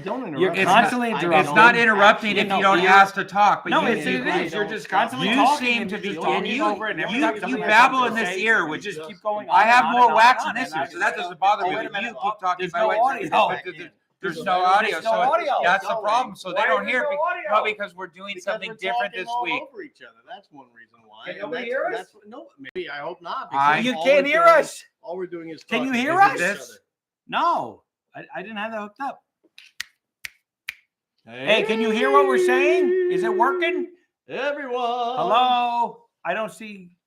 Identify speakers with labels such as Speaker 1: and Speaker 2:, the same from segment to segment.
Speaker 1: don't interrupt.
Speaker 2: You're constantly interrupting.
Speaker 3: It's not interrupting if you don't ask to talk. But
Speaker 2: No,
Speaker 3: you,
Speaker 2: it is. You're just constantly
Speaker 3: you
Speaker 2: talking.
Speaker 3: seem to be,
Speaker 2: just
Speaker 3: and
Speaker 2: talking over it.
Speaker 3: you babble in this ear, which
Speaker 2: just
Speaker 3: is
Speaker 2: keep going.
Speaker 3: I have more wax in
Speaker 2: in
Speaker 3: this ear, so that doesn't bother me. But you keep talking.
Speaker 2: There's no audio.
Speaker 3: There's no audio,
Speaker 2: There's no
Speaker 3: so
Speaker 2: audio.
Speaker 3: that's the problem. So they
Speaker 2: Why
Speaker 3: don't
Speaker 2: is
Speaker 3: hear
Speaker 2: there
Speaker 3: it.
Speaker 2: no audio?
Speaker 3: Well, because we're doing something different this week.
Speaker 1: Over each other. That's one reason why.
Speaker 2: Can
Speaker 1: And
Speaker 2: nobody
Speaker 1: that's-
Speaker 2: hear us?
Speaker 1: that's- No, maybe. I hope not.
Speaker 2: You
Speaker 1: all
Speaker 2: can't
Speaker 1: we're
Speaker 2: hear
Speaker 1: doing-
Speaker 2: us.
Speaker 1: All we're doing is
Speaker 2: Can you
Speaker 1: talking
Speaker 2: hear
Speaker 1: over
Speaker 2: us?
Speaker 1: each
Speaker 3: This?
Speaker 1: other.
Speaker 2: No, I didn't have that hooked up. Hey, can you hear what we're saying? Is it working?
Speaker 1: Everyone.
Speaker 2: Hello? I don't see.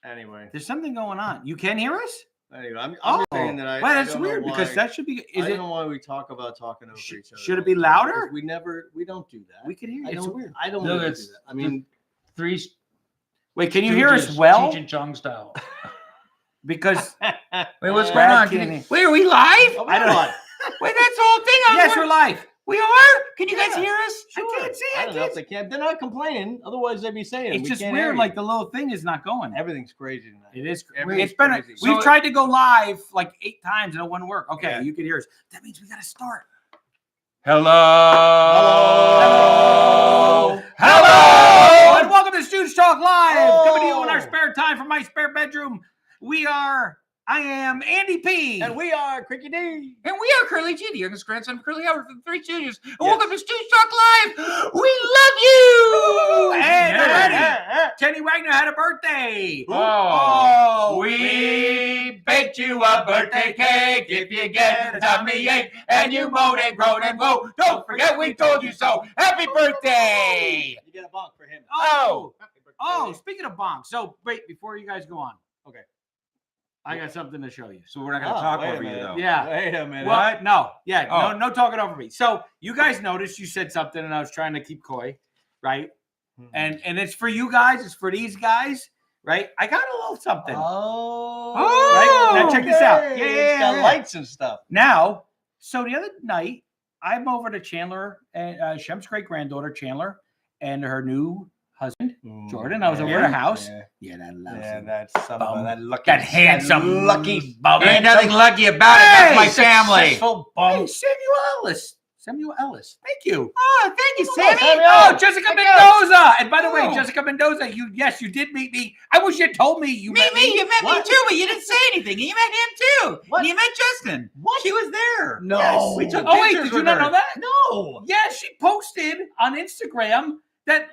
Speaker 1: Anyway,
Speaker 2: There's something going on. You can hear us?
Speaker 1: anyway, I'm just saying that
Speaker 2: well,
Speaker 1: I
Speaker 2: that's
Speaker 1: don't know
Speaker 2: weird because
Speaker 1: why-
Speaker 2: that should be.
Speaker 1: I don't know why we talk about talking over each other.
Speaker 2: Should it be
Speaker 1: all the time,
Speaker 2: louder?
Speaker 1: because we don't do that.
Speaker 2: We can hear you.
Speaker 1: I
Speaker 2: It's
Speaker 1: don't.
Speaker 2: weird.
Speaker 1: I don't
Speaker 3: No,
Speaker 1: really do
Speaker 3: it's
Speaker 1: that. I mean,
Speaker 3: Three.
Speaker 2: Wait, can you hear us well?
Speaker 3: Cheech and Chong style.
Speaker 2: Because
Speaker 3: Wait, what's going
Speaker 2: Brad
Speaker 3: on?
Speaker 2: can't hear.
Speaker 3: Wait, are we live?
Speaker 2: I don't know.
Speaker 3: Wait, that's the whole thing.
Speaker 2: Yes, we're live.
Speaker 3: We are. Can you guys hear us?
Speaker 2: I can't see.
Speaker 1: I don't know if they can't. They're not complaining. Otherwise, they'd be saying
Speaker 2: It's
Speaker 1: we
Speaker 2: just
Speaker 1: can't hear
Speaker 2: weird.
Speaker 1: you.
Speaker 2: Like the little thing is not going.
Speaker 1: Everything's crazy tonight.
Speaker 2: It is.
Speaker 1: Everything's
Speaker 2: It's been.
Speaker 1: crazy.
Speaker 2: We've
Speaker 3: So-
Speaker 2: tried to go live like 8 times and it wouldn't work. Okay,
Speaker 3: Yeah.
Speaker 2: you can hear us. That means we got to start.
Speaker 3: Hello.
Speaker 2: Hello. And welcome to Stoogetalk Live. Coming to you in our spare time from my spare bedroom. I am Andy P.
Speaker 1: And we are Cricky D.
Speaker 3: And we are Curly G, the youngest grandson of Curly Howard from the Three Stooges. And welcome to Stoogetalk Live. We love you.
Speaker 2: And already, Kenny Wagner had a birthday.
Speaker 3: Oh, we baked you a birthday cake. If you get a tummy ache and you moan and groan and woe, don't forget we told you so. Happy birthday.
Speaker 1: You get a bonk for him.
Speaker 2: Oh,
Speaker 1: Happy birthday.
Speaker 2: oh, speaking of bombs. So wait, before you guys go on.
Speaker 1: Okay.
Speaker 2: I got something to show you.
Speaker 3: So we're not going to talk
Speaker 1: wait a
Speaker 3: over you,
Speaker 1: minute.
Speaker 3: though.
Speaker 2: Yeah.
Speaker 1: Wait a minute.
Speaker 2: What? No. Yeah.
Speaker 3: Oh.
Speaker 2: No talking over me. So you guys noticed you said something and I was trying to keep coy, right? And it's for you guys. It's for these guys, right? I got a little something.
Speaker 1: Oh.
Speaker 2: Right? Now check this out.
Speaker 1: okay.
Speaker 2: Yeah,
Speaker 1: It's got
Speaker 2: yeah.
Speaker 1: lights and stuff.
Speaker 2: Now, so the other night, I'm over to Chandler and Shem's great granddaughter, Chandler, and her new husband, Jordan. I was over at her house. Yeah, that loves
Speaker 1: Yeah,
Speaker 2: him.
Speaker 1: that's some
Speaker 2: Bum.
Speaker 1: that lucky,
Speaker 2: That handsome,
Speaker 1: lucky
Speaker 2: bum.
Speaker 3: Ain't nothing lucky about it. That's my family.
Speaker 1: successful
Speaker 2: Hey,
Speaker 1: bum.
Speaker 2: Samuel Ellis. Samuel Ellis. Thank you.
Speaker 3: Oh, thank you,
Speaker 1: Sammy.
Speaker 3: Sammy.
Speaker 2: Oh, Jessica Mendoza. And by the way,
Speaker 3: Oh.
Speaker 2: Jessica Mendoza, you did meet me. I wish you had told me you met me.
Speaker 3: You met
Speaker 1: What?
Speaker 3: me too, but you didn't say anything. And you met him too.
Speaker 1: What?
Speaker 3: And you met Justin.
Speaker 1: What?
Speaker 3: She was there.
Speaker 1: No.
Speaker 3: Yes, we took
Speaker 2: Oh, wait,
Speaker 3: pictures
Speaker 2: did you
Speaker 3: with
Speaker 2: not
Speaker 3: her.
Speaker 2: know that?
Speaker 1: No.
Speaker 2: Yeah, she posted on Instagram that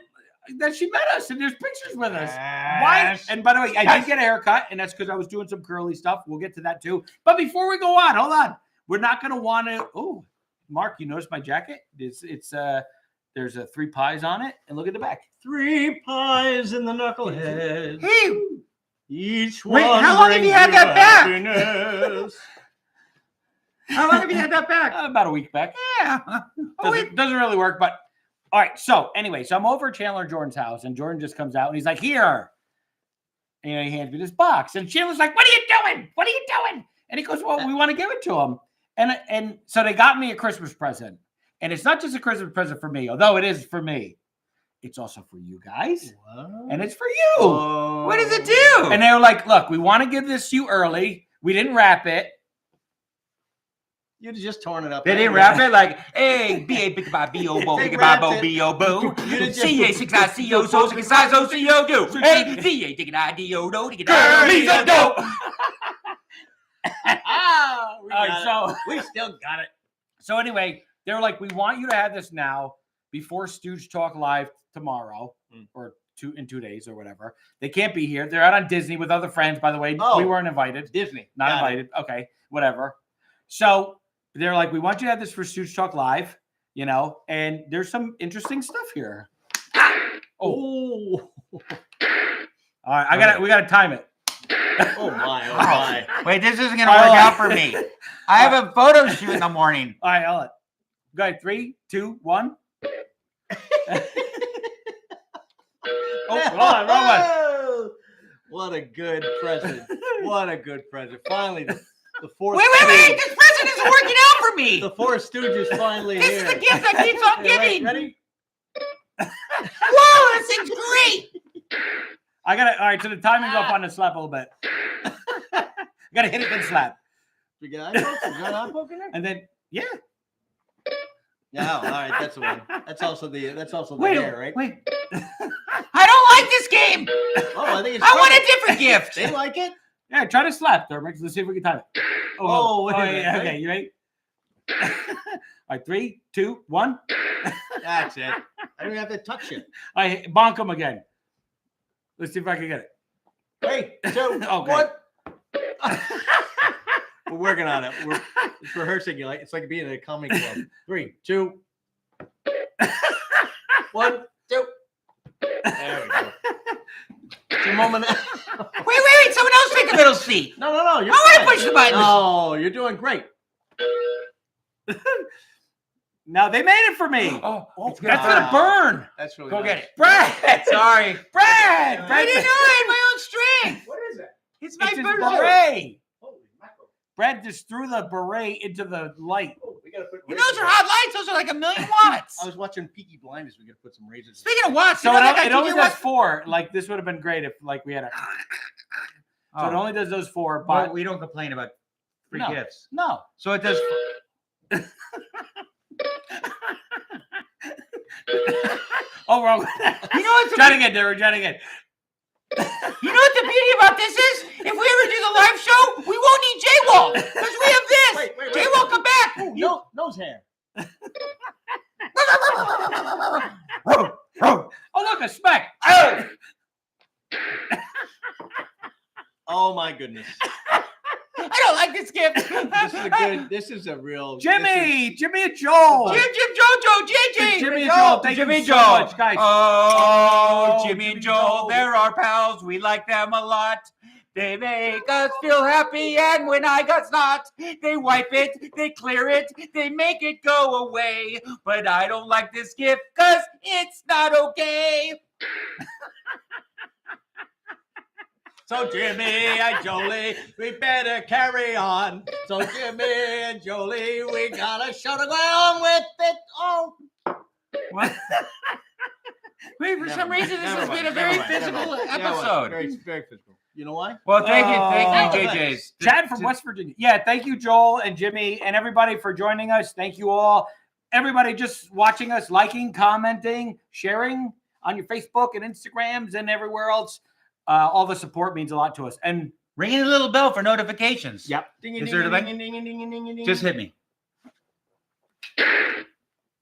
Speaker 2: she met us and there's pictures with us. Why? And by the way, I did get a haircut, and that's because I was doing some curly stuff. We'll get to that too. But before we go on, hold on. We're not going to want to. Oh, Mark, you notice my jacket? It's there's 3 pies on it, and look at the back.
Speaker 1: 3 pies in the knucklehead.
Speaker 3: Hey,
Speaker 1: Each
Speaker 3: Wait,
Speaker 1: one.
Speaker 3: how long have you had
Speaker 1: brings
Speaker 3: that back?
Speaker 1: happiness.
Speaker 3: how long have you had that back?
Speaker 2: About a week back.
Speaker 3: Yeah. Oh, wait.
Speaker 2: Doesn't really work, but all right. So anyway, I'm over at Chandler and Jordan's house, and Jordan just comes out and he's like, "Here," and he hands me this box, and Chandler's like, "What are you doing? What are you doing?" And he goes, "Well, we want to give it to him." And so they got me a Christmas present, and it's not just a Christmas present for me, although it is for me. It's also for you guys, and it's for you.
Speaker 3: What does it do?
Speaker 2: And they were like, "Look, we want to give this to you early. We didn't wrap it."
Speaker 1: You'd have just torn it up.
Speaker 3: They didn't wrap it like, hey, B-A, B-O-B-O-Bo,
Speaker 1: They
Speaker 3: B-A-B-O,
Speaker 1: wrapped it.
Speaker 3: B-O-Bo,
Speaker 1: You'd have just-
Speaker 3: C-A-6-I-C-O, so 6-I-O, C-O-Do. Hey, D-A-D-I-D-O-Do,
Speaker 1: Curly's a dope.
Speaker 2: All right, so
Speaker 1: we still got it.
Speaker 2: So anyway, they were like, "We want you to have this now before Stoogetalk Live tomorrow or in 2 days or whatever." They can't be here. They're out on Disney with other friends, by the way.
Speaker 1: Oh.
Speaker 2: We weren't invited.
Speaker 1: Disney.
Speaker 2: Not
Speaker 1: Got it.
Speaker 2: invited. Okay, whatever. So they're like, "We want you to have this for Stoogetalk Live, you know, and there's some interesting stuff here."
Speaker 1: Oh.
Speaker 2: All right, we gotta time it.
Speaker 1: Oh my. Oh my.
Speaker 3: Wait, this isn't going to work out for me. I have a photo shoot in the morning.
Speaker 2: All right, Ellen. Go ahead. 3, 2, 1. Oh, hold on, wrong one.
Speaker 1: What a good present. What a good present. Finally, the fourth.
Speaker 3: Wait. This present isn't working out for me.
Speaker 1: The 4 Stooges finally
Speaker 3: This
Speaker 1: here.
Speaker 3: is the gift that keeps on
Speaker 1: Okay,
Speaker 3: giving.
Speaker 1: Ready?
Speaker 3: Whoa, this thing's great.
Speaker 2: I gotta. All right, so the timing's up on the slap a little bit. Gotta hit it then slap,
Speaker 1: You got eye poke? You got eye poke in there?
Speaker 2: and then yeah.
Speaker 1: Yeah, all right, that's the one. That's also the
Speaker 2: Wait,
Speaker 1: hair, right?
Speaker 2: wait.
Speaker 3: I don't like this game.
Speaker 1: Oh, I think it's
Speaker 3: I want a
Speaker 1: funny.
Speaker 3: different gift.
Speaker 1: They like it.
Speaker 2: Yeah, try to slap, Dermix. Let's see if we can time it.
Speaker 1: Oh, wait a minute,
Speaker 2: yeah,
Speaker 1: right?
Speaker 2: okay, you ready? All right, 3, 2, 1.
Speaker 1: That's it. I don't even have to touch it.
Speaker 2: I bonk him again. Let's see if I can get it.
Speaker 1: 3, 2,
Speaker 2: Okay.
Speaker 1: 1. We're working on it. We're it's rehearsing. It's like being at a comedy club. 3, 2, 1, 2. There we go. It's a moment.
Speaker 3: Wait. Someone else take the middle seat.
Speaker 1: No.
Speaker 3: I want to push the button.
Speaker 1: No, you're doing great.
Speaker 2: Now they made it for me.
Speaker 3: Oh,
Speaker 2: That's gonna burn.
Speaker 1: That's really
Speaker 3: go
Speaker 1: nice.
Speaker 3: get it. Brad. Sorry. Brad. I didn't know I had my own strength.
Speaker 1: What is it?
Speaker 3: It's my
Speaker 2: It's his
Speaker 3: birthday.
Speaker 2: beret.
Speaker 1: Holy mackerel.
Speaker 2: Brad just threw the beret into the light.
Speaker 1: Oh, we gotta put
Speaker 3: You know, those are hot lights. Those are like 1,000,000 watts.
Speaker 1: I was watching Peaky Blinders. We gotta put some razors.
Speaker 3: Speaking of watts,
Speaker 2: So
Speaker 3: you know that guy
Speaker 2: it only
Speaker 3: told
Speaker 2: does
Speaker 3: you what?
Speaker 2: 4. Like this would have been great if like we had a. So it only does those 4. But
Speaker 3: But we don't complain about free
Speaker 2: No.
Speaker 3: gifts.
Speaker 2: no.
Speaker 3: So it does.
Speaker 2: Oh, wrong.
Speaker 3: You know what's
Speaker 2: Try it again, Derek. Try it again.
Speaker 3: You know what the beauty about this is? If we ever do the live show, we won't need J-Wall because we have this.
Speaker 1: Wait.
Speaker 3: J-Wall, come back.
Speaker 1: Ooh, nose hair.
Speaker 2: Oh, look, a speck.
Speaker 1: Oh my goodness.
Speaker 3: I don't like this gift.
Speaker 1: This is a good. This is a real.
Speaker 2: Jimmy and Joel.
Speaker 3: Jim, Jojo, JJ.
Speaker 2: Jimmy and Joel. Thank
Speaker 3: Jimmy
Speaker 2: you so
Speaker 3: Joel.
Speaker 2: much, guys.
Speaker 3: Oh, Jimmy
Speaker 2: Jimmy
Speaker 3: and Joel,
Speaker 2: Joel.
Speaker 3: they're our pals. We like them a lot. They make us feel happy, and when I got snot, they wipe it, they clear it, they make it go away. But I don't like this gift because it's not okay.
Speaker 1: So Jimmy and Jolie, we better carry on. So Jimmy and Jolie, we got a show to go on with it. Oh.
Speaker 3: What? Wait, for some reason, this has been a very physical episode.
Speaker 1: Very physical. You know why?
Speaker 3: Well, thank you,
Speaker 1: Oh,
Speaker 3: JJ's.
Speaker 2: Chad from West Virginia. Yeah, thank you, Joel and Jimmy and everybody for joining us. Thank you all. Everybody just watching us, liking, commenting, sharing on your Facebook and Instagrams and everywhere else. All the support means a lot to us. And
Speaker 3: Ringing the little bell for notifications.
Speaker 2: yep.
Speaker 3: Is there a thing? Just hit me.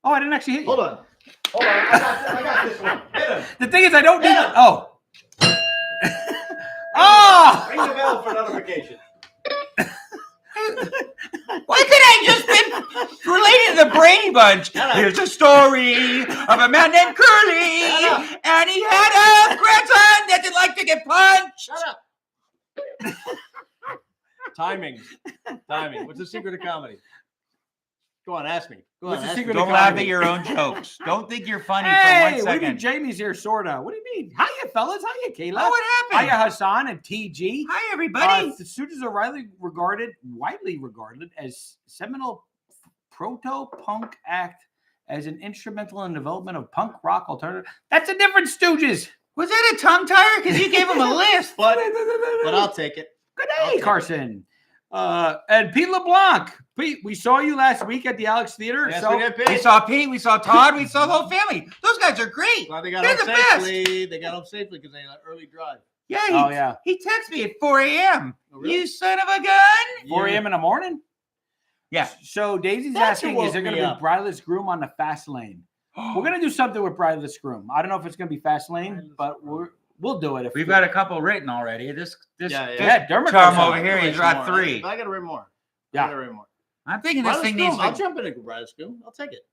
Speaker 2: Oh, I didn't actually hit you.
Speaker 1: Hold on. I got this one. Hit him.
Speaker 2: The thing is, I don't need
Speaker 1: Yeah.
Speaker 2: it. Oh. Oh!
Speaker 1: Ring the bell for notification.
Speaker 3: Why could I just been related to the Brady Bunch?
Speaker 1: Shut up.
Speaker 3: Here's a story of a man named Curly,
Speaker 1: Shut
Speaker 3: and he had a grandson that didn't like to get punched.
Speaker 1: Shut up. Timing. What's the secret of comedy? Go on, ask me. Go on,
Speaker 2: What's the
Speaker 1: ask
Speaker 2: secret
Speaker 1: me.
Speaker 2: of
Speaker 3: Don't laugh
Speaker 2: comedy?
Speaker 3: at your own jokes. Don't think you're funny
Speaker 2: Hey,
Speaker 3: for 1
Speaker 2: what do you mean
Speaker 3: second.
Speaker 2: Jamie's here, sorta? What do you mean? Hiya, fellas. Hiya, Kayla.
Speaker 3: Oh, what happened?
Speaker 2: Hiya, Hassan and TG.
Speaker 3: Hi, everybody.
Speaker 2: The Stooges are widely regarded as seminal proto-punk act as an instrumental in the development of punk rock alternative. That's a different Stooges.
Speaker 3: Was that a tongue tire? Because you gave him a list.
Speaker 1: But I'll take it.
Speaker 2: Good
Speaker 1: I'll
Speaker 2: day,
Speaker 1: take it.
Speaker 2: Carson. And Pete LeBlanc. Pete, we saw you last week at the Alex Theater.
Speaker 1: Yes,
Speaker 2: so
Speaker 1: we did,
Speaker 3: We
Speaker 1: Pete.
Speaker 3: saw Pete. We saw Todd. We saw the whole family. Those guys are great.
Speaker 1: Well, they got
Speaker 3: They're
Speaker 1: home
Speaker 3: the best.
Speaker 1: safely. They got home safely because they had an early drive.
Speaker 3: Yeah.
Speaker 2: Oh, yeah.
Speaker 3: He texted me at 4 a.m.
Speaker 1: Oh, really?
Speaker 3: You son of a gun.
Speaker 2: 4 a.m. in the morning?
Speaker 3: Yeah.
Speaker 2: So Daisy's
Speaker 1: That's who
Speaker 2: asking, is
Speaker 1: woke
Speaker 2: there going
Speaker 1: me
Speaker 2: to be
Speaker 1: up.
Speaker 2: Bridaless Groom on the fast lane? We're going to do something with Bridaless Groom. I don't know if it's going to be fast lane, but we'll do it. If
Speaker 3: We've got a couple written already. This
Speaker 2: Yeah, Dermot
Speaker 3: charm
Speaker 2: goes
Speaker 3: over
Speaker 2: on.
Speaker 3: here. He's got 3.
Speaker 1: I got to read more.
Speaker 2: Yeah.
Speaker 1: I got to read more.
Speaker 3: I'm thinking this thing needs
Speaker 1: I'll
Speaker 3: to.
Speaker 1: jump in a Bridal School. I'll take it.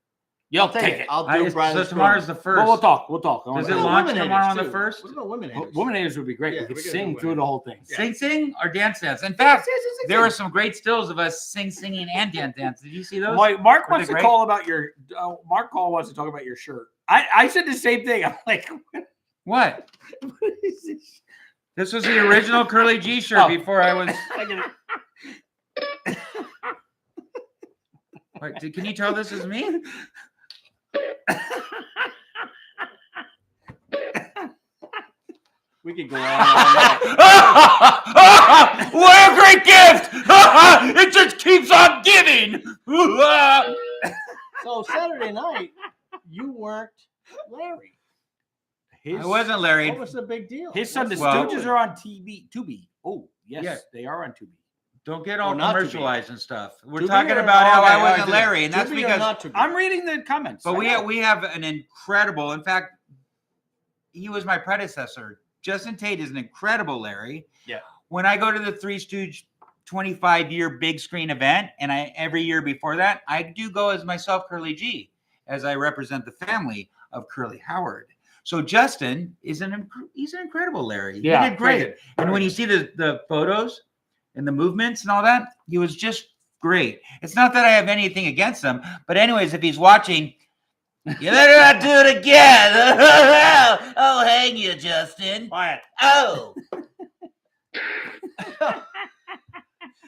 Speaker 2: You'll take it.
Speaker 1: I'll do Bridal
Speaker 3: So tomorrow's the
Speaker 2: But
Speaker 3: first.
Speaker 2: we'll talk. We'll talk.
Speaker 3: Does
Speaker 2: What
Speaker 3: it
Speaker 2: about
Speaker 3: launch
Speaker 1: Women
Speaker 3: tomorrow
Speaker 1: haters,
Speaker 3: on the
Speaker 1: too.
Speaker 3: first?
Speaker 1: What about women haters?
Speaker 2: Women haters would be great.
Speaker 1: Yeah,
Speaker 2: we could
Speaker 1: we could
Speaker 2: sing
Speaker 1: do
Speaker 2: through
Speaker 1: women
Speaker 2: the whole thing.
Speaker 3: Sing or dance. In fact, there were some great stills of us singing and dance. Did you see those?
Speaker 2: Mark
Speaker 3: Were
Speaker 2: wants
Speaker 3: they
Speaker 2: to
Speaker 3: great?
Speaker 2: call about your. Mark Call wants to talk about your shirt. I said the same thing. I'm like,
Speaker 3: What?
Speaker 2: what is this?
Speaker 3: This was the original Curly G shirt
Speaker 2: Oh.
Speaker 3: before I was.
Speaker 2: I get it.
Speaker 3: Wait, can you tell this is me?
Speaker 1: We could go on. and
Speaker 3: What a great gift! It just keeps on giving.
Speaker 1: So Saturday night, you weren't Larry.
Speaker 3: I wasn't Larry.
Speaker 1: What was the big deal?
Speaker 2: His son, the
Speaker 3: Well-
Speaker 2: Stooges, are on Tubi. Oh, yes,
Speaker 3: Yeah.
Speaker 2: they are on Tubi.
Speaker 3: Don't get all
Speaker 1: not to be.
Speaker 3: commercialized and stuff. We're
Speaker 1: To be
Speaker 3: talking
Speaker 1: or-
Speaker 3: about how
Speaker 1: okay,
Speaker 3: I
Speaker 1: all right,
Speaker 3: wasn't
Speaker 1: to be.
Speaker 3: Larry, and that's
Speaker 1: To be or
Speaker 3: because.
Speaker 1: not to be?
Speaker 2: I'm reading the comments.
Speaker 3: But
Speaker 2: I know.
Speaker 3: we have an incredible. In fact, he was my predecessor. Justin Tate is an incredible Larry.
Speaker 1: Yeah.
Speaker 3: When I go to the Three Stooge 25-year big screen event, and every year before that, I do go as myself, Curly G, as I represent the family of Curly Howard. So Justin is he's an incredible Larry.
Speaker 2: Yeah,
Speaker 3: He did great.
Speaker 2: very good.
Speaker 3: And when you see the photos and the movements and all that, he was just great. It's not that I have anything against him, but anyways, if he's watching, you better not do it again. I'll hang you, Justin.
Speaker 1: Quiet.
Speaker 3: Oh.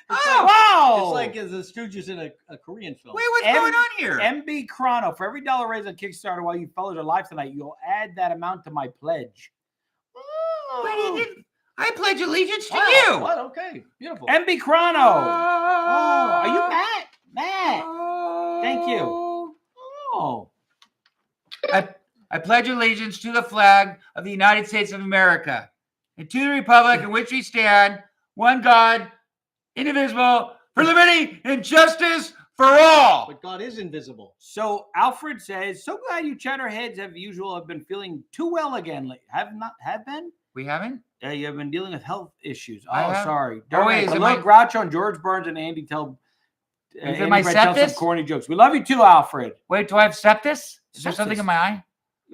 Speaker 2: Wow!
Speaker 1: It's like the Stooges in a Korean film.
Speaker 3: Wait, what's going on here?
Speaker 2: MB Chrono, for every $1 raised on Kickstarter while you fellas are live tonight, you'll add that amount to my pledge.
Speaker 3: Wait, he didn't. I pledge allegiance to
Speaker 1: Wow,
Speaker 3: you.
Speaker 1: What? Okay. Beautiful.
Speaker 2: MB Chrono. Oh, are you Matt? Matt. Thank you. Oh.
Speaker 3: I pledge allegiance to the flag of the United States of America and to the republic in which we stand, one God, indivisible, for liberty and justice for all.
Speaker 1: But God is invisible.
Speaker 2: So Alfred says, so glad you chatterheads have usual have been feeling too well again. Have been?
Speaker 3: We haven't?
Speaker 2: You have been dealing with health issues.
Speaker 3: I
Speaker 2: Oh,
Speaker 3: have.
Speaker 2: sorry.
Speaker 3: Oh, wait,
Speaker 2: I
Speaker 3: is it
Speaker 2: love Groucho and George Burns and Andy tell.
Speaker 3: Is it
Speaker 2: Andy
Speaker 3: my
Speaker 2: Brett tells some
Speaker 3: septus?
Speaker 2: corny jokes. We love you too, Alfred.
Speaker 3: Wait, do I have septus? Is there
Speaker 2: Septus.
Speaker 3: something in my eye?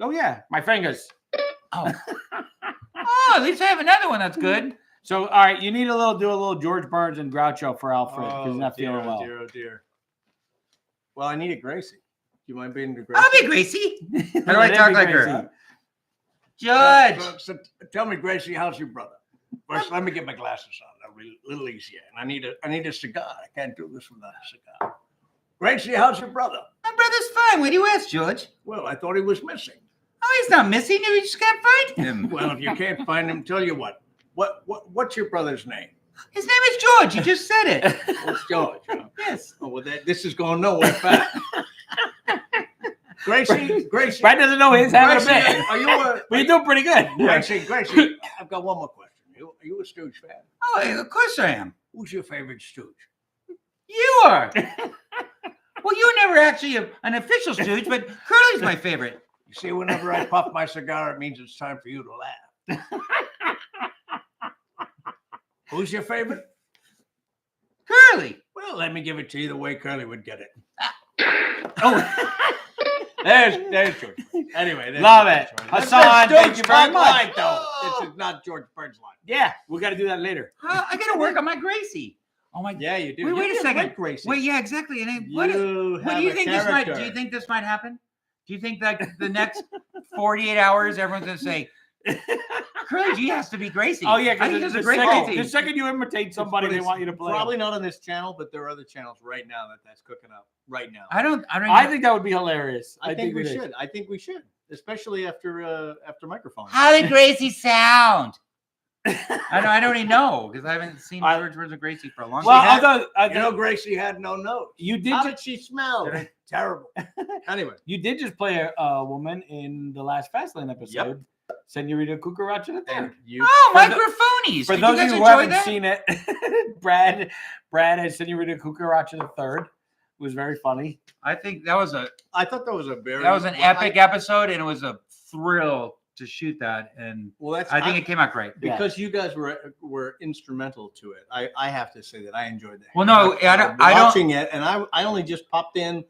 Speaker 2: Oh yeah, my fingers.
Speaker 3: Oh. Oh, at least I have another one that's good.
Speaker 2: So all right, you need do a little George Burns and Groucho for Alfred because he's not feeling well.
Speaker 1: Dear, oh dear. Well, I need a Gracie. Do you mind being the Gracie?
Speaker 3: I'll be Gracie. How do I talk like her? Judge.
Speaker 1: So tell me, Gracie, how's your brother? First, let me get my glasses on. A little easier. And I need a cigar. I can't do this without a cigar. Gracie, how's your brother?
Speaker 3: My brother's fine. What do you ask, George?
Speaker 1: Well, I thought he was missing.
Speaker 3: Oh, he's not missing. We just can't find him.
Speaker 1: Well, if you can't find him, tell you what. What's your brother's name?
Speaker 3: His name is George. You just said it.
Speaker 1: It's George. Huh?
Speaker 3: Yes.
Speaker 1: Oh, well, this is going nowhere fast. Gracie.
Speaker 2: Brad doesn't know his having a
Speaker 1: Gracie,
Speaker 2: bit.
Speaker 1: are you a?
Speaker 2: But you're doing pretty good.
Speaker 1: Gracie, I've got one more question. Are you a Stooge fan?
Speaker 3: Oh, of course I am.
Speaker 1: Who's your favorite Stooge?
Speaker 3: You are. Well, you were never actually an official Stooge, but Curly's my favorite.
Speaker 1: You see, whenever I puff my cigar, it means it's time for you to laugh. Who's your favorite?
Speaker 3: Curly.
Speaker 1: Well, let me give it to you the way Curly would get it.
Speaker 3: Oh,
Speaker 1: There's George. Anyway,
Speaker 2: Love it. Hassan, thank you very much.
Speaker 1: Line, though. This is not George Burns' line.
Speaker 2: Yeah, we got to do that later.
Speaker 3: I got to work on my Gracie. Oh my.
Speaker 1: Yeah, you do.
Speaker 3: Wait a second.
Speaker 1: Like Gracie.
Speaker 3: Wait, yeah, exactly. And what
Speaker 1: You
Speaker 3: do
Speaker 1: have
Speaker 3: you
Speaker 1: a
Speaker 3: think this might? Do
Speaker 1: character.
Speaker 3: you think this might happen? Do you think that the next 48 hours, everyone's gonna say, Curly G has to be Gracie?
Speaker 2: Oh yeah,
Speaker 3: I think
Speaker 2: because
Speaker 3: it's a great
Speaker 2: the
Speaker 3: Gracie.
Speaker 2: second you imitate somebody,
Speaker 1: But
Speaker 2: they
Speaker 1: it's
Speaker 2: want you to play.
Speaker 1: Probably not on this channel, but there are other channels right now that's cooking up right now.
Speaker 2: I think that would be hilarious.
Speaker 1: I think we
Speaker 2: it is.
Speaker 1: should. I think we should, especially after microphone.
Speaker 3: How did Gracie sound? I don't even know because I haven't seen George Burns and Gracie for a long time.
Speaker 2: Well, although
Speaker 1: Gracie had no nose.
Speaker 2: you did,
Speaker 1: How did she smell? Terrible. Anyway,
Speaker 2: you did just play a woman in the last Fastlane episode, Senorita Cucaracha the Third.
Speaker 3: Oh, microphonies.
Speaker 2: For
Speaker 3: Did
Speaker 2: those
Speaker 3: you
Speaker 2: of
Speaker 3: guys
Speaker 2: you who
Speaker 3: enjoy
Speaker 2: haven't
Speaker 3: that?
Speaker 2: seen it, Brad as Senorita Cucaracha the Third was very funny.
Speaker 3: I think that was
Speaker 1: I thought that was
Speaker 3: an epic episode, and it was a thrill to shoot that. And I think it came out great.
Speaker 1: because you guys were instrumental to it. I have to say that I enjoyed that.
Speaker 3: Well, no, I don't.
Speaker 1: Watching it, and I only just popped in.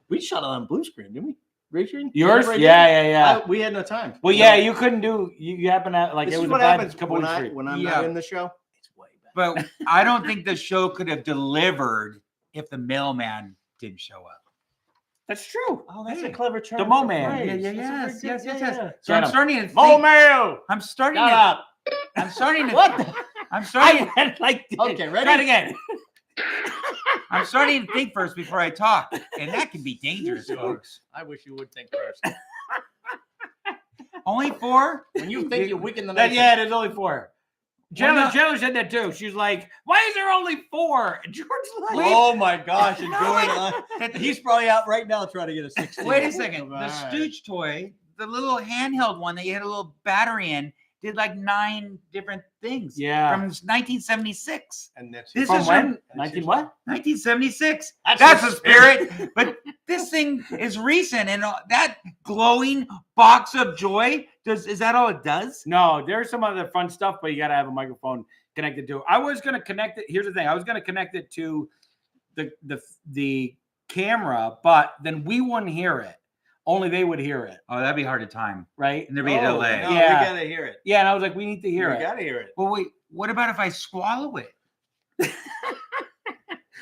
Speaker 1: We shot it on blue screen, didn't we? Rachel?
Speaker 2: Yours? Yeah.
Speaker 1: We had no time.
Speaker 2: Well, yeah, you couldn't do. You happen to like
Speaker 1: This
Speaker 2: it
Speaker 1: is
Speaker 2: was a
Speaker 1: what
Speaker 2: bad
Speaker 1: happens
Speaker 2: couple
Speaker 1: when
Speaker 2: weeks free.
Speaker 1: I'm not in the show. It's way better.
Speaker 3: But I don't think the show could have delivered if the mailman didn't show up.
Speaker 2: That's true.
Speaker 1: Oh, that's
Speaker 3: Hey.
Speaker 1: a clever term.
Speaker 2: The
Speaker 1: for
Speaker 2: Mo-Man.
Speaker 1: phrase.
Speaker 3: Yeah,
Speaker 1: That's a
Speaker 3: yes.
Speaker 1: very good- yeah.
Speaker 3: So I'm starting to think.
Speaker 1: Mo-mail!
Speaker 3: I'm starting
Speaker 1: Shut
Speaker 3: to.
Speaker 1: up.
Speaker 3: I'm starting to.
Speaker 1: What the-
Speaker 3: I'm starting.
Speaker 1: Okay, ready?
Speaker 2: Try it again.
Speaker 3: I'm starting to think first before I talk, and that can be dangerous, folks.
Speaker 1: I wish you would think first.
Speaker 3: Only 4.
Speaker 1: When you think you're weak in the
Speaker 2: That,
Speaker 1: nation.
Speaker 2: yeah, there's only 4. Chandler said that too. She's like, "Why is there only 4?" And George's like,
Speaker 1: Oh my gosh! And
Speaker 3: No,
Speaker 1: he's probably out right now trying to get a 16.
Speaker 3: Wait a second. The
Speaker 1: All right.
Speaker 3: Stooge toy, the little handheld one that you had a little battery in, did like 9 different things.
Speaker 2: Yeah.
Speaker 3: From 1976.
Speaker 1: And that's
Speaker 3: This
Speaker 2: "From
Speaker 3: is
Speaker 2: when?
Speaker 3: from
Speaker 2: 19 what?"
Speaker 3: 1976.
Speaker 1: That's
Speaker 3: That's
Speaker 1: the
Speaker 3: the spirit. But this thing is recent, and that glowing box of joy, is that all it does?
Speaker 2: No, there's some other fun stuff, but you got to have a microphone connected to it. I was going to connect it. Here's the thing. I was going to connect it to the camera, but then we wouldn't hear it. Only they would hear it,
Speaker 3: Oh, that'd be hard to time.
Speaker 2: right?
Speaker 3: And there'd be a delay.
Speaker 1: No,
Speaker 2: Yeah.
Speaker 1: we gotta hear it.
Speaker 2: Yeah, and I was like, we need to hear
Speaker 1: We
Speaker 2: it.
Speaker 1: gotta hear it.
Speaker 3: Well, wait, what about if I swallow it?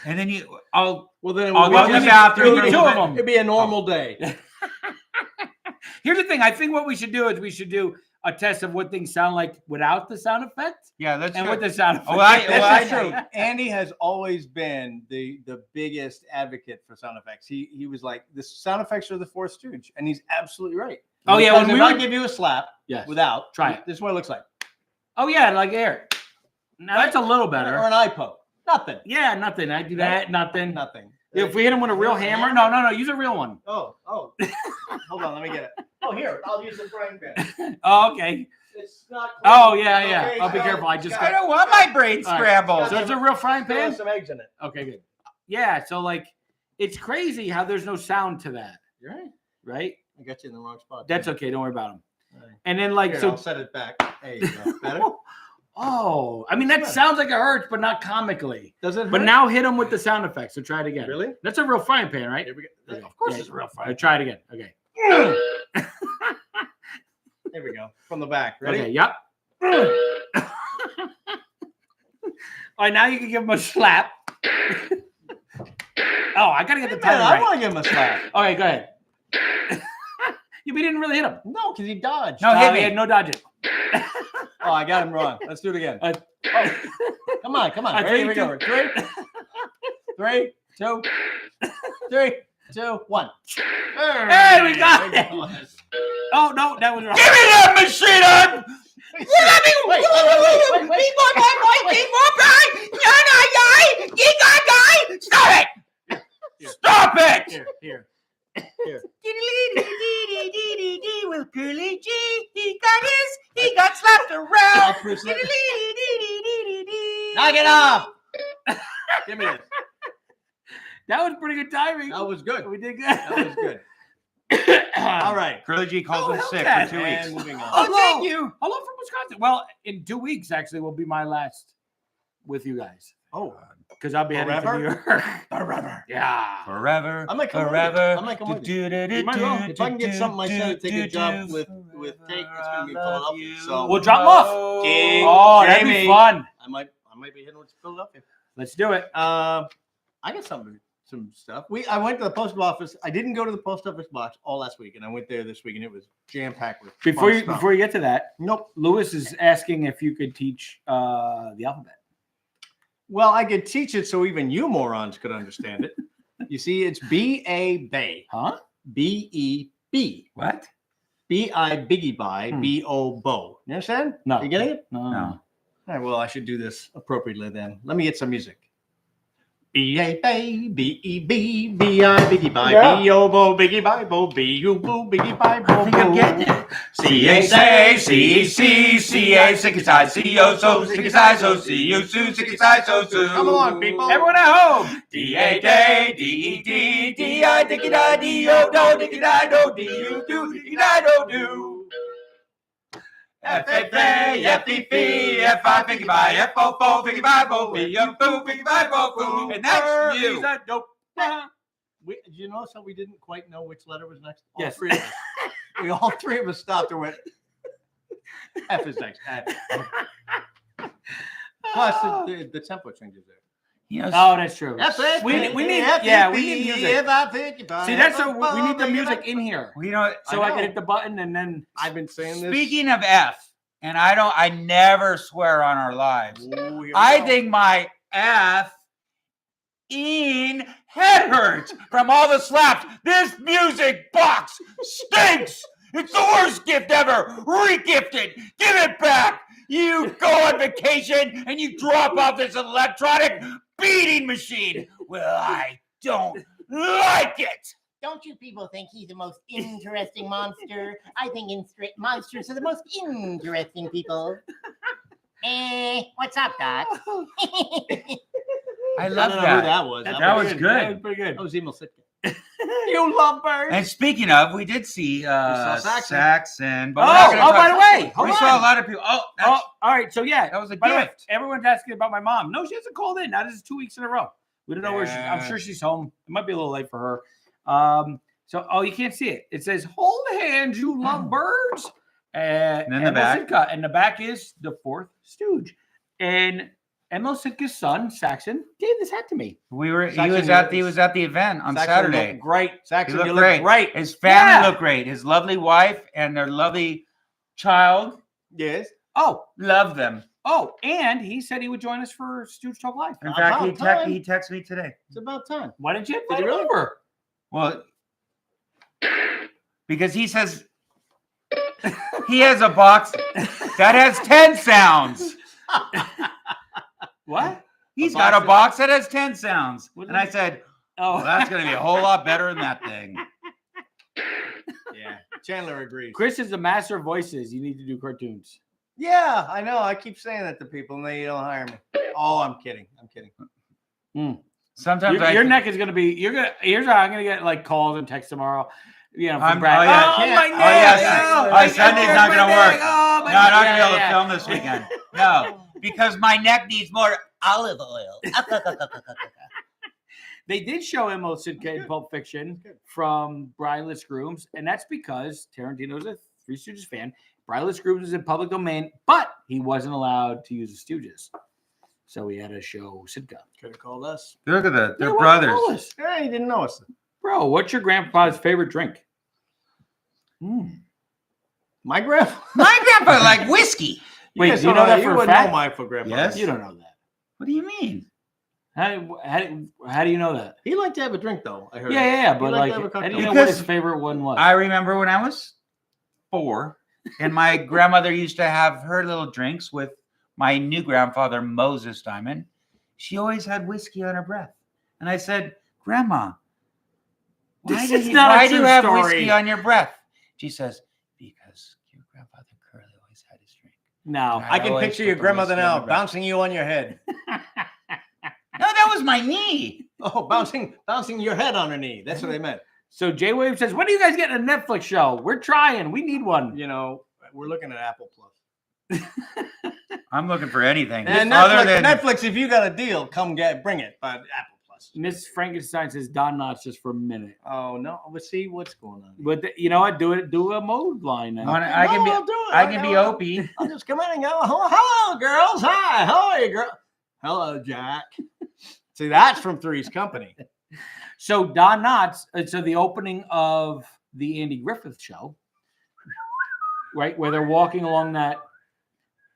Speaker 3: And then
Speaker 1: Well, then
Speaker 3: I'll go to the bathroom.
Speaker 2: It'd be 2 of them.
Speaker 1: It'd be a normal day.
Speaker 2: Here's the thing. I think what we should do is we should do a test of what things sound like without the sound effect
Speaker 3: yeah, let's
Speaker 2: and
Speaker 3: go.
Speaker 2: with the sound effect.
Speaker 1: That's true. Andy has always been the biggest advocate for sound effects. He was like, the sound effects are the fourth Stooge, and he's absolutely right.
Speaker 2: Oh, yeah,
Speaker 1: Because
Speaker 2: when
Speaker 1: if
Speaker 2: we
Speaker 1: I
Speaker 2: were-
Speaker 1: give you a slap
Speaker 2: Yes.
Speaker 1: without,
Speaker 2: Try it.
Speaker 1: This is what it looks like.
Speaker 2: Oh yeah, like air. Now that's a little
Speaker 1: Or
Speaker 2: better.
Speaker 1: an eye poke. Nothing.
Speaker 2: Yeah, nothing. I do that. Nothing.
Speaker 1: Nothing.
Speaker 2: If we hit him with a real hammer, no, use a real one.
Speaker 1: Oh. Hold on, let me get it. Oh, here, I'll use the frying pan.
Speaker 2: Oh, okay.
Speaker 1: It's not.
Speaker 2: Oh yeah.
Speaker 1: Okay,
Speaker 2: I'll be
Speaker 1: so
Speaker 2: careful. I just
Speaker 3: I
Speaker 2: got.
Speaker 3: don't want my brain
Speaker 2: All right.
Speaker 3: scrambled.
Speaker 2: So it's a real frying
Speaker 1: Still has
Speaker 2: pan.
Speaker 1: some eggs in it.
Speaker 2: Okay, good. Yeah. So like, it's crazy how there's no sound to that,
Speaker 1: You're right.
Speaker 2: right?
Speaker 1: I got you in the wrong spot.
Speaker 2: That's okay. Don't worry about them.
Speaker 1: All right.
Speaker 2: And then like
Speaker 1: Here,
Speaker 2: so.
Speaker 1: I'll set it back. There you go. Better?
Speaker 2: Oh, I mean that sounds like it hurts, but not comically.
Speaker 1: Does it hurt?
Speaker 2: But now hit them with the sound effects. So try it again.
Speaker 1: Really?
Speaker 2: That's a real frying pan, right?
Speaker 1: Here we go.
Speaker 2: Yeah,
Speaker 1: Of course
Speaker 2: yeah.
Speaker 1: it's a real
Speaker 2: All
Speaker 1: frying
Speaker 2: right, try it again. Okay.
Speaker 1: There we go. From the back. Ready?
Speaker 2: Okay. Yep. All right, now you can give him a slap. Oh, I gotta get the
Speaker 1: Man,
Speaker 2: timing
Speaker 1: I
Speaker 2: right.
Speaker 1: want to give him a slap.
Speaker 2: Okay, go ahead. You didn't really hit him.
Speaker 1: No, because he dodged.
Speaker 3: No, hit me.
Speaker 2: He had no dodging.
Speaker 1: Oh, I got him wrong. Let's do it again.
Speaker 2: Uh,
Speaker 1: Oh, come on.
Speaker 2: I
Speaker 1: Ready?
Speaker 2: think
Speaker 1: Here we go. 3, 2, 3, 2, 1.
Speaker 2: Hey, we got it. Oh no, that was wrong.
Speaker 3: Give me that machine gun! Stop it! Stop it!
Speaker 1: Here.
Speaker 3: With Curly G, he got slapped
Speaker 1: I'll
Speaker 3: around.
Speaker 1: push it. Knock it off. Give me this.
Speaker 2: That was pretty good timing.
Speaker 1: That was good.
Speaker 2: We did good.
Speaker 1: That was good. All right.
Speaker 3: Curly G calls
Speaker 2: Oh,
Speaker 3: him
Speaker 2: hell
Speaker 3: sick
Speaker 2: that.
Speaker 3: for 2 weeks.
Speaker 1: And moving on.
Speaker 2: Oh,
Speaker 3: thank you.
Speaker 2: Hello from Wisconsin. Well, in 2 weeks, actually, will be my last with you guys
Speaker 1: Oh,
Speaker 2: because I'll be heading to
Speaker 1: Forever?
Speaker 2: New York.
Speaker 1: forever.
Speaker 2: Yeah.
Speaker 3: Forever.
Speaker 1: I might come with you.
Speaker 3: Forever.
Speaker 1: I might come with you. If I can get something myself to take a job with cake, it's gonna be Philadelphia. So
Speaker 2: We'll drop 'em off.
Speaker 1: King,
Speaker 2: Oh, that'd be
Speaker 1: Jamie.
Speaker 2: fun.
Speaker 1: I might be hitting with Philadelphia.
Speaker 2: Let's do it.
Speaker 1: I got some stuff. I went to the post office. I didn't go to the post office box all last week, and I went there this week, and it was jam packed with
Speaker 2: Before
Speaker 1: fun stuff.
Speaker 2: you get to that,
Speaker 1: Nope.
Speaker 2: Lewis is asking if you could teach the alphabet.
Speaker 1: Well, I could teach it so even you morons could understand it. You see, it's B-A-Bay.
Speaker 2: Huh?
Speaker 1: B-E-B.
Speaker 3: What?
Speaker 1: B-I Biggie By, B-O Bo. You understand?
Speaker 2: No.
Speaker 1: You getting it?
Speaker 2: No.
Speaker 3: No.
Speaker 1: All right, well, I should do this appropriately then. Let me get some music. B-A-Bay, B-E-B, B-I Biggie By,
Speaker 2: Yeah.
Speaker 1: B-O-Bo, Biggie By, Bo, B-U-Boo, Biggie By, Bo,
Speaker 3: I think I'm
Speaker 1: Bo.
Speaker 3: getting it.
Speaker 1: C-A-Say,
Speaker 3: C-E-C, C-A, sick-a-side, C-O-So, sick-a-side, so, C-U-Sue, sick-a-side, so, Sue.
Speaker 1: Come on, people.
Speaker 2: Everyone at home.
Speaker 3: D-A-Day, D-E-D, D-I, dicky-di, D-O-Do, dicky-di, do, D-U-Do, dicky-di, do-do. F-A-F-A, F-E-F, F-I, Biggie By, F-O-Fo, Biggie By, Bo, B-U-Boo, Biggie By, Bo, Boo. And that's you.
Speaker 2: He's a dope.
Speaker 1: Did you notice how we didn't quite know which letter was next? All
Speaker 2: Yes.
Speaker 1: three of us. All three of us stopped and went, F is next. F. Plus, the tempo changes there.
Speaker 3: Yes.
Speaker 2: Oh, that's true.
Speaker 1: F-A-F-A,
Speaker 2: We need
Speaker 1: F-E-F-E,
Speaker 2: music.
Speaker 1: F-I-Biggie
Speaker 2: See, that's what we need the music in here.
Speaker 3: Well, you know,
Speaker 2: So I
Speaker 1: know.
Speaker 2: can hit the button and then
Speaker 1: I've been saying this.
Speaker 3: speaking of F, and I never swear on our lives.
Speaker 1: Ooh, here we
Speaker 3: I
Speaker 1: go.
Speaker 3: think my F in head hurts from all the slaps. This music box stinks. It's the worst gift ever. Re-gifted. Give it back. You go on vacation and you drop off this electronic beating machine. Well, I don't like it.
Speaker 4: Don't you people think he's the most interesting monster? I think monsters are the most interesting people. What's up, Doc?
Speaker 3: I
Speaker 1: I
Speaker 3: love
Speaker 1: don't know who
Speaker 3: that.
Speaker 1: that was.
Speaker 2: That was good.
Speaker 1: That was pretty good. That was Emil Sitka. You love birds.
Speaker 3: And speaking of, we did see
Speaker 1: Saxon.
Speaker 3: Saxon. But
Speaker 2: Oh,
Speaker 3: we're not gonna
Speaker 2: by
Speaker 3: talk-
Speaker 2: the way, hold
Speaker 3: we saw a
Speaker 2: on.
Speaker 3: lot of people. Oh,
Speaker 2: Oh, all right. So yeah,
Speaker 3: that was a
Speaker 2: by the way,
Speaker 3: gift.
Speaker 2: everyone's asking about my mom. No, she hasn't called in. Now this is 2 weeks in a row. We don't know where she's. I'm
Speaker 3: Yeah.
Speaker 2: sure she's home. It might be a little late for her. So you can't see it. It says, "Hold hands, you love birds." And
Speaker 3: then the back.
Speaker 2: Sitka, and the back is the fourth Stooge. And Emil Sitka's son, Saxon, gave this hat to me.
Speaker 3: He was
Speaker 1: Saxon,
Speaker 3: at the event on
Speaker 1: Saxon
Speaker 3: Saturday.
Speaker 1: looked great. Saxon,
Speaker 3: He looked
Speaker 1: you
Speaker 3: great.
Speaker 1: look great.
Speaker 3: His family
Speaker 2: Yeah.
Speaker 3: looked great. His lovely wife and their lovely child.
Speaker 1: Yes.
Speaker 2: Oh,
Speaker 3: Love them.
Speaker 2: and he said he would join us for Stoogetalk Live.
Speaker 3: In fact,
Speaker 1: About time.
Speaker 3: he texted me today.
Speaker 1: It's about time.
Speaker 2: Why didn't you
Speaker 1: Did
Speaker 2: invite
Speaker 1: he
Speaker 2: him
Speaker 1: really?
Speaker 2: over?
Speaker 3: Well, because he says he has a box that has 10 sounds.
Speaker 2: What?
Speaker 3: He's
Speaker 1: A
Speaker 3: got
Speaker 1: box
Speaker 3: a box that has 10 sounds.
Speaker 2: What
Speaker 3: And I
Speaker 2: is-
Speaker 3: said,
Speaker 2: Oh,
Speaker 3: well, that's going to be a whole lot better than that thing.
Speaker 1: Yeah. Chandler agrees.
Speaker 2: Chris is the master of voices. You need to do cartoons.
Speaker 1: Yeah, I know. I keep saying that to people and they don't hire me. Oh, I'm kidding. I'm kidding.
Speaker 3: Sometimes
Speaker 2: Your neck is gonna be. Here's how I'm gonna get like calls and texts tomorrow. You know, from
Speaker 3: I'm-
Speaker 2: Brad.
Speaker 3: oh, yeah,
Speaker 1: I can't.
Speaker 2: my
Speaker 1: Oh,
Speaker 2: neck!
Speaker 3: yeah, Sunday's not gonna work.
Speaker 2: Oh,
Speaker 3: No,
Speaker 2: my
Speaker 3: I'm not
Speaker 2: neck.
Speaker 3: going to be able to
Speaker 2: Yeah,
Speaker 3: film this weekend. No, because my neck needs more olive oil.
Speaker 2: They did show Emil Sitka in Pulp Fiction from Bryless Grooms, and that's because Tarantino's a Three Stooges fan. Bryless Grooms is in public domain, but he wasn't allowed to use the Stooges, so he had to show Sitka.
Speaker 1: Could have called us.
Speaker 3: Look at that. They're
Speaker 2: Yeah, why
Speaker 3: brothers.
Speaker 2: call us?
Speaker 1: Yeah, he didn't know us.
Speaker 2: Bro, what's your grandpa's favorite drink?
Speaker 1: My grandpa.
Speaker 3: My grandpa liked whiskey.
Speaker 2: Wait,
Speaker 1: guys
Speaker 2: do you
Speaker 1: don't
Speaker 2: know that for a
Speaker 1: wouldn't
Speaker 2: fact?
Speaker 1: know my for grandpa.
Speaker 3: Yes.
Speaker 2: You don't know that.
Speaker 3: What do you mean?
Speaker 2: How do you know that?
Speaker 1: He liked to have a drink, though. I heard.
Speaker 2: Yeah,
Speaker 1: He
Speaker 2: but
Speaker 1: liked
Speaker 2: like,
Speaker 1: to have a
Speaker 2: how do
Speaker 1: cocktail.
Speaker 2: you know what
Speaker 3: Because
Speaker 2: his favorite one was?
Speaker 3: I remember when I was 4, and my grandmother used to have her little drinks with my new grandfather, Moses Diamond. She always had whiskey on her breath. And I said, Grandma, why
Speaker 2: This
Speaker 3: do
Speaker 2: is
Speaker 3: you,
Speaker 2: not a
Speaker 3: why do you
Speaker 2: true
Speaker 3: have
Speaker 2: story.
Speaker 3: whiskey on your breath? She says, because your grandfather Curly always had his drink.
Speaker 2: No.
Speaker 1: I can
Speaker 3: always
Speaker 1: picture
Speaker 3: put
Speaker 1: your
Speaker 3: the
Speaker 1: grandmother
Speaker 3: whiskey on
Speaker 1: now
Speaker 3: the breath.
Speaker 1: bouncing you on your head.
Speaker 3: No, that was my knee.
Speaker 1: Oh, bouncing your head on her knee. That's what I meant.
Speaker 2: So Jay Wave says, when do you guys get a Netflix show? We're trying. We need one.
Speaker 1: You know, we're looking at Apple Plus.
Speaker 3: I'm looking for anything.
Speaker 1: And
Speaker 3: other
Speaker 1: Netflix,
Speaker 3: than
Speaker 1: Netflix, if you got a deal, bring it. But Apple Plus.
Speaker 2: Miss Frankenstein says Don Knotts just for a minute.
Speaker 1: Oh no, let's see what's going on.
Speaker 2: But you know what? Do a mode line now.
Speaker 3: I can be
Speaker 1: I'll do it.
Speaker 3: I can be
Speaker 1: know.
Speaker 3: Opie.
Speaker 1: I'll just come in and go, hello, girls. Hi, how are you, girl? Hello, Jack. See, that's from Three's Company.
Speaker 2: So Don Knotts, so the opening of the Andy Griffith show, right, where they're walking along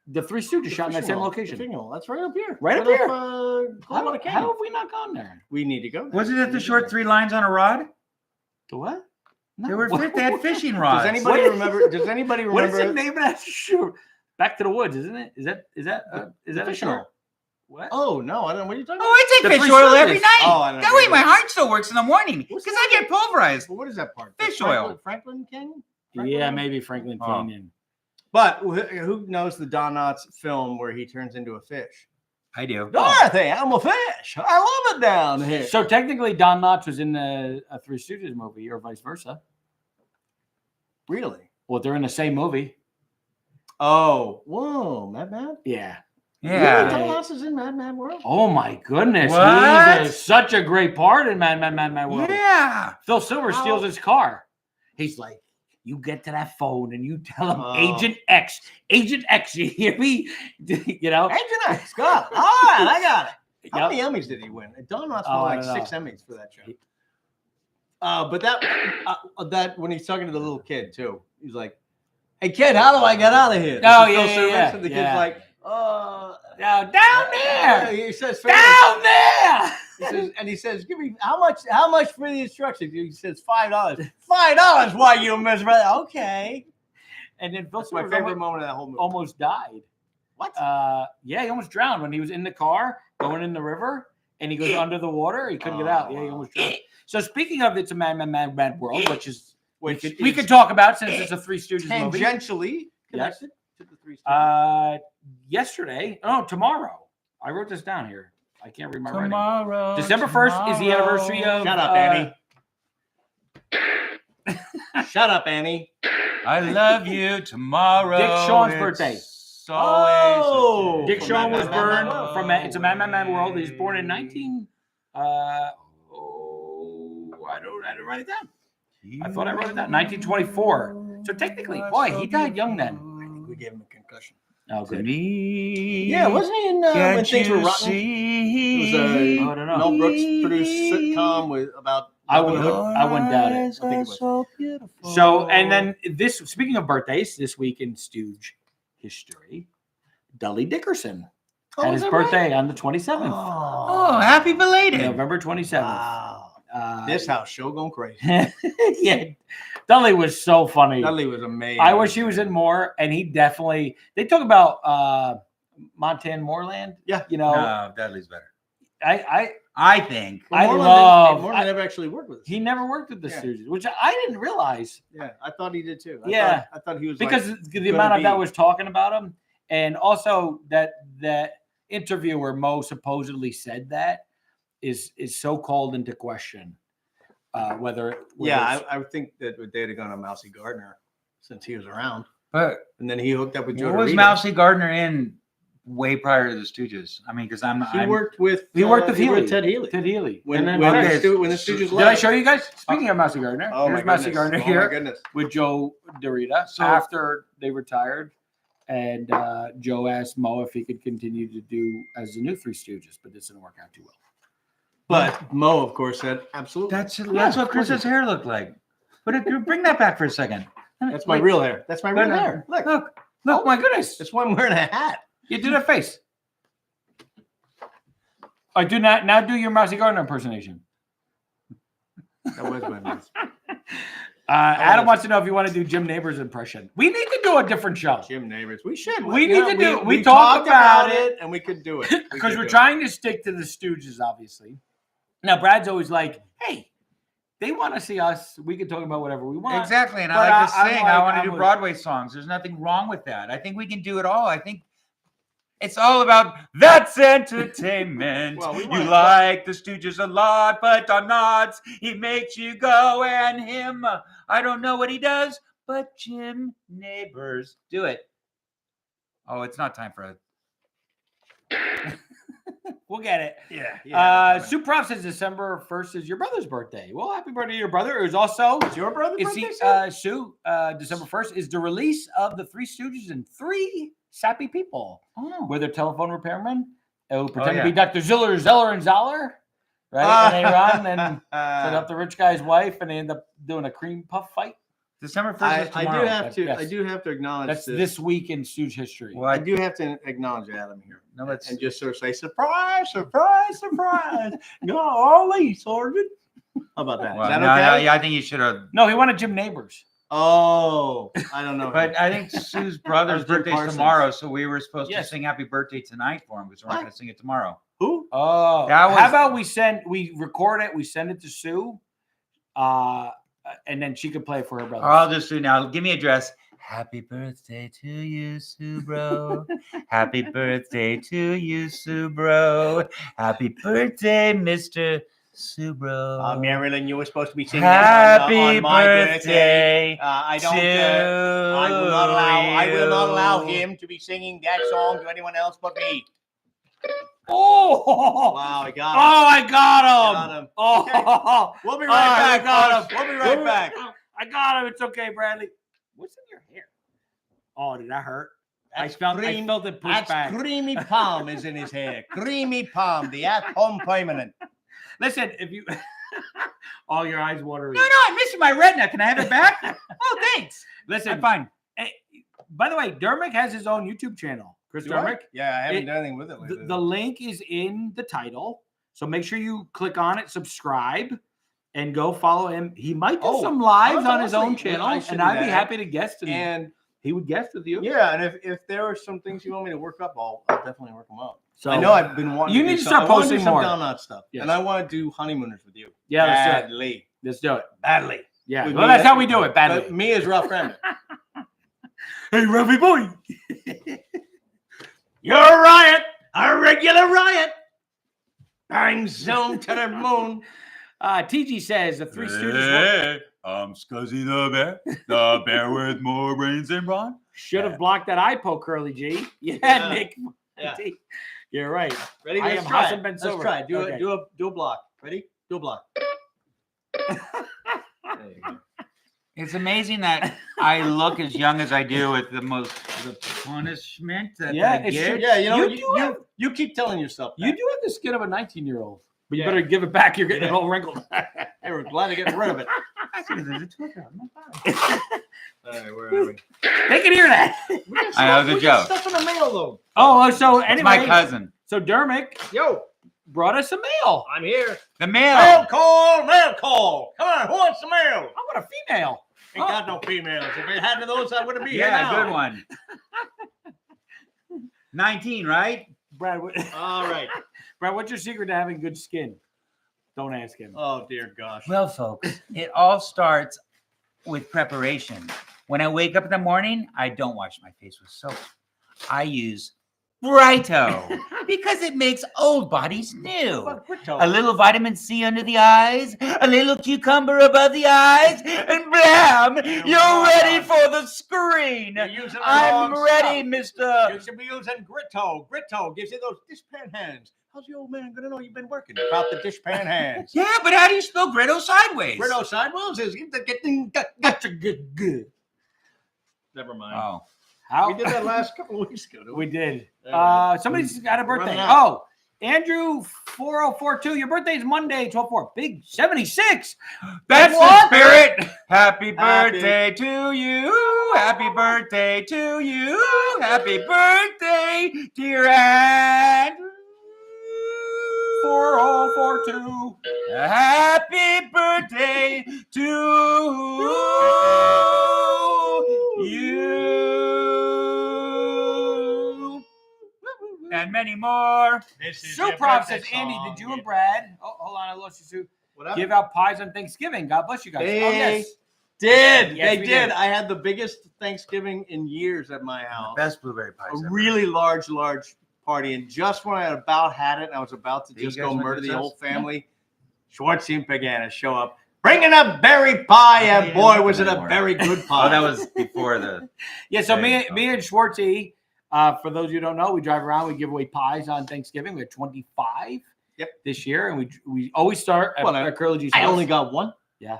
Speaker 2: the Three Stooges shot in that same location.
Speaker 1: That's right up here.
Speaker 2: Right up here.
Speaker 1: How
Speaker 2: How have we not gone there?
Speaker 1: we need to go.
Speaker 3: Was it at the short 3 lines on a rod?
Speaker 2: The what? No.
Speaker 3: They had fishing rods.
Speaker 1: Does anybody
Speaker 2: What?
Speaker 1: remember? Does anybody
Speaker 2: What is
Speaker 1: remember?
Speaker 2: the name of that show? Back to the Woods, isn't it? Is that a
Speaker 1: Fishing
Speaker 2: show?
Speaker 1: oil.
Speaker 2: What?
Speaker 1: Oh no, I don't know. What are you talking about?
Speaker 3: Oh, I
Speaker 2: The
Speaker 3: take fish
Speaker 2: Three
Speaker 3: oil
Speaker 2: Stooges.
Speaker 3: every night.
Speaker 1: Oh, I know.
Speaker 3: That way my heart still works in the morning
Speaker 1: What's
Speaker 3: because
Speaker 1: that?
Speaker 3: I get pulverized.
Speaker 1: Well, what is that part?
Speaker 3: Fish
Speaker 1: Franklin-
Speaker 3: oil.
Speaker 1: Franklin Canyon.
Speaker 2: Yeah,
Speaker 1: Franklin?
Speaker 2: maybe Franklin
Speaker 3: Oh.
Speaker 2: Canyon.
Speaker 1: But who knows the Don Knotts film where he turns into a fish?
Speaker 3: I do.
Speaker 1: Dorothy, I'm a fish. I love it down here.
Speaker 2: So technically, Don Knotts was in a Three Stooges movie, or vice versa.
Speaker 1: Really?
Speaker 2: Well, they're in the same movie.
Speaker 1: Oh, whoa, Mad Mad.
Speaker 2: Yeah.
Speaker 1: Really?
Speaker 3: Yeah.
Speaker 1: Don Knotts is in Mad Mad World.
Speaker 2: Oh my goodness,
Speaker 3: What?
Speaker 2: he's such a great part in Mad World.
Speaker 3: Yeah.
Speaker 2: Phil Silver
Speaker 1: How-
Speaker 2: steals his car. He's like, you get to that phone and you tell him
Speaker 1: Oh.
Speaker 2: Agent X, you hear me? You know?
Speaker 1: Agent X, got it. All right, I got it. How
Speaker 2: Yep.
Speaker 1: many Emmys did he win? Don Knotts
Speaker 2: Oh,
Speaker 1: won
Speaker 2: I
Speaker 1: like
Speaker 2: don't
Speaker 1: 6
Speaker 2: know.
Speaker 1: Emmys for that show. But that when he's talking to the little kid too, he's like, "Hey kid, how do I get out of here?"
Speaker 2: Oh,
Speaker 1: This is
Speaker 2: yeah,
Speaker 1: Phil
Speaker 2: yeah,
Speaker 1: Silvers,
Speaker 2: yeah.
Speaker 1: And the
Speaker 2: Yeah.
Speaker 1: kid's like,
Speaker 2: Now, down there,
Speaker 1: He says,
Speaker 2: down there.
Speaker 1: he says, "Give me how much for the instructions?" He says, $5. $5? Why you miserable? Okay,
Speaker 2: And then Phil
Speaker 1: that's my
Speaker 2: Silver
Speaker 1: favorite moment of that whole movie.
Speaker 2: almost died.
Speaker 1: What?
Speaker 2: Yeah, he almost drowned when he was in the car going in the river, and he goes under the water. He couldn't get out. Yeah, he almost drowned. So speaking of It's a Mad World, which we could talk about since it's a Three Stooges movie.
Speaker 1: Tangentially connected to the Three
Speaker 2: Stooges. Tomorrow. I wrote this down here. I can't read my writing. December 1st is the anniversary of...
Speaker 1: Shut up, Annie. Shut up, Annie.
Speaker 3: I love you tomorrow.
Speaker 2: Dick Shawn's birthday. Dick
Speaker 1: From
Speaker 2: Shawn
Speaker 1: Mad
Speaker 2: was
Speaker 1: Mad
Speaker 2: born
Speaker 1: World.
Speaker 2: from It's a Mad World. He was born in 19... I didn't write it down. I thought I wrote it down. 1924. So technically, boy, he died young then.
Speaker 1: I think we gave him a concussion.
Speaker 2: Oh, good.
Speaker 1: Yeah, wasn't he in When Things Were Rotten? It was a
Speaker 2: I don't know.
Speaker 1: Mel Brooks produced sitcom about
Speaker 2: I wouldn't doubt it.
Speaker 1: I think it was.
Speaker 2: So, and then speaking of birthdays, this week in Stooge history, Dudley Dickerson had his birthday on the 27th.
Speaker 3: Oh, happy belated.
Speaker 2: November 27th.
Speaker 1: Wow. This house show going crazy.
Speaker 2: Yeah. Dudley was so funny.
Speaker 1: Dudley was amazing.
Speaker 2: I wish he was in more, and they talk about Montana Moorland.
Speaker 1: Yeah.
Speaker 3: No, Dudley's better.
Speaker 2: I
Speaker 3: think.
Speaker 1: Moorland never actually worked with us.
Speaker 2: He never worked with the Stooges, which I didn't realize.
Speaker 1: Yeah, I thought he did too. I thought he was
Speaker 2: because the amount of that was talking about him, and also that interview where Mo supposedly said that is so called into question. Whether
Speaker 1: I would think that they'd have gone to Mousy Gardner since he was around,
Speaker 3: and
Speaker 1: then he hooked up with Joe.
Speaker 3: Was Mousy Gardner in way prior to the Stooges? I mean, because
Speaker 1: he worked with Ted Healy. When the Stooges left.
Speaker 2: Did I show you guys? Speaking of Mousy Gardner,
Speaker 1: here's
Speaker 2: Mousy Gardner here.
Speaker 1: Oh my goodness.
Speaker 2: With Joe Dorita. So after they retired, and Joe asked Mo if he could continue to do as the new Three Stooges, but this didn't work out too well.
Speaker 1: But Mo, of course, said absolutely.
Speaker 3: That's what Chris's hair looked like. But bring that back for a second.
Speaker 1: That's my real hair. That's my real hair. Look.
Speaker 2: Oh my goodness!
Speaker 1: That's why I'm wearing a hat.
Speaker 2: You do that face. I do not now do your Mousy Gardner impersonation.
Speaker 1: That was my mouse.
Speaker 2: Adam wants to know if you want to do Jim Neighbors' impression. We need to do a different show.
Speaker 1: Jim Neighbors. We should.
Speaker 2: We need to do. We
Speaker 1: talked
Speaker 2: talked about it,
Speaker 1: and we could do it
Speaker 2: because we're trying to stick to the Stooges, obviously. Now, Brad's always like, "Hey, they want to see us. We can talk about whatever we want."
Speaker 3: Exactly, and I like to sing. I want to do Broadway songs. There's nothing wrong with that. I think we can do it all. I think it's all about that's entertainment. You like the Stooges a lot, but on nods he makes you go, and him, I don't know what he does, but Jim Neighbors, do it. Oh, it's not time for a.
Speaker 2: We'll get it.
Speaker 1: Yeah.
Speaker 2: Sue Prof says December 1st is your brother's birthday. Well, happy birthday to your brother. It was also
Speaker 1: your brother's
Speaker 2: birthday. Sue, December 1st is the release of the Three Stooges and Three Sappy People.
Speaker 3: Oh.
Speaker 2: With their telephone repairmen who pretend to be Dr. Zeller, and Zoller. Right? And they run and set up the rich guy's wife, and they end up doing a cream puff fight.
Speaker 3: December 1st is tomorrow.
Speaker 1: I do have to acknowledge
Speaker 2: that's this week in Stooge history.
Speaker 1: Well, I do have to acknowledge Adam here.
Speaker 3: No,
Speaker 1: and just sort of say, surprise, surprise, surprise. Golly, Sergeant. How about that?
Speaker 3: Well,
Speaker 1: is that okay?
Speaker 3: Yeah, I think you should have.
Speaker 2: No, he wanted Jim Neighbors.
Speaker 1: Oh, I don't know.
Speaker 3: But I think Sue's brother's birthday's tomorrow, so we were supposed to sing happy birthday tonight for him because we're not going to sing it tomorrow.
Speaker 1: Who?
Speaker 2: Oh, how about we record it, we send it to Sue, and then she could play it for her brother.
Speaker 3: I'll just do now. Give me a dress. Happy birthday to you, Sue Bro. Happy birthday to you, Sue Bro. Happy birthday, Mr. Sue Bro.
Speaker 1: Marilyn, you were supposed to be singing
Speaker 3: on
Speaker 1: my
Speaker 3: birthday.
Speaker 1: I don't. I will not allow him to be singing that song to anyone else but me.
Speaker 2: Oh!
Speaker 1: Wow, I got him.
Speaker 2: Oh, I got him. Oh,
Speaker 1: okay. We'll be right back.
Speaker 2: I got
Speaker 1: him. We'll be right back.
Speaker 2: I got him. It's okay, Bradley. What's in your hair? Oh, did that hurt? I felt it push back.
Speaker 1: That's Creamy Palm is in his hair. Creamy Palm, the at-home permanent.
Speaker 2: Listen, if you all your eyes watering.
Speaker 3: No, I'm missing my retina. Can I have it back? Oh, thanks.
Speaker 2: Listen,
Speaker 3: I'm fine.
Speaker 2: Hey, by the way, Dermick has his own YouTube channel. Chris Dermick.
Speaker 1: Yeah, I haven't done anything with it lately.
Speaker 2: The link is in the title, so make sure you click on it, subscribe, and go follow him. He might do some lives on his own channel, and I'd be happy to guest him.
Speaker 1: And
Speaker 2: He would guest with you.
Speaker 1: Yeah, and if there are some things you want me to work up, I'll definitely work them up.
Speaker 2: So
Speaker 1: I know I've been wanting.
Speaker 2: You
Speaker 1: to
Speaker 2: need
Speaker 1: do
Speaker 2: to
Speaker 1: some,
Speaker 2: start
Speaker 1: I wanna
Speaker 2: posting
Speaker 1: do some
Speaker 2: more.
Speaker 1: Download stuff,
Speaker 2: Yes.
Speaker 1: and I want to do honeymooners with you.
Speaker 2: Yeah, let's do it.
Speaker 1: Badly.
Speaker 2: Let's do it.
Speaker 1: Badly.
Speaker 2: Yeah.
Speaker 1: With
Speaker 2: Well,
Speaker 1: me,
Speaker 2: that's how we do it. Badly.
Speaker 1: But me as Ralph Crammer.
Speaker 2: Hey, Ruffy boy.
Speaker 1: You're a riot, a regular riot. Bang zoom to the moon.
Speaker 2: TG says the Three Stooges
Speaker 3: I'm Scuzzy the bear with more brains than Ron.
Speaker 2: should have blocked that eye poke, Curly G. Yeah,
Speaker 1: Yeah.
Speaker 2: Nick.
Speaker 1: Yeah.
Speaker 2: You're right.
Speaker 1: Ready?
Speaker 2: I
Speaker 1: Let's
Speaker 2: am
Speaker 1: try
Speaker 2: Hassan
Speaker 1: it.
Speaker 2: Ben
Speaker 1: Let's
Speaker 2: Silver.
Speaker 1: try it.
Speaker 2: Okay.
Speaker 1: Do a block. Ready? Do a block. There you go.
Speaker 3: It's amazing that I look as young as I do with the punishment that
Speaker 2: Yeah,
Speaker 3: I
Speaker 2: it's
Speaker 3: get.
Speaker 2: true.
Speaker 1: Yeah, you know,
Speaker 2: You do have-
Speaker 1: you keep telling yourself that.
Speaker 2: You do have the skin of a 19-year-old, but you
Speaker 1: Yeah.
Speaker 2: better give it back. You're getting it all wrinkled.
Speaker 1: Hey, we're glad to get rid of it. All right, where are we?
Speaker 2: They can hear that.
Speaker 3: I know, good joke.
Speaker 1: Stuff in the mail, though.
Speaker 2: Oh, so
Speaker 3: It's
Speaker 2: anyway,
Speaker 3: my cousin.
Speaker 2: so Dermot
Speaker 1: Yo,
Speaker 2: brought us some mail.
Speaker 1: I'm here.
Speaker 3: The mail.
Speaker 1: Mail call, mail call. Come on, who wants the mail?
Speaker 2: I want a female.
Speaker 1: Ain't got no females. If it had those, I wouldn't be here
Speaker 3: Yeah,
Speaker 1: now.
Speaker 3: good one. 19, right?
Speaker 2: Brad,
Speaker 1: All right.
Speaker 2: Brad, what's your secret to having good skin? Don't ask him.
Speaker 1: Oh, dear gosh.
Speaker 3: Well, folks, it all starts with preparation. When I wake up in the morning, I don't wash my face with soap. I use Brighto because it makes old bodies new. A little vitamin C under the eyes, a little cucumber above the eyes, and blam, you're ready for the screen.
Speaker 1: You're using the
Speaker 3: I'm
Speaker 1: wrong
Speaker 3: ready,
Speaker 1: stuff.
Speaker 3: mister.
Speaker 1: You should be using Gritto. Gritto gives you those dishpan hands. How's the old man gonna know you've been working about the dishpan hands?
Speaker 3: Yeah, but how do you spell Gritto sideways?
Speaker 1: Gritto sideways is getting gotcha good. Never mind.
Speaker 3: Oh.
Speaker 2: How?
Speaker 1: We did that last couple of weeks ago. didn't
Speaker 2: We did.
Speaker 1: All
Speaker 2: Somebody's got a birthday.
Speaker 1: Running out.
Speaker 2: Oh, Andrew 4042. Your birthday is Monday, 12/4. Big 76.
Speaker 3: That's
Speaker 2: What?
Speaker 3: the spirit. Happy
Speaker 1: Happy-
Speaker 3: birthday to you. Happy birthday to you. Happy birthday, dear Andrew.
Speaker 2: 4042.
Speaker 3: Happy birthday to you. And many more.
Speaker 1: This is
Speaker 2: Sue
Speaker 1: your
Speaker 2: Prop
Speaker 1: birthday
Speaker 2: says, Andy,
Speaker 1: song.
Speaker 2: did you and Brad, oh, hold on, I lost you, Sue,
Speaker 1: What up?
Speaker 2: give out pies on Thanksgiving? God bless you guys.
Speaker 1: They
Speaker 2: Oh, yes.
Speaker 1: did.
Speaker 2: Yes,
Speaker 1: They
Speaker 2: we
Speaker 1: did.
Speaker 2: did.
Speaker 1: I had the biggest Thanksgiving in years at my house.
Speaker 3: Best blueberry pies.
Speaker 1: A
Speaker 3: ever.
Speaker 1: really large party. And just when I had about had it, and I was about to
Speaker 3: You
Speaker 1: just
Speaker 3: guys
Speaker 1: go
Speaker 3: went
Speaker 1: murder
Speaker 3: to
Speaker 1: the
Speaker 3: this?
Speaker 1: whole family, Schwartzy and Pagana show up. Bringing a berry pie, and boy, was it a very good pie.
Speaker 3: Oh, that was before the.
Speaker 2: Yeah, so
Speaker 3: There you
Speaker 2: me
Speaker 3: go.
Speaker 2: and Schwartzy, for those who don't know, we drive around, we give away pies on Thanksgiving. We had 25 this year, and we always start at,
Speaker 1: Well,
Speaker 2: at Curly G's
Speaker 1: I
Speaker 2: house.
Speaker 1: only got one.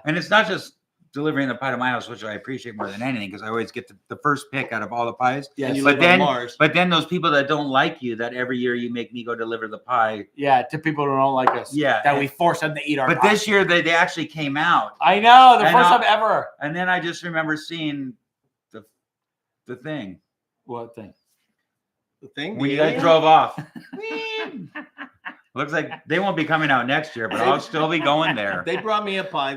Speaker 3: And it's not just delivering the pie to my house, which I appreciate more than anything, because I always get the first pick out of all the pies.
Speaker 2: Yes.
Speaker 1: And you
Speaker 3: But
Speaker 1: live
Speaker 3: then-
Speaker 1: on Mars.
Speaker 3: But then those people that don't like you, that every year you make me go deliver the pie.
Speaker 2: Yeah, to people who don't like us.
Speaker 3: Yeah.
Speaker 2: That we force them to eat our
Speaker 3: But
Speaker 2: pie.
Speaker 3: this year they actually came out.
Speaker 2: I know, the
Speaker 3: And
Speaker 2: first
Speaker 3: I'll-
Speaker 2: time ever.
Speaker 3: And then I just remember seeing the thing.
Speaker 2: What thing?
Speaker 1: The thing.
Speaker 3: When you
Speaker 1: the
Speaker 3: guys
Speaker 1: alien?
Speaker 3: drove off. Looks like they won't be coming out next year, but I'll still be going there.
Speaker 1: They brought me a pie.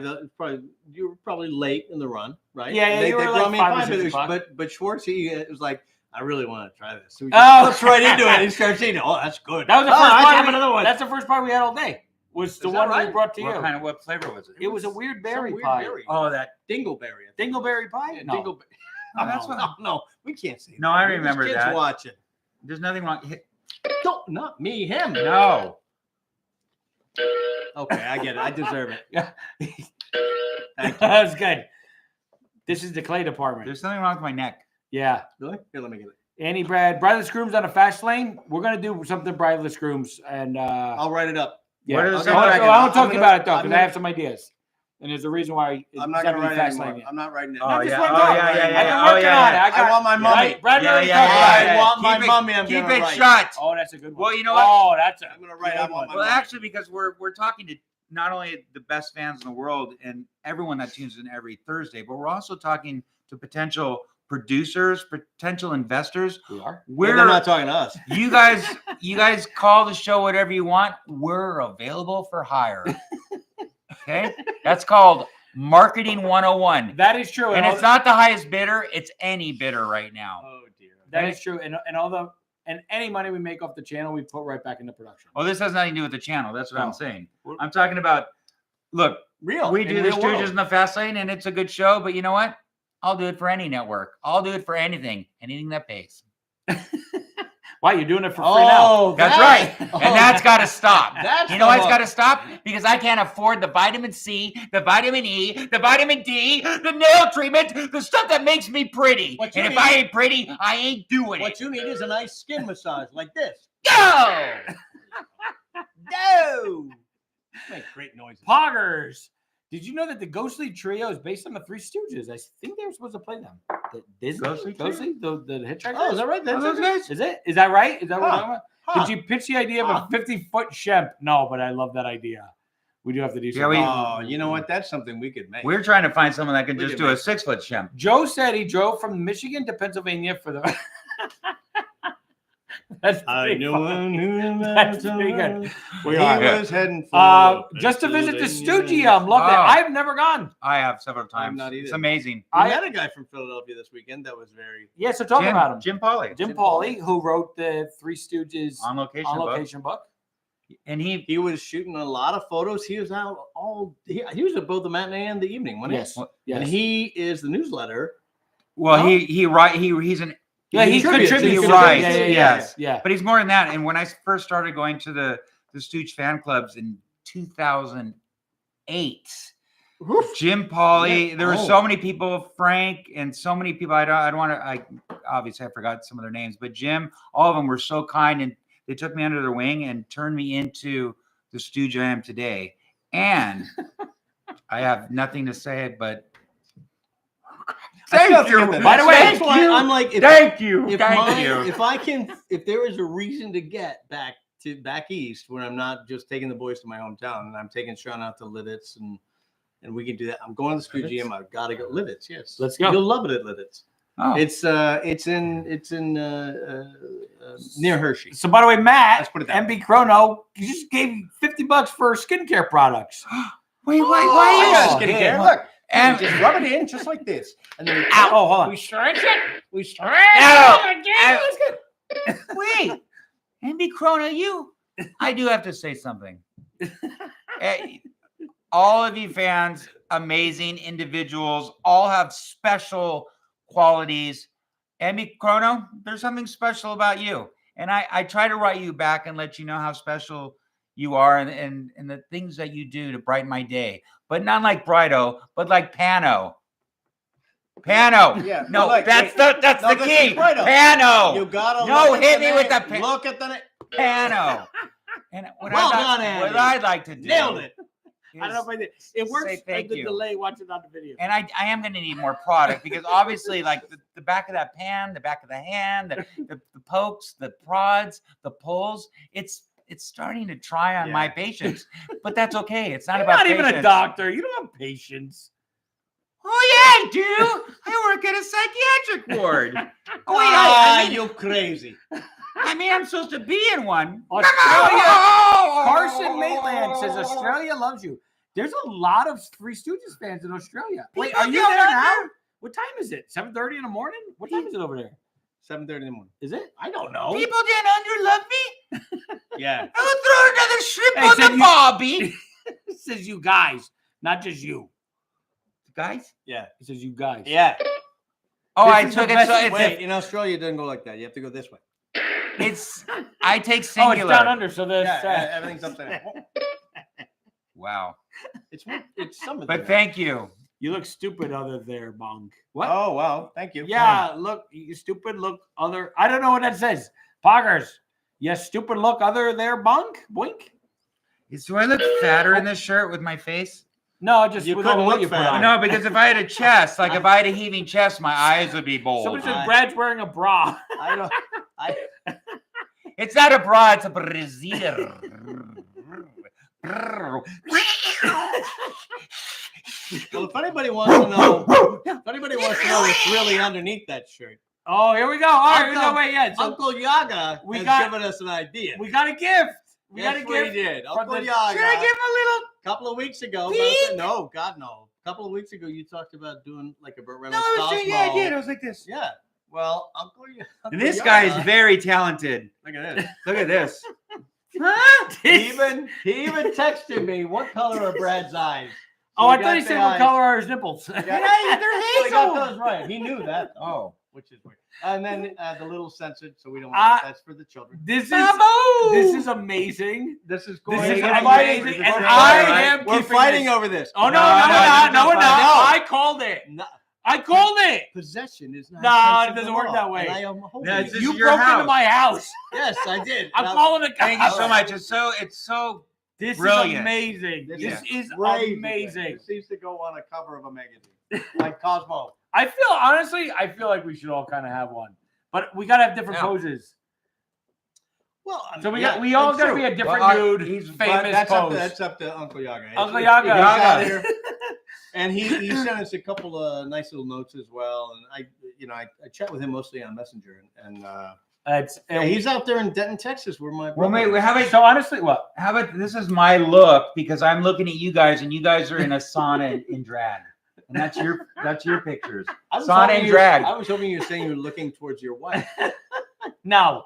Speaker 1: You were probably late in the run, right?
Speaker 2: Yeah,
Speaker 1: They
Speaker 2: you were
Speaker 1: brought
Speaker 2: like
Speaker 1: me a
Speaker 2: 5 or
Speaker 1: pie,
Speaker 2: 6 o'clock.
Speaker 1: but Schwartzy was like, I really want to try this. So he
Speaker 2: Oh.
Speaker 1: just looks right into it. He starts eating. Oh, that's good.
Speaker 2: That was the
Speaker 1: Oh,
Speaker 2: first
Speaker 1: I
Speaker 2: pie.
Speaker 1: have another one.
Speaker 2: That's the first pie we had all day. Was the
Speaker 1: Is that
Speaker 2: one we
Speaker 1: right?
Speaker 2: brought to you.
Speaker 3: What flavor was it?
Speaker 2: It was a weird berry
Speaker 1: Some weird
Speaker 2: pie.
Speaker 1: berry.
Speaker 3: Oh, that.
Speaker 1: Dingleberry. I think.
Speaker 2: Dingleberry pie?
Speaker 1: Yeah,
Speaker 2: No.
Speaker 1: Dingleberry.
Speaker 3: Oh, that's what.
Speaker 1: No, we can't say.
Speaker 3: No,
Speaker 1: that.
Speaker 3: I
Speaker 1: There's
Speaker 3: remember
Speaker 1: kids
Speaker 3: that.
Speaker 1: watching.
Speaker 3: There's nothing wrong.
Speaker 1: Don't, not me, him.
Speaker 3: No.
Speaker 1: Okay, I get it. I deserve it.
Speaker 2: Yeah.
Speaker 1: Thank you.
Speaker 2: That was good. This is the clay department.
Speaker 3: There's something wrong with my neck.
Speaker 2: Yeah.
Speaker 1: Really? Here, let me get it.
Speaker 2: Andy, Brad, Bridleless Grooms on a fast lane. We're gonna do something Bridleless Grooms, and
Speaker 1: I'll write it up.
Speaker 2: yeah.
Speaker 3: What is
Speaker 2: I
Speaker 3: it?
Speaker 2: won't
Speaker 1: I'm
Speaker 2: talk
Speaker 1: gonna-
Speaker 2: about it though,
Speaker 1: I'm
Speaker 2: because
Speaker 1: gonna-
Speaker 2: I have some ideas, and there's a reason why it's
Speaker 1: I'm not going to
Speaker 2: gotta be
Speaker 1: write it
Speaker 2: fast
Speaker 1: anymore.
Speaker 2: lane.
Speaker 1: I'm not writing it.
Speaker 3: Oh,
Speaker 2: I'm just
Speaker 3: yeah.
Speaker 2: letting
Speaker 3: Oh,
Speaker 2: go.
Speaker 3: yeah, yeah,
Speaker 2: I've
Speaker 3: yeah.
Speaker 2: been
Speaker 3: Oh,
Speaker 2: working
Speaker 3: yeah.
Speaker 2: on it. I got
Speaker 1: want my mummy.
Speaker 2: Brad
Speaker 3: Yeah,
Speaker 2: already
Speaker 3: yeah,
Speaker 2: talked
Speaker 3: yeah,
Speaker 2: about
Speaker 3: yeah.
Speaker 2: it.
Speaker 1: I want my
Speaker 3: Keep it-
Speaker 1: mummy. I'm
Speaker 3: Keep
Speaker 1: gonna
Speaker 3: it
Speaker 1: write.
Speaker 3: shut.
Speaker 2: Oh, that's a good one.
Speaker 3: Well, you know what?
Speaker 2: Oh, that's a.
Speaker 1: I'm going to write. I want my
Speaker 3: Well,
Speaker 1: mummy.
Speaker 3: actually, because we're talking to not only the best fans in the world and everyone that tunes in every Thursday, but we're also talking to potential producers, potential investors.
Speaker 2: We are.
Speaker 1: Yeah, they're not talking to us.
Speaker 3: You guys call the show whatever you want. We're available for hire. Okay, that's called Marketing 101.
Speaker 2: That is true.
Speaker 3: And it's not the highest bidder. It's any bidder right now.
Speaker 1: Oh dear.
Speaker 2: That is true. And any money we make off the channel, we put right back into production.
Speaker 3: Well, this has nothing to do with the channel. That's what I'm
Speaker 2: No.
Speaker 3: saying. I'm talking about, look,
Speaker 1: Real.
Speaker 3: we
Speaker 1: in
Speaker 3: do the
Speaker 1: real
Speaker 3: Stooges
Speaker 1: world.
Speaker 3: in the Fast Lane, and it's a good show. But you know what? I'll do it for any network. I'll do it for anything that pays.
Speaker 2: Why, you're doing it for free now?
Speaker 3: That's right.
Speaker 1: Oh,
Speaker 3: And that's got to stop.
Speaker 1: That's
Speaker 3: You know
Speaker 1: the
Speaker 3: why it's
Speaker 1: hook.
Speaker 3: got to stop? Because I can't afford the vitamin C, the vitamin E, the vitamin D, the nail treatment, the stuff that makes me pretty.
Speaker 1: What you
Speaker 3: And if
Speaker 1: need-
Speaker 3: I ain't pretty, I ain't doing
Speaker 1: What
Speaker 3: it.
Speaker 1: you need is a nice skin massage like this.
Speaker 3: Go!
Speaker 1: No. Make great noises.
Speaker 2: Poggers. Did you know that the Ghostly Trio is based on the Three Stooges? I think they were supposed to play them. The Disney?
Speaker 3: Ghostly Trio?
Speaker 2: The Hitchhiker?
Speaker 1: Oh, is that right? That's
Speaker 3: those
Speaker 1: it?
Speaker 3: guys?
Speaker 2: Is it? Is that right? Is that what we're
Speaker 1: Huh.
Speaker 2: talking about?
Speaker 1: Huh.
Speaker 2: Did you pitch the idea of a 50-foot Shemp? No, but I love that idea. We do have to do
Speaker 3: Yeah,
Speaker 2: something.
Speaker 1: Oh, you know what? That's something we could make.
Speaker 3: We're trying to find someone that can
Speaker 1: We
Speaker 3: just
Speaker 1: can
Speaker 3: do a
Speaker 1: make-
Speaker 3: 6-foot shemp.
Speaker 2: Joe said he drove from Michigan to Pennsylvania for the. That's
Speaker 1: I
Speaker 2: pretty
Speaker 1: knew
Speaker 2: fun.
Speaker 1: one who
Speaker 2: That's pretty good.
Speaker 1: We
Speaker 2: We are.
Speaker 1: was heading for
Speaker 2: Just to visit the
Speaker 1: Pennsylvania.
Speaker 2: Stoogeum. Love that.
Speaker 3: Oh.
Speaker 2: I've never gone.
Speaker 3: I have several times.
Speaker 1: not
Speaker 3: It's
Speaker 1: either.
Speaker 3: amazing.
Speaker 1: We
Speaker 2: I-
Speaker 1: met a guy from Philadelphia this weekend that was very.
Speaker 2: Yeah, so talk about him.
Speaker 3: Jim Pauly.
Speaker 2: Jim Pauly, who wrote the Three Stooges
Speaker 3: On location.
Speaker 2: on
Speaker 3: book.
Speaker 2: location book.
Speaker 3: And
Speaker 1: He was shooting a lot of photos. He was out all. He was at both the matinee and the evening. Wasn't
Speaker 2: Yes.
Speaker 1: he?
Speaker 2: Yes.
Speaker 1: And he is the newsletter.
Speaker 3: well,
Speaker 2: No?
Speaker 3: he's an
Speaker 2: yeah, he
Speaker 1: contributes.
Speaker 2: contributes.
Speaker 3: He
Speaker 2: to
Speaker 3: writes,
Speaker 2: it. Yeah,
Speaker 3: yes.
Speaker 2: yeah.
Speaker 3: But he's more than that. And when I first started going to the Stooge fan clubs in 2008, Jim Pauly,
Speaker 1: Yeah.
Speaker 3: there were
Speaker 1: Oh.
Speaker 3: so many people, Frank, and so many people. I don't want to. Obviously I forgot some of their names, but Jim, all of them were so kind, and they took me under their wing and turned me into the Stooge I am today. And I have nothing to say, but
Speaker 1: I still
Speaker 3: thank you.
Speaker 1: forget that.
Speaker 3: By the way,
Speaker 1: That's why I'm like,
Speaker 3: thank you.
Speaker 1: if
Speaker 3: Thank you.
Speaker 1: if there is a reason to get back east where I'm not just taking the boys to my hometown and I'm taking Sean out to Lidditz and we can do that. I'm going to the Stoogeum. I've got to go Lidditz. Yes,
Speaker 2: Let's go.
Speaker 1: You'll love it at Lidditz.
Speaker 3: Oh.
Speaker 1: It's in near Hershey.
Speaker 2: So, by the way, Matt,
Speaker 1: Let's put it that
Speaker 2: MB Chrono, you just gave $50 for skincare products.
Speaker 3: Wait,
Speaker 1: Oh,
Speaker 3: why
Speaker 1: yeah,
Speaker 3: you?
Speaker 1: skincare.
Speaker 2: yeah.
Speaker 1: Look,
Speaker 3: And-
Speaker 1: just rub it in just like this, and then we
Speaker 2: Oh, hold on.
Speaker 1: stretch it. We stretch
Speaker 3: No.
Speaker 1: it again.
Speaker 3: Wait, Andy Crona, I do have to say something. All of you fans, amazing individuals, all have special qualities. Andy Chrono, there's something special about you. And I try to write you back and let you know how special you are and the things that you do to brighten my day. But not like Brido, but like Pano. Pano.
Speaker 1: Yeah,
Speaker 3: No,
Speaker 1: like,
Speaker 3: that's
Speaker 1: wait.
Speaker 3: the
Speaker 1: No,
Speaker 3: key.
Speaker 1: that's Brido.
Speaker 3: Pano.
Speaker 1: You gotta
Speaker 3: No,
Speaker 1: look
Speaker 3: hit
Speaker 1: at
Speaker 3: me
Speaker 1: the
Speaker 3: with
Speaker 1: name.
Speaker 3: the pen.
Speaker 1: Look at the name.
Speaker 3: Pano. And what,
Speaker 1: Well
Speaker 3: I'd,
Speaker 1: done,
Speaker 3: like,
Speaker 1: Andy.
Speaker 3: what I'd like to do.
Speaker 1: Nailed it.
Speaker 2: I don't know if I did. It works
Speaker 3: Say thank
Speaker 2: at the
Speaker 3: you.
Speaker 2: delay watching on the video.
Speaker 3: And I am going to need more product because obviously, like the back of that pan, the back of the hand, the pokes, the prods, the pulls, it's starting to try on my patience. But that's okay. It's not
Speaker 2: You're
Speaker 3: about
Speaker 2: not even a
Speaker 3: patience.
Speaker 2: doctor. You don't have patience.
Speaker 3: Oh yeah, I do. I work at a psychiatric ward. Oh wait,
Speaker 1: Ah,
Speaker 3: I mean,
Speaker 1: you crazy.
Speaker 3: I'm supposed to be in one.
Speaker 2: Australia.
Speaker 3: Oh!
Speaker 2: Carson Maitland says Australia loves you. There's a lot of Three Stooges fans in Australia. Wait,
Speaker 3: People
Speaker 2: are you
Speaker 3: down
Speaker 2: there now?
Speaker 3: under?
Speaker 2: What time is it? 7:30 in the morning? What time is it over there?
Speaker 1: 7:30 in the morning.
Speaker 2: Is it?
Speaker 1: I don't know.
Speaker 3: People down under love me.
Speaker 1: Yeah.
Speaker 3: I'll throw another shrimp
Speaker 2: Hey,
Speaker 3: on
Speaker 2: said
Speaker 3: the
Speaker 2: you-
Speaker 3: barbie.
Speaker 2: It says you guys, not just you.
Speaker 3: Guys?
Speaker 1: Yeah.
Speaker 2: It says you guys.
Speaker 1: Yeah.
Speaker 3: Oh,
Speaker 2: This
Speaker 3: I
Speaker 2: is the
Speaker 3: took it.
Speaker 2: best
Speaker 3: So it's,
Speaker 1: Wait, in Australia, it doesn't go like that. You have to go this way.
Speaker 3: I take
Speaker 2: Oh, it's
Speaker 3: singular.
Speaker 2: down under. So there's.
Speaker 1: Yeah, everything's upside down.
Speaker 3: Wow.
Speaker 1: It's some of
Speaker 3: But
Speaker 1: them.
Speaker 3: thank you.
Speaker 2: You look stupid other there, Monk. What?
Speaker 1: Oh, wow. Thank you.
Speaker 2: Yeah, look, you stupid look other. I don't know what that says. Poggers. Yes, stupid look other there, Monk. Boink.
Speaker 3: Do I look fatter in this shirt with my face?
Speaker 2: No, just
Speaker 1: You
Speaker 2: with
Speaker 1: couldn't
Speaker 2: all what
Speaker 1: look
Speaker 2: you put
Speaker 1: fatter.
Speaker 2: on.
Speaker 3: No, because if I had a chest, like if I had a heaving chest, my eyes would be bold.
Speaker 2: Somebody said Brad's wearing a bra.
Speaker 1: I don't.
Speaker 3: It's not a bra, it's a brassiere.
Speaker 1: Well, if anybody wants to know, what's really underneath that shirt,
Speaker 2: Oh, here we go. All right,
Speaker 1: Uncle-
Speaker 2: no, wait, yeah. So
Speaker 1: Uncle Yaga
Speaker 2: we
Speaker 1: has
Speaker 2: got-
Speaker 1: given us an idea.
Speaker 2: we got a gift. We
Speaker 1: Yes,
Speaker 2: got a
Speaker 1: we
Speaker 2: gift.
Speaker 1: did.
Speaker 2: from
Speaker 1: Uncle
Speaker 2: the-
Speaker 1: Yaga.
Speaker 3: Should I give him a little?
Speaker 1: A couple of weeks ago.
Speaker 3: Pete?
Speaker 1: No, God no. A couple of weeks ago, you talked about doing like a Burt
Speaker 3: No,
Speaker 1: Reynolds
Speaker 3: I was, yeah, I
Speaker 1: Cosmo.
Speaker 3: did. I was like this.
Speaker 1: Yeah. Well,
Speaker 3: And this guy is very talented.
Speaker 1: Look at this.
Speaker 3: Look at this.
Speaker 1: He even texted me, what color are Brad's eyes?
Speaker 2: Oh,
Speaker 1: So
Speaker 2: I
Speaker 1: we
Speaker 2: thought he
Speaker 1: got
Speaker 2: said
Speaker 1: the
Speaker 2: what
Speaker 1: eyes.
Speaker 2: color are his nipples.
Speaker 1: They're
Speaker 3: hazel.
Speaker 1: those right. He knew that.
Speaker 3: Oh.
Speaker 1: Which is weird. And then the little censored, so we don't want that's for the children.
Speaker 2: This is amazing.
Speaker 1: This is
Speaker 2: This
Speaker 1: going.
Speaker 2: is
Speaker 1: to
Speaker 2: amazing, and
Speaker 1: We're
Speaker 2: I
Speaker 1: fighting.
Speaker 2: am
Speaker 1: We're
Speaker 2: keeping
Speaker 1: fighting
Speaker 2: this.
Speaker 1: over this.
Speaker 2: Oh no,
Speaker 3: No,
Speaker 2: no, we're not.
Speaker 1: no.
Speaker 2: I called it.
Speaker 1: No.
Speaker 2: I called it.
Speaker 1: Possession is not.
Speaker 2: No,
Speaker 1: against
Speaker 2: it
Speaker 1: the
Speaker 2: doesn't work
Speaker 1: law,
Speaker 2: that way.
Speaker 1: and I am holding
Speaker 3: Yeah,
Speaker 1: it.
Speaker 3: it's just
Speaker 2: You
Speaker 3: your
Speaker 2: broke into
Speaker 3: house.
Speaker 2: my house.
Speaker 1: Yes, I did.
Speaker 2: I'm calling the cops.
Speaker 3: Thank you so much. It's so.
Speaker 2: This
Speaker 3: Brilliant.
Speaker 2: is amazing.
Speaker 1: This
Speaker 2: This is
Speaker 1: Crazy.
Speaker 2: amazing.
Speaker 1: It seems to go on a cover of a magazine, like Cosmo.
Speaker 2: I feel like we should all kind of have one, but we gotta have different
Speaker 3: Yeah.
Speaker 2: poses.
Speaker 1: Well,
Speaker 2: So we all gotta be a different
Speaker 3: Well,
Speaker 2: dude.
Speaker 3: he's-
Speaker 2: Famous
Speaker 1: That's
Speaker 2: pose.
Speaker 1: up to Uncle Yaga.
Speaker 2: Uncle
Speaker 1: He's
Speaker 2: Yaga.
Speaker 1: out here. And he sent us a couple of nice little notes as well. And I chat with him mostly on Messenger. And he's out there in Denton, Texas, where my
Speaker 3: Well,
Speaker 1: brother
Speaker 3: mate,
Speaker 1: is.
Speaker 2: So honestly, what?
Speaker 3: how about this is my look because I'm looking at you guys and you guys are in a sauna in drag. And that's your pictures.
Speaker 1: I was
Speaker 3: Sauna
Speaker 1: hoping
Speaker 3: and
Speaker 1: you-
Speaker 3: drag.
Speaker 1: I was hoping you were saying you were looking towards your wife
Speaker 2: No,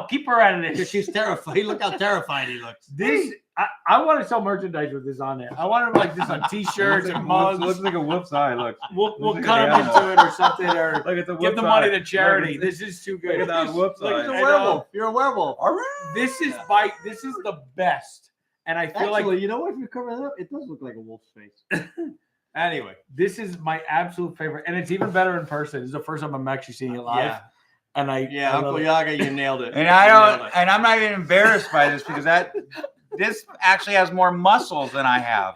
Speaker 2: keep her out of
Speaker 1: because
Speaker 2: this.
Speaker 1: she's terrified. Look how terrified he looks.
Speaker 2: This I want to sell merchandise with this on there. I want to like this on T-shirts and mugs.
Speaker 3: Looks like a whoop's eye. Look.
Speaker 2: We'll
Speaker 3: looks
Speaker 2: cut
Speaker 3: like
Speaker 2: them
Speaker 3: an
Speaker 2: into it or something, or
Speaker 3: Look at the
Speaker 2: give the money to charity. This is too good.
Speaker 3: Look at that whoops
Speaker 1: Look
Speaker 3: eye.
Speaker 1: at the
Speaker 2: I know.
Speaker 1: werewolf. You're a werewolf.
Speaker 2: This is the best, and I feel
Speaker 1: Actually,
Speaker 2: like
Speaker 1: you know what? If you cover that up, it does look like a wolf's face. Anyway,
Speaker 2: this is my absolute favorite, and it's even better in person. This is the first time I'm actually seeing it live,
Speaker 1: yeah,
Speaker 2: and I love
Speaker 1: Uncle
Speaker 2: it.
Speaker 1: Yaga, you nailed it.
Speaker 3: And
Speaker 1: You
Speaker 3: I
Speaker 1: nailed
Speaker 3: don't,
Speaker 1: it.
Speaker 3: and I'm not even embarrassed by this because this actually has more muscles than I have.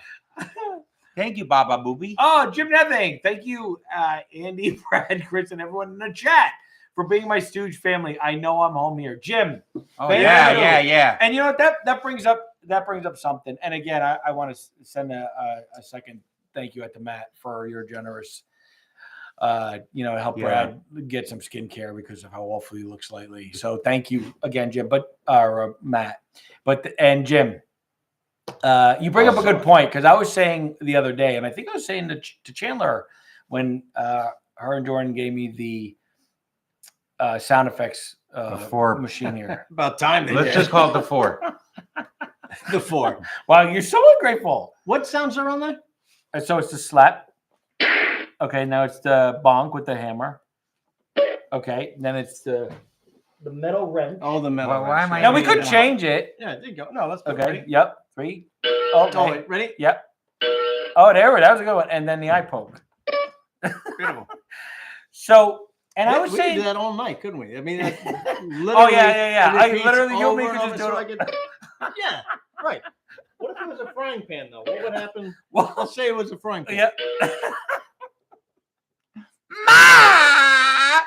Speaker 3: Thank you, Baba Booby.
Speaker 2: Oh, Jim Neving. Thank you, Andy, Brad, Chris, and everyone in the chat for being my Stooge family. I know I'm home here. Jim.
Speaker 3: Oh
Speaker 2: thank
Speaker 3: yeah,
Speaker 2: you.
Speaker 3: yeah.
Speaker 2: And you know what? That brings up something. And again, I want to send a second thank you out to Matt for your generous help Brad get some skincare because of how awful he looks lately. So thank you again, Jim, Matt. And Jim, you bring up a good point because I was saying the other day, and I think I was saying to Chandler when her and Jordan gave me the sound effects machine here.
Speaker 1: About time.
Speaker 3: Let's just call it the 4.
Speaker 1: the 4.
Speaker 2: Wow, you're so ungrateful.
Speaker 1: What sounds are on there?
Speaker 2: And so it's the slap. Okay, now it's the bonk with the hammer. Okay, then it's the metal wrench.
Speaker 1: Oh, the metal.
Speaker 3: Well, why am I
Speaker 2: Now we
Speaker 3: Yeah,
Speaker 2: could change it.
Speaker 1: Yeah, there you go. No, let's go.
Speaker 2: Okay.
Speaker 1: Ready?
Speaker 2: Yep. 3. Okay.
Speaker 1: Oh, wait, ready?
Speaker 2: Yep. Oh, there we go. That was a good one. And then the eye poke.
Speaker 1: Beautiful.
Speaker 2: So, and I
Speaker 1: We
Speaker 2: was
Speaker 1: could
Speaker 2: saying,
Speaker 1: do that all night, couldn't we? I mean, that's literally.
Speaker 2: oh yeah.
Speaker 1: it
Speaker 2: I
Speaker 1: repeats
Speaker 2: literally, you
Speaker 1: over
Speaker 2: and me
Speaker 1: and
Speaker 2: could just
Speaker 1: over,
Speaker 2: do it.
Speaker 1: so I could- Yeah, right. What if it was a frying pan, though? What would happen?
Speaker 2: Well,
Speaker 1: Let's say it was a frying pan.
Speaker 2: yeah.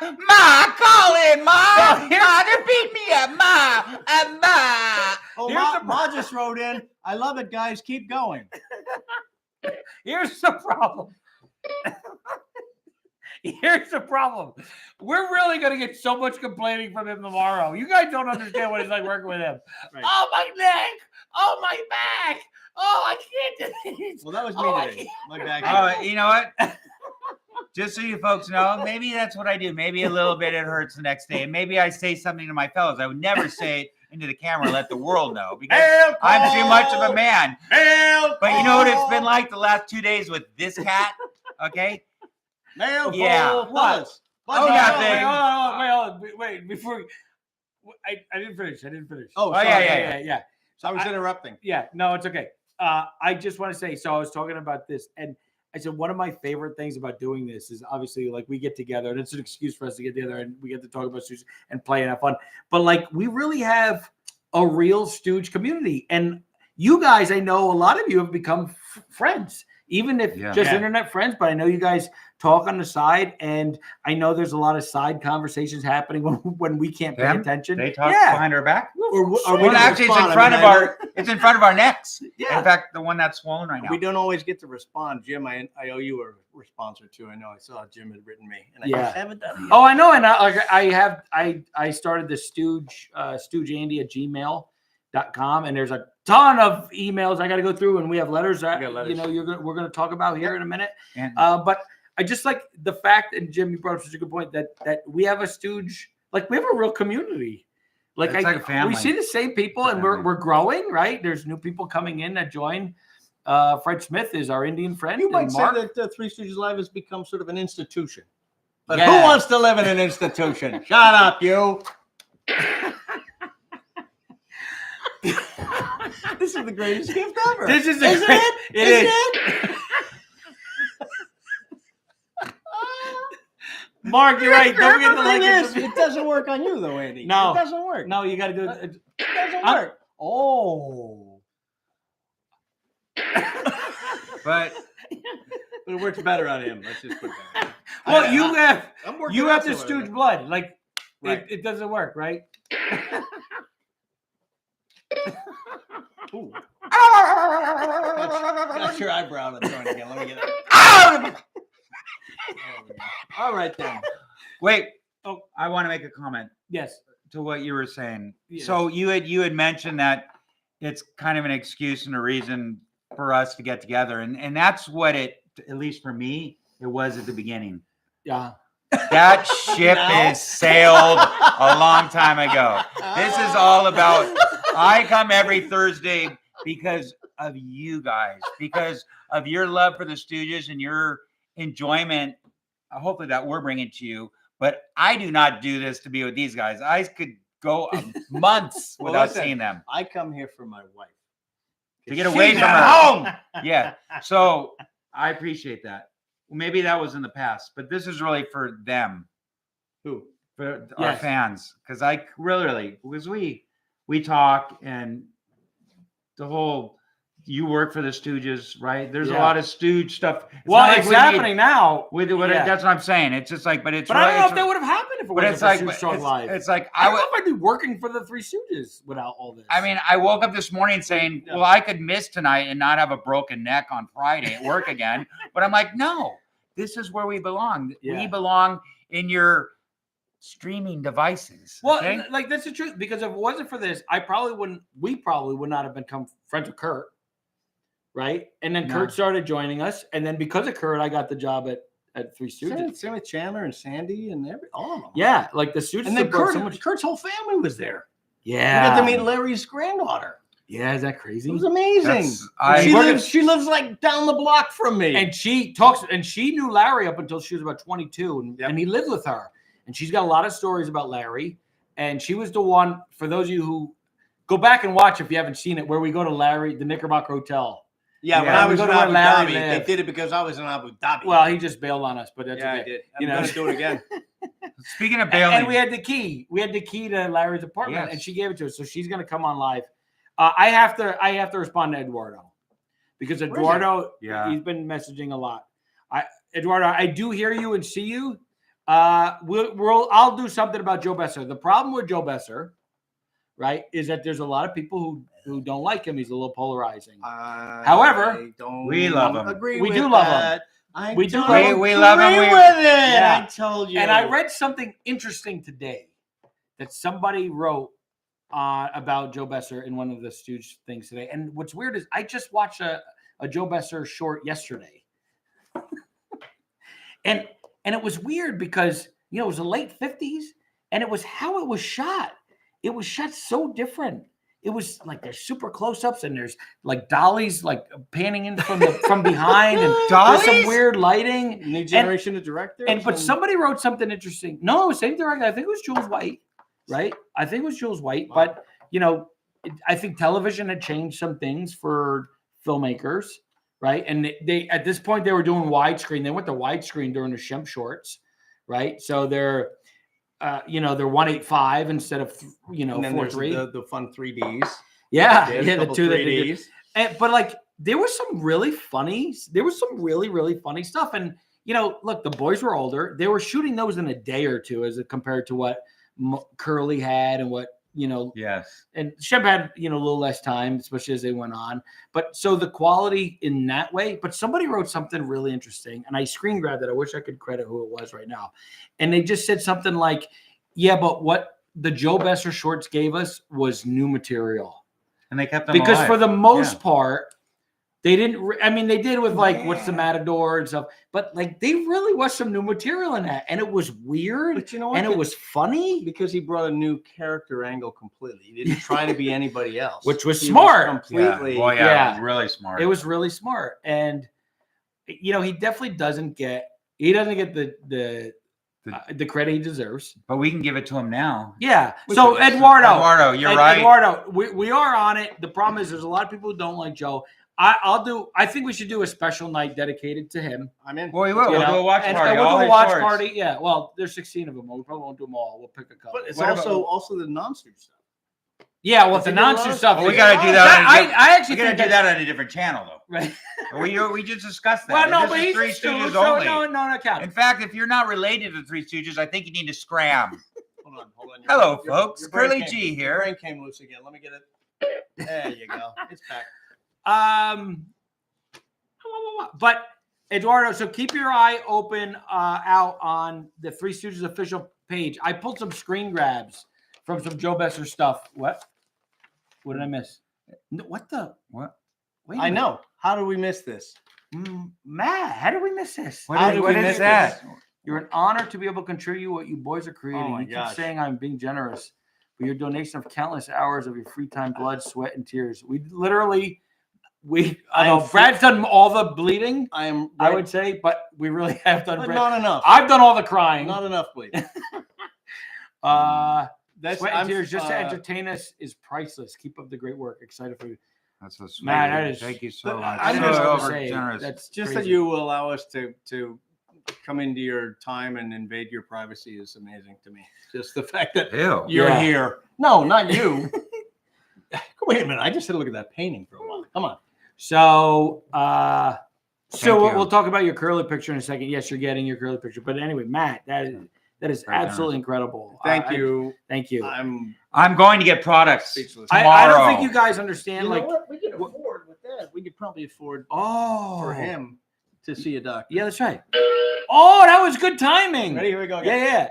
Speaker 3: Ma, call in, Ma.
Speaker 2: Well, here's-
Speaker 3: Ma, they beat me up, Ma, Ma.
Speaker 1: Oh,
Speaker 2: Here's the-
Speaker 1: Ma just wrote in. I love it, guys. Keep going.
Speaker 2: Here's the problem. Here's the problem. We're really going to get so much complaining from him tomorrow. You guys don't understand what it's like working with him.
Speaker 1: Right.
Speaker 2: Oh, my neck. Oh, my back. Oh, I can't do this.
Speaker 1: Well, that was me
Speaker 2: Oh, I
Speaker 1: today.
Speaker 2: can't.
Speaker 1: My back.
Speaker 3: Oh, you know what? Just so you folks know, maybe that's what I do. Maybe a little bit it hurts the next day. And maybe I say something to my fellows. I would never say it into the camera, let the world know because I'm too much of a man. But you know what it's been like the last 2 days with this cat? Okay.
Speaker 1: Mail
Speaker 3: Yeah.
Speaker 1: call. Buzz.
Speaker 3: Oh,
Speaker 1: Buzz,
Speaker 3: nothing.
Speaker 2: Wait, before I didn't finish.
Speaker 1: Oh,
Speaker 3: Oh,
Speaker 1: sorry.
Speaker 3: yeah.
Speaker 1: So I was interrupting.
Speaker 2: Yeah, no, it's okay. I just want to say, so I was talking about this, and I said one of my favorite things about doing this is obviously like we get together, and it's an excuse for us to get together, and we get to talk about Stooge and play and have fun. But like we really have a real Stooge community, and you guys, I know a lot of you have become friends, even if just internet friends. But I know you guys talk on the side, and I know there's a lot of side conversations happening when we can't pay attention.
Speaker 3: They talk
Speaker 2: Yeah.
Speaker 3: behind our back.
Speaker 1: Or
Speaker 3: Actually, it's in front of it's in front of our necks.
Speaker 2: Yeah.
Speaker 3: In fact, the one that's swollen right now.
Speaker 1: We don't always get to respond. Jim, I owe you a response or two. I know I saw Jim had written me, and I
Speaker 2: Yeah.
Speaker 1: just haven't done it yet.
Speaker 2: Oh, I know, and I started the Stooge Andy at Gmail, stoogetalk.com, and there's a ton of emails I got to go through, and we have letters that
Speaker 1: got letters.
Speaker 2: we're going to talk about here in a minute.
Speaker 3: And
Speaker 2: But I just like the fact, and Jim, you brought up such a good point that we have a Stooge, like we have a real community.
Speaker 3: It's like a family.
Speaker 2: We see the same people, and we're growing, right? There's new people coming in that join. Fred Smith is our Indian friend.
Speaker 1: You might
Speaker 2: and
Speaker 1: say
Speaker 2: Mark,
Speaker 1: that Three Stooges Live has become sort of an institution. But
Speaker 2: Yeah.
Speaker 1: who wants to live in an institution? Shut up, you. This is the greatest gift ever.
Speaker 2: This is
Speaker 1: Isn't it?
Speaker 2: It
Speaker 1: Isn't
Speaker 2: is.
Speaker 1: it?
Speaker 2: Mark, you're right. Don't forget to like
Speaker 1: This.
Speaker 2: it.
Speaker 1: It doesn't work on you though, Andy.
Speaker 2: No.
Speaker 1: It doesn't work.
Speaker 2: No, you got to do it.
Speaker 1: It doesn't
Speaker 2: I'm-
Speaker 1: work. Oh.
Speaker 3: but
Speaker 1: But it works better on him. Let's just put that.
Speaker 2: Well,
Speaker 1: I-
Speaker 2: you have
Speaker 1: I'm working
Speaker 2: you have the
Speaker 1: out somewhere.
Speaker 2: Stooge blood. Like
Speaker 1: Right.
Speaker 2: it doesn't work, right?
Speaker 1: Ooh. Got your eyebrow to join again. Let me get it. All right then.
Speaker 3: wait,
Speaker 2: Oh.
Speaker 3: I want to make a comment
Speaker 2: Yes.
Speaker 3: to what you were saying.
Speaker 2: Yes.
Speaker 3: So you had mentioned that it's kind of an excuse and a reason for us to get together, and that's what it, at least for me, it was at the beginning.
Speaker 2: Yeah.
Speaker 3: That ship
Speaker 1: Now?
Speaker 3: is sailed a long time ago. This is all about. I come every Thursday because of you guys, because of your love for the Stooges and your enjoyment. Hopefully that we're bringing to you. But I do not do this to be with these guys. I could go months
Speaker 1: Well,
Speaker 3: without
Speaker 1: listen,
Speaker 3: seeing them
Speaker 1: I come here for my wife.
Speaker 3: to get away
Speaker 1: She's
Speaker 3: from
Speaker 1: at
Speaker 3: her.
Speaker 1: home.
Speaker 3: Yeah. So I appreciate that. Maybe that was in the past, but this is really for them,
Speaker 1: Who?
Speaker 3: for our
Speaker 2: Yes.
Speaker 3: fans. Because I really, because we talk, and the whole, you work for the Stooges, right? There's a
Speaker 2: Yeah.
Speaker 3: lot of Stooge stuff.
Speaker 2: Well,
Speaker 3: not like
Speaker 2: it's
Speaker 3: we need-
Speaker 2: happening now.
Speaker 3: With
Speaker 2: Yeah.
Speaker 3: that's what I'm saying. It's just like, but it's.
Speaker 2: But I don't know
Speaker 3: it's-
Speaker 2: if that would have happened if it
Speaker 3: But
Speaker 2: wasn't
Speaker 3: it's
Speaker 2: for
Speaker 3: like,
Speaker 2: Stoogetalk Live.
Speaker 3: it's like
Speaker 2: I don't know if I'd be working for the Three Stooges without all this.
Speaker 3: I mean, I woke up this morning saying,
Speaker 2: Yeah.
Speaker 3: well, I could miss tonight and not have a broken neck on Friday at work again. But I'm like, no, this is where we belong.
Speaker 2: Yeah.
Speaker 3: We belong in your streaming devices.
Speaker 2: well,
Speaker 3: okay?
Speaker 2: like that's the truth. Because if it wasn't for this, we probably would not have become friends with Kurt. Right. And then
Speaker 3: No.
Speaker 2: Kurt started joining us. And then because of Kurt, I got the job at Three Stooges.
Speaker 1: Same with Chandler and Sandy and all of them.
Speaker 2: Yeah. Like the Stooges.
Speaker 1: And then
Speaker 2: have brought
Speaker 1: Kurt's whole family was there.
Speaker 2: Yeah.
Speaker 1: You got to meet Larry's granddaughter.
Speaker 2: Yeah. Is that crazy?
Speaker 1: It was amazing. She lives like down the block from me.
Speaker 2: And she talks, and she knew Larry up until she was about 22, and,
Speaker 1: Yep.
Speaker 2: and he lived with her. And she's got a lot of stories about Larry. And she was the one, for those of you who go back and watch if you haven't seen it, where we go to Larry, the Knickerbocker Hotel.
Speaker 1: yeah, when
Speaker 2: Yeah,
Speaker 1: I
Speaker 2: we
Speaker 1: was
Speaker 2: go
Speaker 1: in
Speaker 2: to where
Speaker 1: Abu
Speaker 2: Larry
Speaker 1: Dhabi, they
Speaker 2: lived.
Speaker 1: did it because I was in Abu Dhabi.
Speaker 2: Well, he just bailed on us, but that's
Speaker 1: yeah,
Speaker 2: okay.
Speaker 1: I did.
Speaker 2: You
Speaker 1: I'm
Speaker 2: know.
Speaker 1: going to do it again.
Speaker 3: Speaking of bailing,
Speaker 2: And we had the key. We had the key to Larry's apartment,
Speaker 3: Yes.
Speaker 2: and she gave it to us. So she's going to come on live. I have to respond to Eduardo, because
Speaker 1: Where's
Speaker 2: Eduardo,
Speaker 3: Yeah.
Speaker 2: he's been messaging a lot. Eduardo, I do hear you and see you. I'll do something about Joe Besser. The problem with Joe Besser, right, is that there's a lot of people who don't like him. He's a little polarizing.
Speaker 1: However,
Speaker 3: we love him.
Speaker 1: Agree
Speaker 2: We
Speaker 1: with
Speaker 2: do love him.
Speaker 1: that. I
Speaker 2: We do
Speaker 1: don't
Speaker 2: love him.
Speaker 3: We love him.
Speaker 1: agree
Speaker 3: We-
Speaker 1: with it.
Speaker 2: Yeah.
Speaker 1: I told you.
Speaker 2: And I read something interesting today that somebody wrote about Joe Besser in one of the Stooge things today. And what's weird is I just watched a Joe Besser short yesterday. and it was weird because, it was the late 50s, and it was how it was shot. It was shot so different. It was like there's super close-ups, and there's like dollies like panning in from behind, and there's
Speaker 3: Dollies?
Speaker 2: some weird lighting.
Speaker 1: New generation of directors.
Speaker 2: But somebody wrote something interesting. No, same director. I think it was Jules White, right? I think it was Jules White.
Speaker 1: Wow.
Speaker 2: But, I think television had changed some things for filmmakers, right? And they at this point, they were doing widescreen. They went to widescreen during the Shemp shorts, right? So they're, they're 1.85 instead of,
Speaker 1: and then there's
Speaker 2: 4.3.
Speaker 1: the fun 3Ds.
Speaker 2: Yeah,
Speaker 1: There's a
Speaker 2: yeah, the
Speaker 1: couple
Speaker 2: two that they did.
Speaker 1: 3Ds.
Speaker 2: But like, there was some really funny. There was some really, really funny stuff. And look, the boys were older. They were shooting those in a day or two, as compared to what Curly had and what
Speaker 3: Yes.
Speaker 2: And Shemp had a little less time, especially as they went on. But so the quality in that way. But somebody wrote something really interesting, and I screen grabbed it. I wish I could credit who it was right now. And they just said something like, "Yeah, but what the Joe Besser shorts gave us was new material."
Speaker 3: And they kept them
Speaker 2: because
Speaker 3: alive.
Speaker 2: for the most part, they didn't. I mean, they did with like What's the Matador and stuff, but like they really was some new material in that, and it was weird.
Speaker 1: But you know what?
Speaker 2: And it was funny
Speaker 1: because he brought a new character angle completely. He didn't try to be anybody else,
Speaker 2: which was
Speaker 1: He
Speaker 2: smart.
Speaker 1: completely.
Speaker 3: Boy,
Speaker 2: Yeah.
Speaker 3: really smart.
Speaker 2: It was really smart, and you know he definitely doesn't get. He doesn't get the credit he deserves.
Speaker 3: But we can give it to him now.
Speaker 2: Yeah. So Eduardo,
Speaker 3: you're right.
Speaker 2: Eduardo, we are on it. The problem is there's a lot of people who don't like Joe. I think we should do a special night dedicated to him.
Speaker 1: I'm in.
Speaker 3: Well, we will.
Speaker 2: You
Speaker 3: We'll
Speaker 2: know,
Speaker 3: do a watch
Speaker 2: and
Speaker 3: party.
Speaker 2: we'll
Speaker 3: all
Speaker 2: do a
Speaker 3: his
Speaker 2: watch
Speaker 3: shorts.
Speaker 2: party. Yeah. Well, there's 16 of them. We probably won't do them all. We'll pick a couple.
Speaker 1: But it's
Speaker 3: What about-
Speaker 1: also the non-Stooge stuff.
Speaker 2: Yeah. Well,
Speaker 1: If
Speaker 2: the
Speaker 1: you do
Speaker 2: nonsense
Speaker 1: those-
Speaker 2: stuff.
Speaker 3: Well, we
Speaker 2: is-
Speaker 3: got to do that.
Speaker 2: I actually
Speaker 3: we got to
Speaker 2: think
Speaker 3: do that on a different channel, though.
Speaker 2: Right.
Speaker 3: We just discussed that.
Speaker 2: Well, no,
Speaker 3: This
Speaker 2: but
Speaker 3: is
Speaker 2: he's
Speaker 3: Three
Speaker 2: a Stooge,
Speaker 3: Stooges
Speaker 2: so
Speaker 3: only.
Speaker 2: no, count.
Speaker 3: In fact, if you're not related to the Three Stooges, I think you need to scram.
Speaker 1: Hold on.
Speaker 3: Hello, folks.
Speaker 1: Your brain
Speaker 3: Curly
Speaker 1: came-
Speaker 3: G
Speaker 1: your
Speaker 3: here.
Speaker 1: brain came loose again. Let me get it. There you go. It's back.
Speaker 2: But Eduardo, so keep your eye open out on the Three Stooges official page. I pulled some screen grabs from some Joe Besser stuff. What? What did I miss? No, what the?
Speaker 3: What?
Speaker 2: Wait a
Speaker 1: I
Speaker 2: minute.
Speaker 1: know. How did we miss this?
Speaker 2: Matt, how did we miss this?
Speaker 1: How did we miss
Speaker 3: that?
Speaker 2: You're an honor to be able to contribute what you boys are creating.
Speaker 1: Oh my
Speaker 2: You keep
Speaker 1: gosh. saying
Speaker 2: I'm being generous, but your donation of countless hours of your free time, blood, sweat, and tears. We literally, I know Brad's done all the bleeding,
Speaker 1: I am.
Speaker 2: I would say, but we really have done.
Speaker 1: but
Speaker 2: Brad.
Speaker 1: not enough.
Speaker 2: I've done all the crying.
Speaker 1: Not enough, please.
Speaker 2: Sweat and tears just to entertain us is priceless. Keep up the great work. Excited for you.
Speaker 3: That's so sweet.
Speaker 2: Man, that is-
Speaker 3: Thank you so
Speaker 1: but
Speaker 3: much.
Speaker 1: I
Speaker 2: don't
Speaker 3: So
Speaker 2: know what to
Speaker 3: over
Speaker 2: say.
Speaker 3: generous.
Speaker 2: That's
Speaker 1: Just
Speaker 2: crazy.
Speaker 1: that you will allow us to come into your time and invade your privacy is amazing to me. Just the fact that
Speaker 3: Ew.
Speaker 1: you're
Speaker 2: Yeah.
Speaker 1: here. No, not you. Wait a minute. I just had to look at that painting for a while. Come on.
Speaker 2: So,
Speaker 3: Thank you.
Speaker 2: we'll talk about your curly picture in a second. Yes, you're getting your curly picture. But anyway, Matt, that is
Speaker 3: Very
Speaker 2: absolutely
Speaker 3: generous.
Speaker 2: incredible.
Speaker 1: Thank you.
Speaker 2: Thank you.
Speaker 3: I'm going to get products.
Speaker 1: Speechless.
Speaker 2: I don't think
Speaker 3: tomorrow.
Speaker 2: you guys understand.
Speaker 1: You know
Speaker 2: like,
Speaker 1: what? We could afford with that. We could probably afford
Speaker 2: oh,
Speaker 1: for him to see a doctor.
Speaker 2: Yeah, that's right. Oh, that was good timing.
Speaker 1: Ready? Here we go.
Speaker 2: Yeah, yeah.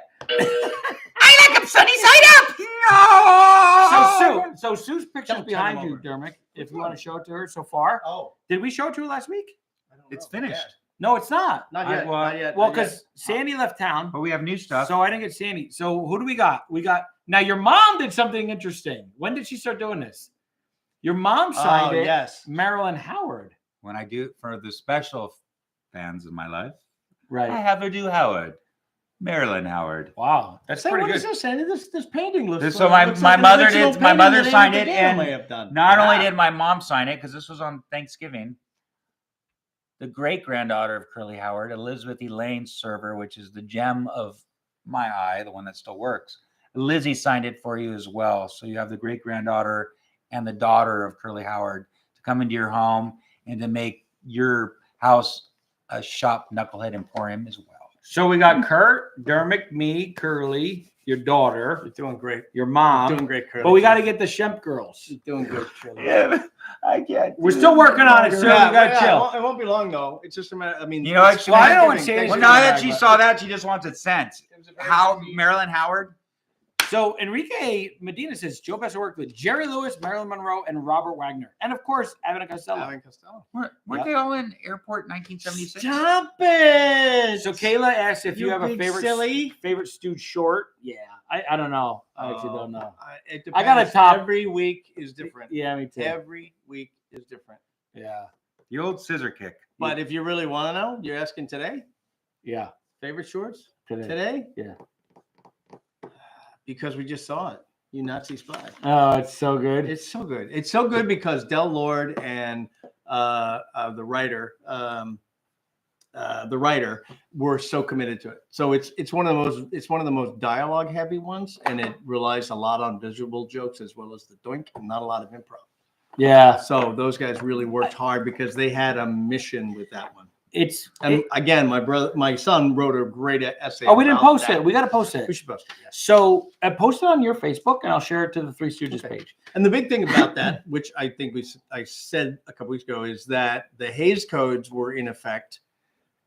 Speaker 3: I like them sunny side up. No.
Speaker 2: So Sue's picture's
Speaker 1: Don't turn
Speaker 2: behind
Speaker 1: him
Speaker 2: you,
Speaker 1: over.
Speaker 2: Dermot. If you want to show it to her so far.
Speaker 1: Oh,
Speaker 2: Did we show it to her last week?
Speaker 1: I don't
Speaker 3: It's
Speaker 1: know.
Speaker 3: finished.
Speaker 2: No, it's not.
Speaker 1: Not yet.
Speaker 3: well-
Speaker 1: not yet.
Speaker 2: Well,
Speaker 1: not yet.
Speaker 2: because Sandy left town.
Speaker 3: But we have new stuff.
Speaker 2: So I didn't get Sandy. So who do we got? We got now your mom did something interesting. When did she start doing this? Your mom signed it.
Speaker 1: Yes.
Speaker 2: Marilyn Howard.
Speaker 3: when I do for the special fans of my life, I
Speaker 2: Right.
Speaker 3: have her do Howard, Marilyn Howard.
Speaker 2: Wow. That's
Speaker 1: Say,
Speaker 2: pretty
Speaker 1: what
Speaker 2: good.
Speaker 1: is this, Sandy? This painting looks.
Speaker 3: So my
Speaker 1: looks
Speaker 3: mother
Speaker 1: an original
Speaker 3: did. My
Speaker 1: painting
Speaker 3: mother
Speaker 1: that
Speaker 3: signed
Speaker 1: Andy
Speaker 3: it,
Speaker 1: Pagana
Speaker 3: and
Speaker 1: may have done.
Speaker 3: not only
Speaker 1: Wow.
Speaker 3: did my mom sign it because this was on Thanksgiving. The great granddaughter of Curly Howard, Elizabeth Elaine Server, which is the gem of my eye, the one that still works. Lizzie signed it for you as well. So you have the great granddaughter and the daughter of Curly Howard to come into your home and to make your house a shop knucklehead emporium as well.
Speaker 2: So we got Kurt, Dermot, me, Curly, your daughter,
Speaker 1: You're doing great.
Speaker 2: your
Speaker 1: You're
Speaker 2: mom.
Speaker 1: doing great, Curly.
Speaker 2: But we got to get the Shemp girls.
Speaker 1: You're doing good, Curly.
Speaker 3: Yeah, I can't.
Speaker 2: We're still working on it, sir.
Speaker 1: Yeah,
Speaker 2: We got to
Speaker 1: yeah,
Speaker 2: chill.
Speaker 1: it won't be long though. It's just a matter. I mean,
Speaker 3: You know what?
Speaker 1: it's
Speaker 3: Well, I
Speaker 2: don't want
Speaker 1: Thanksgiving.
Speaker 2: Sandy's
Speaker 3: Well, now
Speaker 2: Thanksgiving.
Speaker 3: that she saw that, she just wants it sent.
Speaker 1: It was a very
Speaker 3: How
Speaker 1: sweet-
Speaker 3: Marilyn Howard?
Speaker 2: So Enrique Medina says Joe Besser worked with Jerry Lewis, Marilyn Monroe, and Robert Wagner, and of course Abbott and Costello.
Speaker 1: Alan Costello.
Speaker 3: Weren't
Speaker 2: Yeah.
Speaker 3: they all in Airport 1976?
Speaker 1: Stop it!
Speaker 2: So Kayla asked if you have a
Speaker 1: big
Speaker 2: favorite
Speaker 1: silly.
Speaker 2: Stooge short. Yeah, I don't know. I actually don't know.
Speaker 1: It
Speaker 2: I got a
Speaker 1: depends.
Speaker 2: top-
Speaker 1: Every week is different.
Speaker 2: Yeah, me too.
Speaker 1: Every week is different.
Speaker 2: Yeah,
Speaker 3: The old scissor kick.
Speaker 1: But if you really want to know, you're asking today.
Speaker 2: yeah.
Speaker 1: Favorite shorts
Speaker 2: Today.
Speaker 1: today?
Speaker 2: Yeah.
Speaker 1: Because we just saw it. You Nazi spy.
Speaker 2: Oh, it's so good.
Speaker 1: It's so good. It's so good because Del Lord and the writer were so committed to it. So it's one of the most dialogue heavy ones, and it relies a lot on visual jokes as well as the doink, and not a lot of improv.
Speaker 2: Yeah,
Speaker 1: So those guys really worked hard because they had a mission with that one.
Speaker 2: it's.
Speaker 1: And again, my son wrote a great essay.
Speaker 2: Oh, we didn't
Speaker 1: about
Speaker 2: post
Speaker 1: that.
Speaker 2: it. We got to post
Speaker 1: We
Speaker 2: it.
Speaker 1: should post it. Yes.
Speaker 2: So I post it on your Facebook, and I'll share it to the Three Stooges
Speaker 1: Okay.
Speaker 2: page.
Speaker 1: And the big thing about that, which I think I said a couple weeks ago, is that the Hays codes were in effect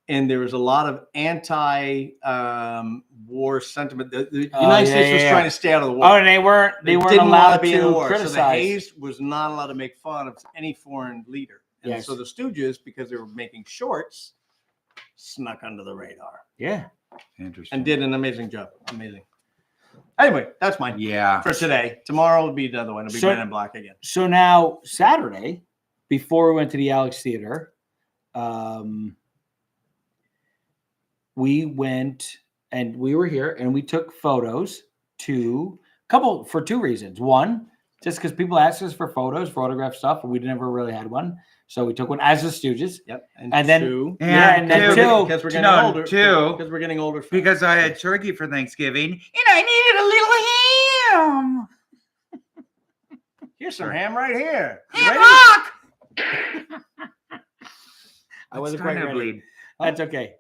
Speaker 1: and there was a lot of anti-war sentiment. The United States was trying to stay out of the war.
Speaker 2: Oh, and they weren't
Speaker 1: didn't
Speaker 2: allowed
Speaker 1: want be in the
Speaker 2: to
Speaker 1: war.
Speaker 2: criticize.
Speaker 1: So the Hayes was not allowed to make fun of any foreign leader. And
Speaker 2: Yes.
Speaker 1: so the Stooges, because they were making shorts, snuck under the radar.
Speaker 2: Yeah.
Speaker 3: Interesting.
Speaker 1: And did an amazing job. Amazing. Anyway, that's mine
Speaker 3: Yeah.
Speaker 1: for today. Tomorrow will be another one. It'll be
Speaker 2: So-
Speaker 1: Men in Black again.
Speaker 2: So now Saturday, before we went to the Alex Theater, we went and we were here and we took photos for two reasons. One, just because people asked us for photos, for autograph stuff, and we never really had one. So we took one as the Stooges.
Speaker 1: Yep.
Speaker 2: And then-
Speaker 1: two.
Speaker 2: And then two.
Speaker 1: Because we're getting
Speaker 3: No,
Speaker 1: older.
Speaker 3: two.
Speaker 1: Because we're getting older.
Speaker 3: Because I had turkey for Thanksgiving and I needed a little ham.
Speaker 1: Here's some ham right here. You
Speaker 3: Ham
Speaker 1: ready?
Speaker 3: hock.
Speaker 1: I wasn't quite ready.
Speaker 3: bleed.
Speaker 2: That's okay.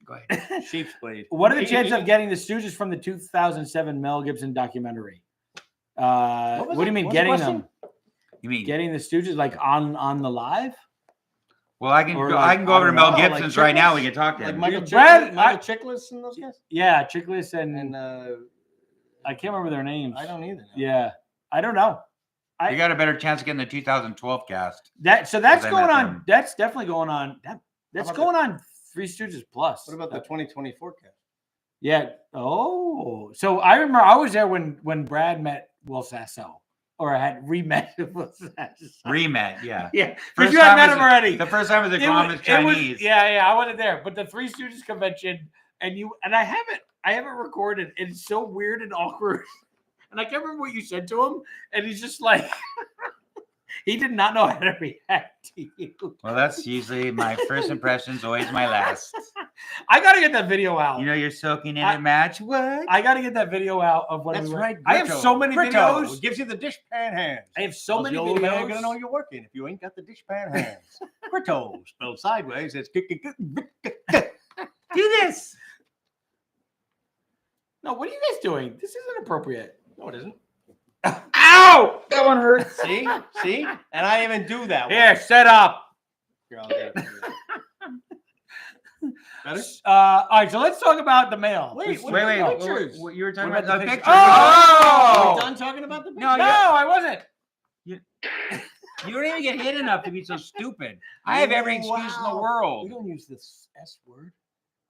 Speaker 3: Go ahead.
Speaker 1: Sheep's blade.
Speaker 2: What are the chances of getting the Stooges from the 2007 Mel Gibson documentary? What do you mean
Speaker 1: What was the
Speaker 2: getting
Speaker 1: question?
Speaker 2: them?
Speaker 3: You mean?
Speaker 2: Getting the Stooges like on the live?
Speaker 3: Well, I can
Speaker 2: Or
Speaker 3: go.
Speaker 2: like,
Speaker 3: I can go
Speaker 2: I
Speaker 3: over to
Speaker 2: don't
Speaker 3: Mel
Speaker 2: know,
Speaker 1: like
Speaker 3: Gibson's right now.
Speaker 1: Chickless?
Speaker 3: We can talk to
Speaker 1: Like
Speaker 3: him.
Speaker 1: Michael
Speaker 2: Brad,
Speaker 1: Chiklis and those guys?
Speaker 2: Yeah, Chickless and
Speaker 1: And
Speaker 2: I can't remember their names.
Speaker 1: I don't either.
Speaker 2: Yeah, I don't know.
Speaker 3: You got a better chance of getting the 2012 cast.
Speaker 2: That's
Speaker 3: I
Speaker 2: going
Speaker 3: met
Speaker 2: on.
Speaker 3: them.
Speaker 2: That's definitely going on. That's
Speaker 1: about
Speaker 2: going on Three Stooges Plus.
Speaker 1: What about the 2024 cast?
Speaker 2: Yeah. Oh, so I remember I was there when Brad met Will Sasso, or I had re-met Will Sasso.
Speaker 3: Remet, yeah.
Speaker 2: Yeah,
Speaker 3: First
Speaker 2: because you had
Speaker 3: time
Speaker 2: met
Speaker 3: was
Speaker 2: him
Speaker 3: a-
Speaker 2: already.
Speaker 3: The first time was the
Speaker 2: It was-
Speaker 3: Common
Speaker 2: it
Speaker 3: Chinese.
Speaker 2: was- yeah, I wasn't there, but the Three Stooges convention, and I haven't recorded. It's so weird and awkward, and I can't remember what you said to him, and he's just like, he did not know how to react to you.
Speaker 3: Well, that's usually my first impression's always my last.
Speaker 2: I gotta get that video out.
Speaker 3: You know, you're soaking in a match. What?
Speaker 2: I gotta get that video out of what
Speaker 1: That's
Speaker 2: we were.
Speaker 1: right.
Speaker 2: I have so many videos.
Speaker 1: It gives you the dishpan hands.
Speaker 2: I have so many
Speaker 1: The old man
Speaker 2: videos.
Speaker 1: gonna know you're working if you ain't got the dishpan hands. Brito spelled sideways. It's
Speaker 3: Do this.
Speaker 2: No, what are you guys doing? This isn't appropriate.
Speaker 1: no, it isn't.
Speaker 2: Ow! That one hurts.
Speaker 1: See, and I even do that.
Speaker 2: Here, set up.
Speaker 1: Here, I'll get it. Better?
Speaker 2: All right, so let's talk about the mail.
Speaker 1: Wait,
Speaker 3: Wait, wait.
Speaker 2: Pictures.
Speaker 3: You were talking
Speaker 2: What
Speaker 3: about
Speaker 2: about
Speaker 3: the
Speaker 2: the
Speaker 3: picture.
Speaker 2: pictures?
Speaker 1: Are we
Speaker 3: Oh!
Speaker 1: done talking about the
Speaker 3: No,
Speaker 2: No, I wasn't.
Speaker 3: You don't even get hit enough to be so stupid. I have every excuse in the
Speaker 1: Wow.
Speaker 3: world.
Speaker 1: We don't use this S word.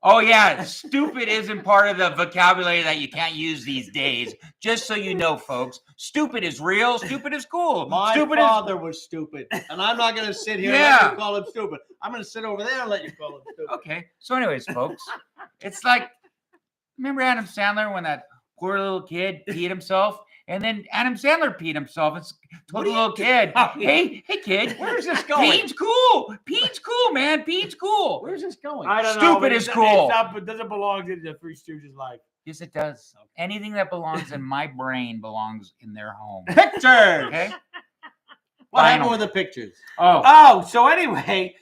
Speaker 3: Oh yeah, stupid isn't part of the vocabulary that you can't use these days. Just so you know, folks, stupid is real. Stupid is cool.
Speaker 1: My
Speaker 3: stupid
Speaker 1: father was stupid, and I'm not going to sit here and
Speaker 3: Yeah.
Speaker 1: let you call him stupid. I'm going to sit over there and let you call him stupid.
Speaker 3: Okay. So, anyways, folks, it's like, remember Adam Sandler when that poor little kid peed himself, and then Adam Sandler peed himself and told the little kid, "Hey, kid,
Speaker 1: Where's this going?
Speaker 3: pee's cool. Pee's cool, man. Pee's cool."
Speaker 1: Where's this going?
Speaker 2: I don't know.
Speaker 3: Stupid
Speaker 2: but
Speaker 3: is
Speaker 2: it's
Speaker 3: cool.
Speaker 2: It doesn't belong to the Three Stooges life.
Speaker 3: Yes, it does. Anything that belongs in my brain belongs in their home.
Speaker 1: Pictures.
Speaker 3: Okay.
Speaker 1: What happened
Speaker 3: Final.
Speaker 1: with the pictures?
Speaker 2: Oh, so anyway,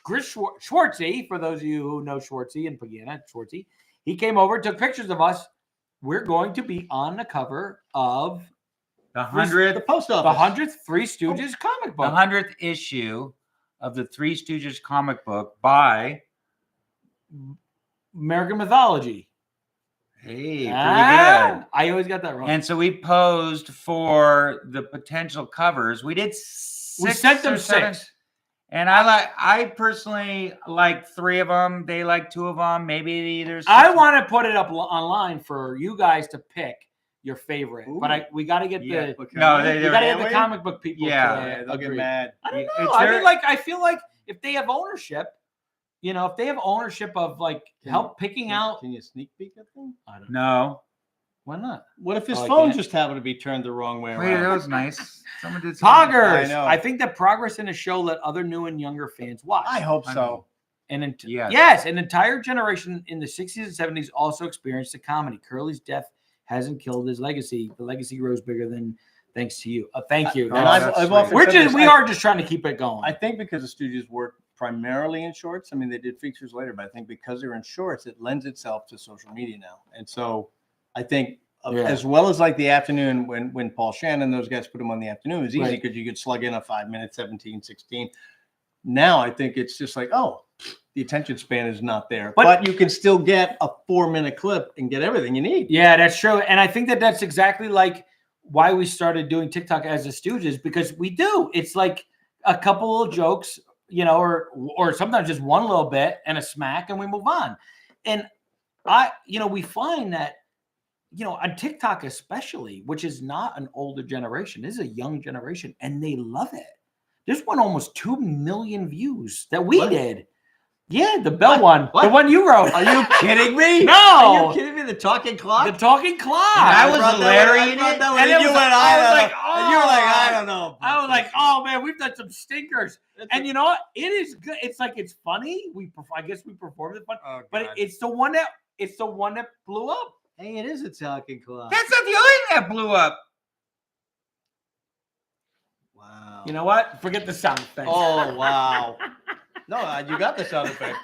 Speaker 2: Chris Schwartzy, for those of you who know Schwartzy and Pagana, Schwartzy, he came over, took pictures of us. We're going to be on the cover of
Speaker 3: The
Speaker 1: The
Speaker 3: 100th,
Speaker 1: post
Speaker 2: the
Speaker 1: office.
Speaker 2: 100th Three Stooges comic
Speaker 3: the
Speaker 2: book.
Speaker 3: 100th issue of the Three Stooges comic book by.
Speaker 2: American Mythology.
Speaker 3: Hey, pretty
Speaker 2: Ah,
Speaker 3: good.
Speaker 2: I always got that wrong.
Speaker 3: And so we posed for the potential covers. We did
Speaker 2: we
Speaker 3: six
Speaker 2: sent them
Speaker 3: or seven.
Speaker 2: 6.
Speaker 3: And I personally like 3 of them. They like 2 of them. Maybe there's.
Speaker 2: I want to put it up online for you guys to pick your favorite, but we got to get
Speaker 3: Yeah.
Speaker 2: the
Speaker 3: No,
Speaker 2: we
Speaker 3: they're-
Speaker 2: got to get
Speaker 1: Can
Speaker 2: the
Speaker 1: we?
Speaker 2: comic book people.
Speaker 3: Yeah.
Speaker 2: to
Speaker 1: Yeah, they'll get
Speaker 2: agree.
Speaker 1: mad.
Speaker 2: I don't
Speaker 3: It's
Speaker 2: know. I
Speaker 3: very-
Speaker 2: mean, I feel like if they have ownership, if they have ownership of help picking out.
Speaker 1: Can you sneak peek at them?
Speaker 2: I don't know.
Speaker 3: No.
Speaker 2: Why not?
Speaker 1: What if his
Speaker 2: Oh, I
Speaker 1: phone
Speaker 2: can't.
Speaker 1: just happened to be turned the wrong way
Speaker 3: Wait, that
Speaker 1: around?
Speaker 3: was nice. Someone did something.
Speaker 2: Poggers.
Speaker 1: I know.
Speaker 2: I think that progress in the show let other new and younger fans watch.
Speaker 1: I hope
Speaker 3: I
Speaker 1: so.
Speaker 3: know.
Speaker 2: Yes, an entire generation in the 60s and 70s also experienced the comedy. Curly's death hasn't killed his legacy. The legacy grows bigger thanks to you. Thank you.
Speaker 1: And
Speaker 3: that's
Speaker 1: I've
Speaker 3: sweet.
Speaker 1: often
Speaker 2: We're
Speaker 1: said
Speaker 2: just
Speaker 1: this,
Speaker 2: we are just trying to keep it going.
Speaker 1: I think because the Stooges work primarily in shorts. I mean, they did features later, but I think because they're in shorts, it lends itself to social media now. And so I think as well as like the afternoon when Paul Shannon, those guys put them on the afternoon, it was easy because you could slug in a 5 minute, 17, 16. Now I think it's just like, oh, the attention span is not there.
Speaker 2: But-
Speaker 1: But you can still get a 4-minute clip and get everything you need.
Speaker 2: Yeah, that's true. And I think that that's exactly like why we started doing TikTok as the Stooges, because we do. It's like a couple of jokes, you know, or sometimes just one little bit and a smack, and we move on. And we find that, on TikTok especially, which is not an older generation, this is a young generation, and they love it. There's one almost 2 million views that we did. Yeah, the bell one.
Speaker 1: What?
Speaker 2: The one you wrote.
Speaker 1: Are you kidding me?
Speaker 2: No.
Speaker 1: Are you kidding me? The talking clock?
Speaker 2: The talking clock.
Speaker 3: That was Larry in it.
Speaker 1: And
Speaker 2: And
Speaker 1: you
Speaker 2: was-
Speaker 1: went,
Speaker 2: I was
Speaker 1: I
Speaker 2: like,
Speaker 1: don't know. And you were like, I don't know.
Speaker 2: I was like, oh man, we've done some stinkers. And you know what? It is good. It's like, it's funny. I guess we performed it fun,
Speaker 1: Oh,
Speaker 2: but
Speaker 1: God.
Speaker 2: it's the one that blew up.
Speaker 1: Hey, it is a talking clock.
Speaker 3: That's not the only thing that blew up.
Speaker 1: Wow.
Speaker 2: You know what? Forget the sound effects.
Speaker 1: Oh, wow. No, you got the sound effect.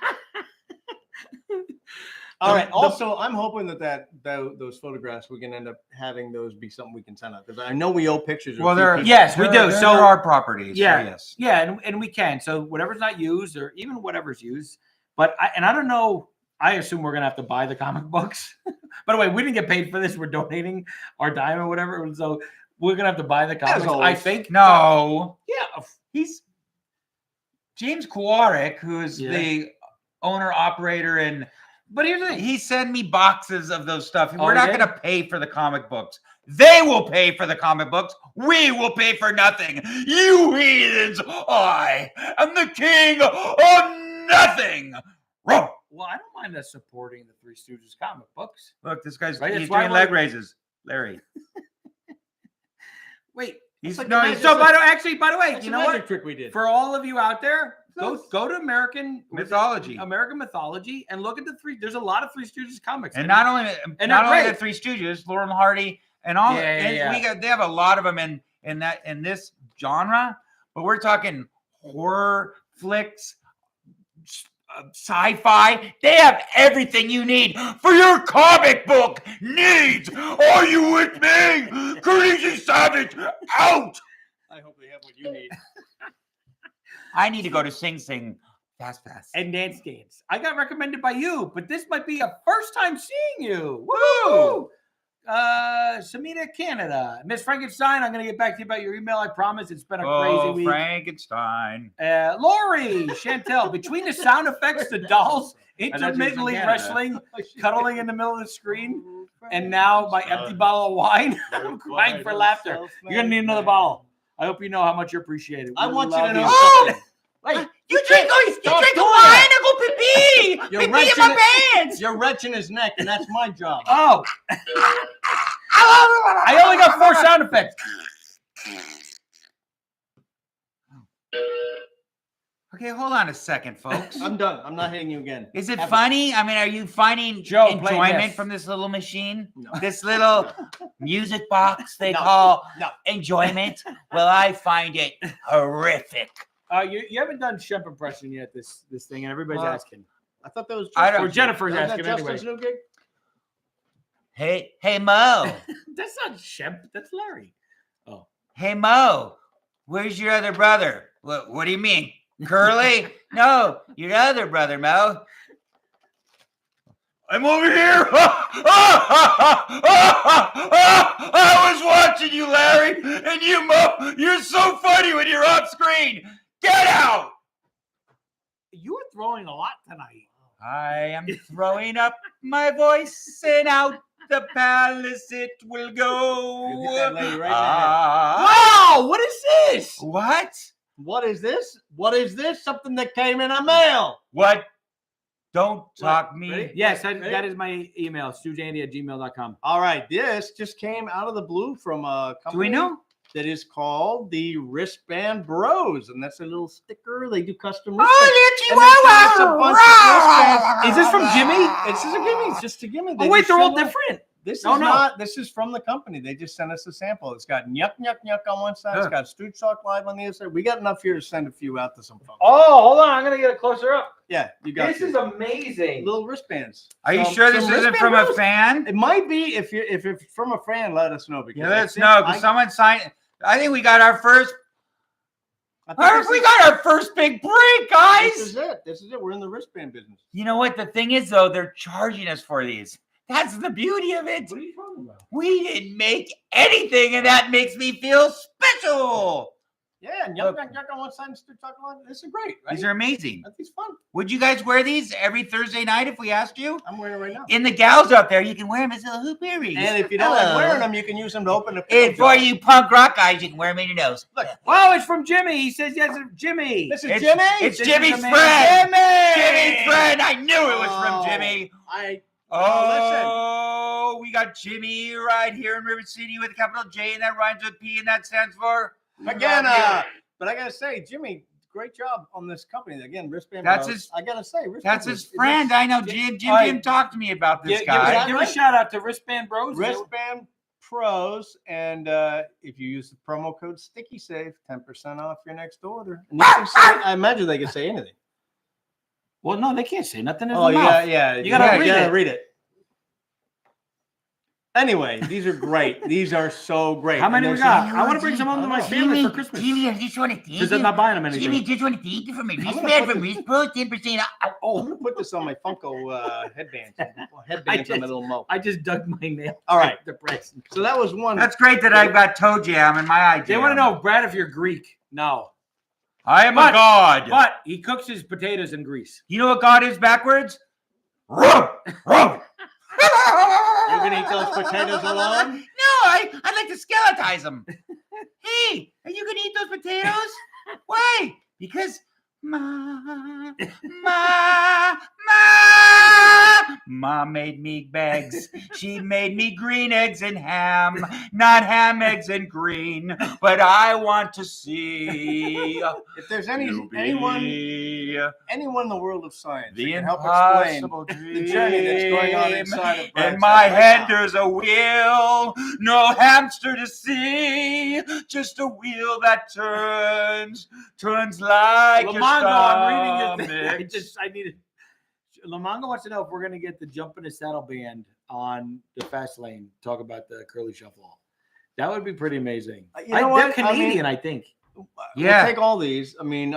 Speaker 1: All right. Also, I'm hoping that those photographs, we can end up having those be something we can send out, because I know we owe pictures.
Speaker 3: Well, they're
Speaker 2: Yes, we do.
Speaker 3: They're
Speaker 2: So-
Speaker 3: our properties.
Speaker 2: Yeah.
Speaker 3: So yes.
Speaker 2: Yeah, and we can. So whatever's not used, or even whatever's used, but I don't know. I assume we're gonna have to buy the comic books. By the way, we didn't get paid for this. We're donating our dime or whatever. So we're gonna have to buy the comics. I
Speaker 1: always.
Speaker 2: think.
Speaker 3: No,
Speaker 2: Yeah.
Speaker 3: he's James Kwarek, who is
Speaker 2: Yeah.
Speaker 3: the owner operator, but here's the thing: he sent me boxes of those stuff.
Speaker 2: Oh,
Speaker 3: We're not
Speaker 2: yeah?
Speaker 3: going to pay for the comic books. They will pay for the comic books. We will pay for nothing. You heathens! I am the king of nothing. Roar.
Speaker 2: Well, I don't mind us supporting the Three Stooges comic books.
Speaker 3: Look, this guy's
Speaker 2: Right,
Speaker 3: he's
Speaker 2: that's why
Speaker 3: doing
Speaker 2: we're-
Speaker 3: leg raises, Larry.
Speaker 2: Wait.
Speaker 3: He's
Speaker 1: like
Speaker 3: no.
Speaker 1: the
Speaker 3: He's,
Speaker 2: So by the way,
Speaker 1: That's
Speaker 2: you
Speaker 1: a
Speaker 2: know
Speaker 1: magic
Speaker 2: what?
Speaker 1: trick we did.
Speaker 2: For all of you out there,
Speaker 1: No.
Speaker 2: go to American
Speaker 3: mythology.
Speaker 2: American mythology, and look at the three. There's a lot of Three Stooges comics,
Speaker 3: And not only
Speaker 2: they're
Speaker 3: not only the
Speaker 2: great.
Speaker 3: Three Stooges, Laurel and Hardy, and all.
Speaker 2: Yeah,
Speaker 3: and
Speaker 2: yeah.
Speaker 3: they have a lot of them in this genre. But we're talking horror flicks, sci-fi. They have everything you need for your comic book needs. Are you with me? Crazy Savage out.
Speaker 1: I hope they have what you need.
Speaker 3: I need to go to Sing Sing fast.
Speaker 2: and Dance Dance. I got recommended by you, but this might be a first time seeing you. Woo! Samita, Canada. Miss Frankenstein, I'm going to get back to you about your email. I promise. It's been a crazy week.
Speaker 3: Frankenstein.
Speaker 2: Lori, Chantel, between the sound effects, the dolls intermittently
Speaker 3: Canada.
Speaker 2: wrestling, cuddling in the middle of the screen, and now my empty bottle of wine. I'm crying for laughter. You're going to need another bottle. I hope you know how much you appreciate it.
Speaker 1: I
Speaker 2: We
Speaker 1: want you
Speaker 2: love
Speaker 1: to know
Speaker 3: Oh!
Speaker 1: something. Wait,
Speaker 3: You drink the wine, I go pee-pee.
Speaker 1: You're
Speaker 3: Pee-pee in
Speaker 1: wrenching
Speaker 3: my
Speaker 1: it.
Speaker 3: pants.
Speaker 1: You're wrenching his neck, and that's my job.
Speaker 2: Oh, I only got 4 sound effects.
Speaker 3: Okay, hold on a second, folks.
Speaker 1: I'm done. I'm not hitting you again.
Speaker 3: Is it
Speaker 1: Ever.
Speaker 3: funny? I mean, are you finding
Speaker 2: Joe, play
Speaker 3: enjoyment
Speaker 2: this.
Speaker 3: from this little machine?
Speaker 1: No.
Speaker 3: This little music box they
Speaker 1: No.
Speaker 3: call
Speaker 1: No.
Speaker 3: enjoyment? Well, I find it horrific.
Speaker 2: You haven't done Shemp impression yet. This thing, and everybody's
Speaker 1: Well,
Speaker 2: asking.
Speaker 1: I thought that was
Speaker 3: I don't-
Speaker 2: Or Jennifer's
Speaker 1: Isn't that
Speaker 2: asking anyway.
Speaker 1: Justin's new gig?
Speaker 3: Hey, Mo.
Speaker 2: That's not Shemp. That's Larry. Oh,
Speaker 3: Hey, Mo. Where's your other brother? What do you mean? Curly? No, your other brother, Mo. I'm over here. I was watching you, Larry, and you, Mo. You're so funny when you're off screen. Get out.
Speaker 2: you were throwing a lot tonight.
Speaker 3: I am throwing up my voice, and out the palace it will go.
Speaker 1: You hit that lady right in the head.
Speaker 2: Wow, what is this?
Speaker 3: What?
Speaker 1: What is this? What is this? Something that came in a mail.
Speaker 3: What? Don't talk me.
Speaker 1: Ready?
Speaker 2: Yes,
Speaker 1: Ready?
Speaker 2: that is my email, stoogeandy@gmail.com.
Speaker 1: All right, this just came out of the blue from a company
Speaker 3: Do we know?
Speaker 1: that is called the Wristband Bros, and that's a little sticker. They do custom wristbands. And they send us a bunch of wristbands.
Speaker 2: Is this from Jimmy?
Speaker 1: It's just a gimme. It's just a gimme.
Speaker 2: Oh, wait,
Speaker 1: just
Speaker 2: they're all
Speaker 1: send us-
Speaker 2: different.
Speaker 1: This is
Speaker 2: Oh, no.
Speaker 1: not. This is from the company. They just sent us a sample. It's got Nyuk Nyuk Nyuk on one side. It's
Speaker 3: Huh.
Speaker 1: got Stoogetalk Live on the other side. We got enough here to send a few out to some folks.
Speaker 2: Oh, hold on. I'm going to get it closer up.
Speaker 1: Yeah, you got
Speaker 2: This is amazing.
Speaker 1: little wristbands.
Speaker 3: Are you
Speaker 1: Some-
Speaker 3: sure this
Speaker 1: some
Speaker 3: isn't
Speaker 1: wristband
Speaker 3: from a
Speaker 1: bros?
Speaker 3: fan?
Speaker 1: It might be. If it's from a fan, let us know. Because
Speaker 3: Yeah,
Speaker 1: I
Speaker 3: let's
Speaker 1: think
Speaker 3: know because
Speaker 1: I-
Speaker 3: someone signed. I think we got our first We got our first big break, guys.
Speaker 1: This is it. This is it. We're in the wristband business.
Speaker 3: You know what? The thing is, though, they're charging us for these. That's the beauty of it.
Speaker 2: What are you talking about?
Speaker 3: We didn't make anything, and that makes me feel special.
Speaker 1: Yeah, and Yuck on one side and Stoogetalk on. This is great, right?
Speaker 3: These are amazing.
Speaker 1: That's fun.
Speaker 3: Would you guys wear these every Thursday night if we asked you?
Speaker 1: I'm wearing it right now.
Speaker 3: And the gals out there, you can wear them as little hoop earrings.
Speaker 1: And if you don't like wearing them, you can use them to open the.
Speaker 3: And for you punk rock guys, you can wear them in your nose.
Speaker 1: Look,
Speaker 2: Oh, it's from Jimmy. He says yes, it's Jimmy.
Speaker 1: this is
Speaker 3: It's-
Speaker 1: Jimmy.
Speaker 3: It's
Speaker 2: This
Speaker 3: Jimmy's
Speaker 2: is
Speaker 3: friend.
Speaker 2: amazing.
Speaker 3: Jimmy's friend. I knew it was from Jimmy. Oh, we got Jimmy right here in River City with a capital J, and that rhymes with P, and that stands for
Speaker 1: Pagana. But I gotta say, Jimmy, great job on this company. Again, Wristband.
Speaker 3: That's
Speaker 1: Bros.
Speaker 3: his-
Speaker 1: I gotta say, Wristband
Speaker 3: That's
Speaker 1: Bros.
Speaker 3: his friend. I know. Jim
Speaker 2: All right.
Speaker 3: Jim talked to me about this
Speaker 2: Give
Speaker 3: guy.
Speaker 2: a shout out to Wristband Bros.
Speaker 1: Wristband Pros, and if you use the promo code StickySave, 10% off your next order. And you can say, I imagine they can say anything.
Speaker 2: Well, no, they can't say nothing.
Speaker 1: Oh yeah.
Speaker 2: You gotta read it.
Speaker 1: read it. Anyway, these are great. These are so great.
Speaker 2: How many
Speaker 1: And
Speaker 2: we
Speaker 1: there's
Speaker 2: got?
Speaker 1: some-
Speaker 2: I want to bring some home to my family for Christmas.
Speaker 3: Jimmy, I just want to thank
Speaker 2: Because I'm not buying them anything.
Speaker 3: Jimmy, just want to thank you for my
Speaker 1: gonna
Speaker 3: wristband
Speaker 1: put
Speaker 3: from
Speaker 1: this-
Speaker 3: Wrist Pro, 10% off.
Speaker 1: Oh, I'm gonna put this on my Funko headbands. Headbands on my little mo.
Speaker 2: I just dug my nail.
Speaker 1: All right.
Speaker 2: Depressed.
Speaker 1: So that was one.
Speaker 3: That's great that I've got toe jam in my eye
Speaker 2: They
Speaker 3: jam.
Speaker 2: want to know, Brad, if you're Greek. No.
Speaker 3: I am
Speaker 2: But-
Speaker 3: a god.
Speaker 2: But he cooks his potatoes in grease.
Speaker 3: You know what God is backwards? Rum, rum.
Speaker 1: You're gonna eat those potatoes alone?
Speaker 3: No, I'd like to skeletize them. Hey, are you gonna eat those potatoes? Why? Because Ma made me bags. She made me green eggs and ham, not ham, eggs, and green. But I want to see
Speaker 1: If there's anyone
Speaker 3: the
Speaker 1: in the world of science that can help explain
Speaker 3: impossible dream.
Speaker 1: the journey that's going on inside of Brad's
Speaker 3: In my
Speaker 1: right
Speaker 3: head,
Speaker 1: now.
Speaker 3: there's a wheel, no hamster to see, just a wheel that turns like your
Speaker 2: Lamongo, I'm reading
Speaker 3: stomach.
Speaker 2: it. I needed. Lamongo wants to know if we're going to get the Jump in the Saddle band on the Fast Lane. Talk about the curly shuffle. That would be pretty amazing.
Speaker 1: You know what?
Speaker 2: They're
Speaker 1: I mean-
Speaker 2: Canadian, I think.
Speaker 3: Yeah.
Speaker 1: We'll take all these. I mean,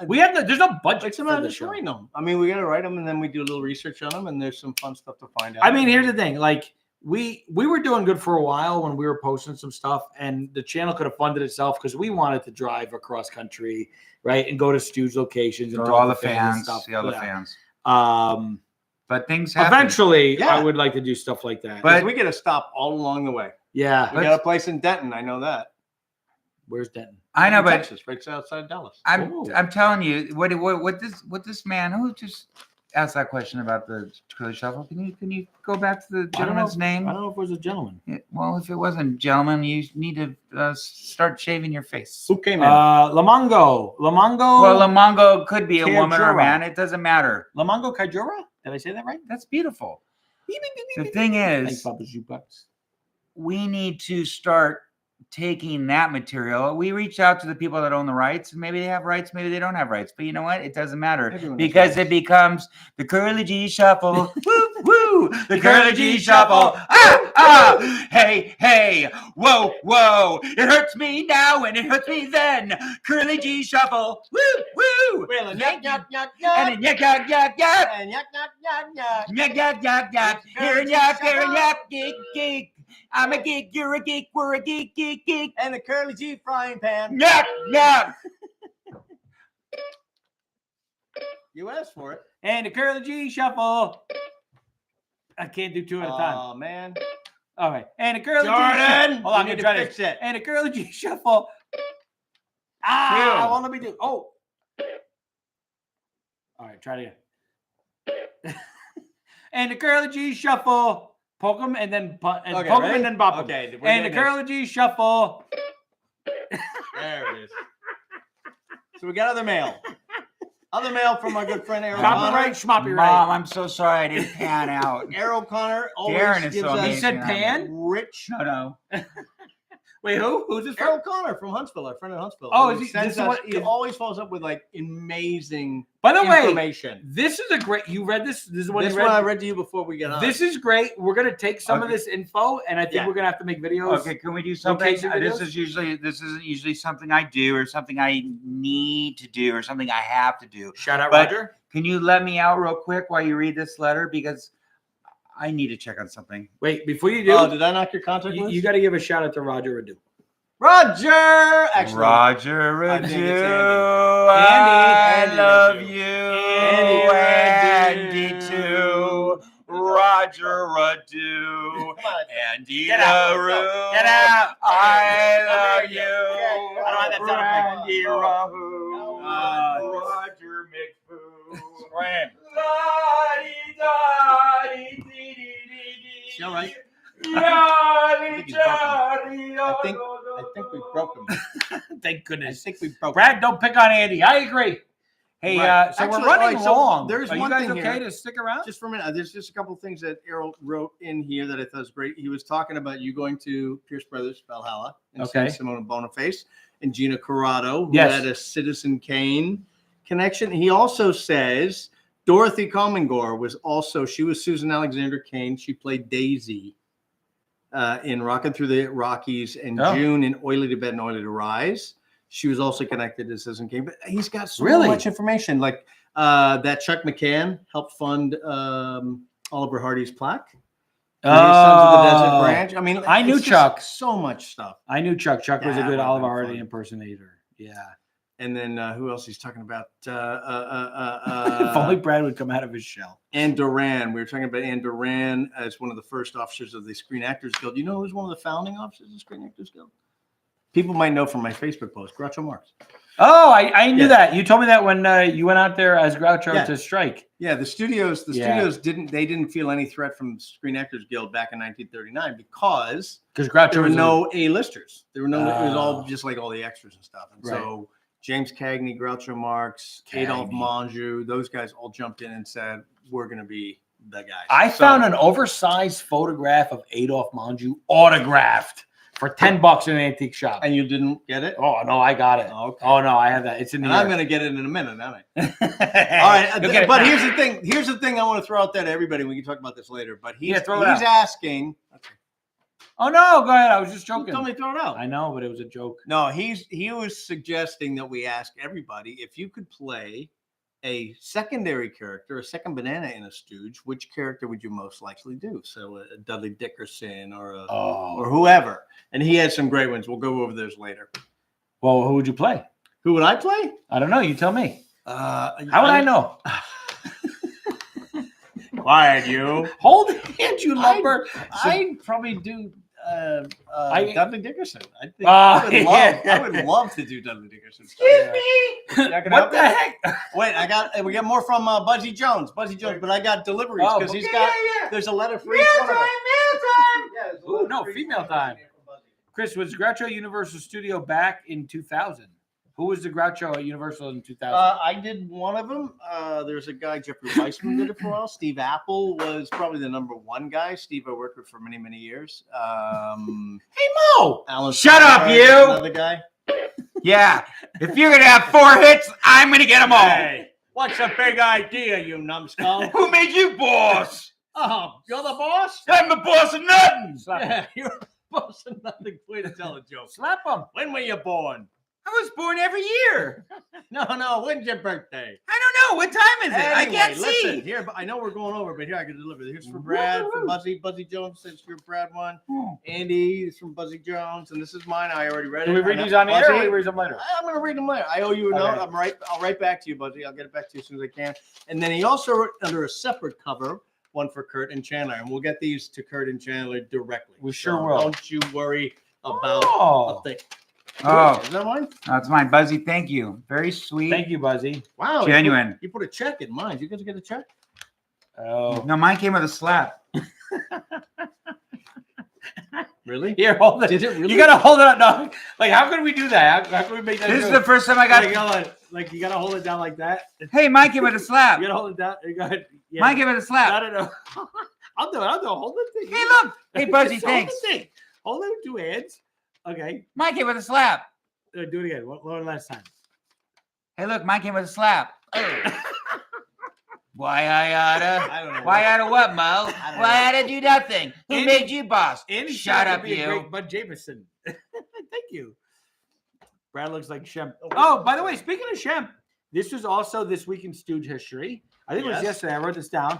Speaker 2: We have there's no budget
Speaker 1: it's a
Speaker 2: for
Speaker 1: matter
Speaker 2: the
Speaker 1: of
Speaker 2: show.
Speaker 1: writing them. I mean, we got to write them, and then we do a little research on them, and there's some fun stuff to find out.
Speaker 2: I mean, here's the thing. Like we were doing good for a while when we were posting some stuff, and the channel could have funded itself because we wanted to drive across country, right, and go to Stooge locations and
Speaker 3: For
Speaker 2: talk
Speaker 3: all the
Speaker 2: to fans and
Speaker 3: fans,
Speaker 2: stuff.
Speaker 3: see all the
Speaker 2: Yeah.
Speaker 3: fans.
Speaker 2: But
Speaker 3: things happen.
Speaker 2: eventually,
Speaker 1: Yeah.
Speaker 2: I would like to do stuff like that.
Speaker 3: But-
Speaker 1: we got to stop all along the way.
Speaker 2: yeah,
Speaker 1: We got a place in Denton. I know that.
Speaker 2: where's Denton?
Speaker 3: I know,
Speaker 1: In
Speaker 3: but
Speaker 1: Texas, right outside Dallas.
Speaker 2: Ooh.
Speaker 3: I'm telling you, what this man who just asked that question about the curly shuffle. Can you go back to the
Speaker 2: I don't know.
Speaker 3: gentleman's name?
Speaker 2: I don't know if it was a gentleman.
Speaker 3: Well, if it wasn't gentleman, you need to start shaving your face.
Speaker 1: Who came in?
Speaker 2: Lamongo.
Speaker 3: Well, a Mongo could be a woman or a
Speaker 2: Kajura.
Speaker 3: man. It doesn't matter.
Speaker 2: Lamongo Kajura? Did I say that right?
Speaker 3: That's beautiful. The thing
Speaker 2: Thanks,
Speaker 3: is,
Speaker 2: Papa Jukebox.
Speaker 3: we need to start taking that material. We reach out to the people that own the rights. Maybe they have rights, maybe they don't have rights. But you know what? It doesn't matter
Speaker 1: Everyone has
Speaker 3: because
Speaker 1: rights.
Speaker 3: it becomes the Curly G Shuffle. Woo, woo! The Curly G Shuffle. Ah, ah! Hey, hey! Whoa, whoa! It hurts me now and it hurts me then. Curly G Shuffle. Woo, woo!
Speaker 1: Well, yuck, yuck, yuck,
Speaker 3: And
Speaker 1: yuck.
Speaker 3: then yuck, yuck, yuck, yuck.
Speaker 1: And yuck, yuck, yuck, yuck.
Speaker 3: Yuck, yuck, yuck, yuck. Here and yuck, here and yuck. Geek, geek. I'm a geek, you're a geek, we're a geek, geek, geek.
Speaker 1: And the curly G frying pan.
Speaker 3: Yuck, yuck.
Speaker 1: You asked for it.
Speaker 2: And the Curly G Shuffle. I can't do two at a time.
Speaker 1: Oh, man.
Speaker 2: All right. And the Curly G
Speaker 1: Jordan,
Speaker 2: Shuffle. Hold on, I'm
Speaker 1: you
Speaker 2: going to
Speaker 1: need
Speaker 2: try
Speaker 1: to
Speaker 2: this.
Speaker 1: fix it.
Speaker 2: And the Curly G Shuffle.
Speaker 3: Two.
Speaker 2: Won't let me do. Oh. All right, try it again. And the Curly G Shuffle. Poke them and then poke them
Speaker 1: ready?
Speaker 2: and then bop them.
Speaker 1: Okay. we're
Speaker 2: And the
Speaker 1: getting
Speaker 2: Curly G Shuffle.
Speaker 1: this. There it is. So we got other mail. Other mail from our good friend Aaron
Speaker 2: Copyright,
Speaker 1: Connor.
Speaker 2: schmoppy
Speaker 3: Mom,
Speaker 2: right.
Speaker 3: I'm so sorry I didn't pan out.
Speaker 1: Aaron Connor always
Speaker 3: Darren is
Speaker 1: gives
Speaker 3: so
Speaker 1: us
Speaker 2: He said
Speaker 3: amazing.
Speaker 2: pan?
Speaker 1: rich.
Speaker 3: No.
Speaker 2: Wait, who? Who's this
Speaker 1: Errol
Speaker 2: from?
Speaker 1: Connor from Huntsville, our friend in Huntsville.
Speaker 2: Oh,
Speaker 1: He
Speaker 2: is he?
Speaker 1: sends
Speaker 2: This is
Speaker 1: us-
Speaker 2: what
Speaker 1: he always follows up with like amazing
Speaker 2: By the way,
Speaker 1: information.
Speaker 2: this is a great. You read this. This is what
Speaker 1: This
Speaker 2: you
Speaker 1: one I
Speaker 2: read.
Speaker 1: read to you before we get on.
Speaker 2: This is great. We're gonna take some of
Speaker 3: Okay.
Speaker 2: this info, and I think
Speaker 1: Yeah.
Speaker 2: we're gonna have to make videos.
Speaker 3: Okay, can we do something?
Speaker 2: Location videos?
Speaker 3: This isn't usually something I do or something I need to do or something I have to do.
Speaker 2: Shout out,
Speaker 3: But-
Speaker 2: Roger.
Speaker 3: Can you let me out real quick while you read this letter because I need to check on something.
Speaker 2: Wait, before you do,
Speaker 1: Oh, did I knock your contact list?
Speaker 2: you got to give a shout out to Roger Radu.
Speaker 1: Roger! Actually,
Speaker 3: Roger
Speaker 1: I think it's
Speaker 3: Radu,
Speaker 1: Andy.
Speaker 3: I love
Speaker 1: Radu.
Speaker 3: you.
Speaker 1: Andy
Speaker 3: Andy too. Roger Radu. Andy
Speaker 2: Get out.
Speaker 3: LaRue.
Speaker 2: Get out.
Speaker 3: I love you.
Speaker 2: I don't have that sound effect.
Speaker 3: Andy Rahu. Roger McFoo.
Speaker 2: Scram.
Speaker 1: She all right?
Speaker 3: I
Speaker 1: think we broke him.
Speaker 2: Thank
Speaker 1: I
Speaker 2: goodness.
Speaker 1: think we broke him.
Speaker 2: Brad, don't pick on Andy. I agree. Hey,
Speaker 1: Right.
Speaker 2: so
Speaker 1: Actually,
Speaker 2: we're running
Speaker 1: all right, so
Speaker 2: long.
Speaker 1: there's
Speaker 2: Are you
Speaker 1: one
Speaker 2: guys
Speaker 1: thing
Speaker 2: okay
Speaker 1: here.
Speaker 2: to stick around?
Speaker 1: Just for a minute, there's just a couple things that Errol wrote in here that I thought was great. He was talking about you going to Pierce Brothers Valhalla and
Speaker 2: Okay.
Speaker 1: seeing Simona Boniface and Gina Carrado, who
Speaker 2: Yes.
Speaker 1: had a Citizen Kane connection. He also says Dorothy Commingore was she was Susan Alexander Kane. She played Daisy in Rockin' Through the Rockies and
Speaker 2: Oh.
Speaker 1: June in Oily to Bed and Oily to Rise. She was also connected to Citizen Kane, but he's got so
Speaker 2: Really?
Speaker 1: much information. Like that Chuck McCann helped fund Oliver Hardy's plaque. For his Sons of the Desert Branch. I mean,
Speaker 2: I knew
Speaker 1: it's just
Speaker 2: Chuck.
Speaker 1: So much stuff.
Speaker 2: I knew Chuck. Chuck was a
Speaker 1: Yeah,
Speaker 2: good
Speaker 1: that would've
Speaker 2: Oliver
Speaker 1: been
Speaker 2: Hardy
Speaker 1: fun.
Speaker 2: impersonator. Yeah.
Speaker 1: And then who else he's talking about?
Speaker 2: If only Brad would come out of his shell.
Speaker 1: Ann Duran. We were talking about Ann Duran as one of the first officers of the Screen Actors Guild. You know who's one of the founding officers of the Screen Actors Guild? People might know from my Facebook post, Groucho Marx.
Speaker 2: Oh, I knew
Speaker 1: Yeah.
Speaker 2: that. You told me that when you went out there as Groucho
Speaker 1: Yeah.
Speaker 2: to strike.
Speaker 1: Yeah, the studios
Speaker 2: Yeah.
Speaker 1: didn't feel any threat from the Screen Actors Guild back in 1939 because
Speaker 2: Because Groucho
Speaker 1: there were
Speaker 2: was
Speaker 1: no A-listers. There were no. It was
Speaker 2: Oh.
Speaker 1: all just like all the extras and stuff. And
Speaker 2: Right.
Speaker 1: so James Cagney, Groucho Marx, Adolphe
Speaker 2: Cagney.
Speaker 1: Monjou, those guys all jumped in and said, "We're going to be the guys."
Speaker 2: I
Speaker 1: So-
Speaker 2: found an oversized photograph of Adolphe Monjou autographed for $10 in an antique shop.
Speaker 1: and you didn't get it.
Speaker 2: Oh no, I got it.
Speaker 1: Okay.
Speaker 2: Oh no, I have that. It's in
Speaker 1: And
Speaker 2: the.
Speaker 1: I'm going to get it in a minute, aren't I?
Speaker 2: All
Speaker 1: All right, but here's the thing. Here's the thing I want to throw out there to everybody. We can talk about this later. But he's
Speaker 2: throw it out.
Speaker 1: asking.
Speaker 2: Oh no, go ahead. I was just
Speaker 1: You
Speaker 2: joking.
Speaker 1: told me to throw it out.
Speaker 2: I know, but it was a joke.
Speaker 1: No, he was suggesting that we ask everybody if you could play a secondary character, a second banana in a Stooge, which character would you most likely do? So a Dudley Dickerson or
Speaker 2: Oh,
Speaker 1: whoever. And he had some great ones. We'll go over those later.
Speaker 2: well, who would you play?
Speaker 1: Who would I play?
Speaker 2: I don't know. You tell me.
Speaker 1: How
Speaker 2: How would I know?
Speaker 1: Quiet, you.
Speaker 2: Hold hand, you lumber.
Speaker 1: I'd probably do Dudley Dickerson. I think
Speaker 2: Ah,
Speaker 1: I would love to do Dudley Dickerson.
Speaker 2: Excuse
Speaker 1: me.
Speaker 2: What the heck?
Speaker 1: Wait, we got more from Buzzy Jones. Buzzy Jones, but I got deliveries because he's got. There's a letter for each one of them. Yeah, there's a
Speaker 2: Ooh,
Speaker 1: letter
Speaker 2: no,
Speaker 1: for each
Speaker 2: female
Speaker 1: one of them
Speaker 2: time.
Speaker 1: here from Buzzy.
Speaker 2: Chris, was Groucho Universal Studio back in 2000? Who was the Groucho at Universal in 2000?
Speaker 1: I did one of them. There's a guy, Jeffrey Weissman, did it for a while. Steve Apple was probably the number one guy. Steve, I worked with for many, many years.
Speaker 2: Hey, Mo.
Speaker 1: Alan
Speaker 3: Shut up,
Speaker 1: Steinberg,
Speaker 3: you!
Speaker 1: Another guy.
Speaker 3: Yeah. If you're going to have 4 hits, I'm going to get them all.
Speaker 1: Hey, what's a big idea, you numbskull?
Speaker 3: Who made you boss?
Speaker 1: Oh, you're the boss?
Speaker 3: I'm the boss of nothing.
Speaker 2: Slap him.
Speaker 1: Yeah, you're the boss of nothing. Way to tell a joke.
Speaker 2: Slap him.
Speaker 1: When were you born?
Speaker 3: I was born every year.
Speaker 1: No, when's your birthday?
Speaker 3: I don't know. What time is it? I
Speaker 1: Anyway,
Speaker 3: can't
Speaker 1: listen,
Speaker 3: see.
Speaker 1: here, I know we're going over, but here I can deliver. Here's for Brad, from Buzzy Jones. Since you're Brad one, Andy is from Buzzy Jones, and this is mine. I already read it.
Speaker 2: Do we read
Speaker 1: I
Speaker 2: these
Speaker 1: know-
Speaker 2: on the air or
Speaker 1: Buzzy,
Speaker 2: we read them later?
Speaker 1: I'm going to read them later. I owe you a note.
Speaker 2: Okay.
Speaker 1: I'll write back to you, Buzzy. I'll get it back to you as soon as I can. And then he also wrote under a separate cover one for Kurt and Chandler, and we'll get these to Kurt and Chandler directly.
Speaker 2: We sure will.
Speaker 1: Don't you worry about
Speaker 2: Oh,
Speaker 1: a thing.
Speaker 3: Oh,
Speaker 1: Is that mine?
Speaker 3: that's mine. Buzzy, thank you. Very sweet.
Speaker 2: thank you, Buzzy.
Speaker 1: Wow.
Speaker 3: Genuine.
Speaker 1: You put a check in mine. You guys get a check?
Speaker 2: Oh,
Speaker 3: No, mine came with a slap.
Speaker 1: Really?
Speaker 2: here, hold it.
Speaker 1: Did it really?
Speaker 2: You gotta hold it up. No, like how can we do that? How can we make that?
Speaker 3: This is
Speaker 2: good?
Speaker 3: the first time I got.
Speaker 1: Like you gotta hold it down like that.
Speaker 3: Hey, mine came with a slap.
Speaker 1: You gotta hold it down. You gotta, yeah.
Speaker 3: Mine came with a slap.
Speaker 1: I don't know. I'll do it. Hold the thing.
Speaker 3: Hey, look. Hey, Buzzy,
Speaker 1: Just
Speaker 3: thanks.
Speaker 1: Hold the thing. Hold it with 2 hands.
Speaker 2: Okay.
Speaker 3: Mine came with a slap.
Speaker 2: Do it again. One last time.
Speaker 3: Hey, look, mine came with a slap. Why I
Speaker 1: I don't know.
Speaker 3: Why oughta what, Mo?
Speaker 1: don't
Speaker 3: Why oughta do nothing? Who
Speaker 2: Andy-
Speaker 3: made you boss?
Speaker 2: Andy
Speaker 3: Shut
Speaker 2: said
Speaker 3: up,
Speaker 2: to be a
Speaker 3: you.
Speaker 2: great Bud Jameson. Thank you. Brad looks like Shemp. Oh, by the way, speaking of Shemp, this was also this week in Stooge history. I think it was
Speaker 1: Yes.
Speaker 2: yesterday. I wrote this down.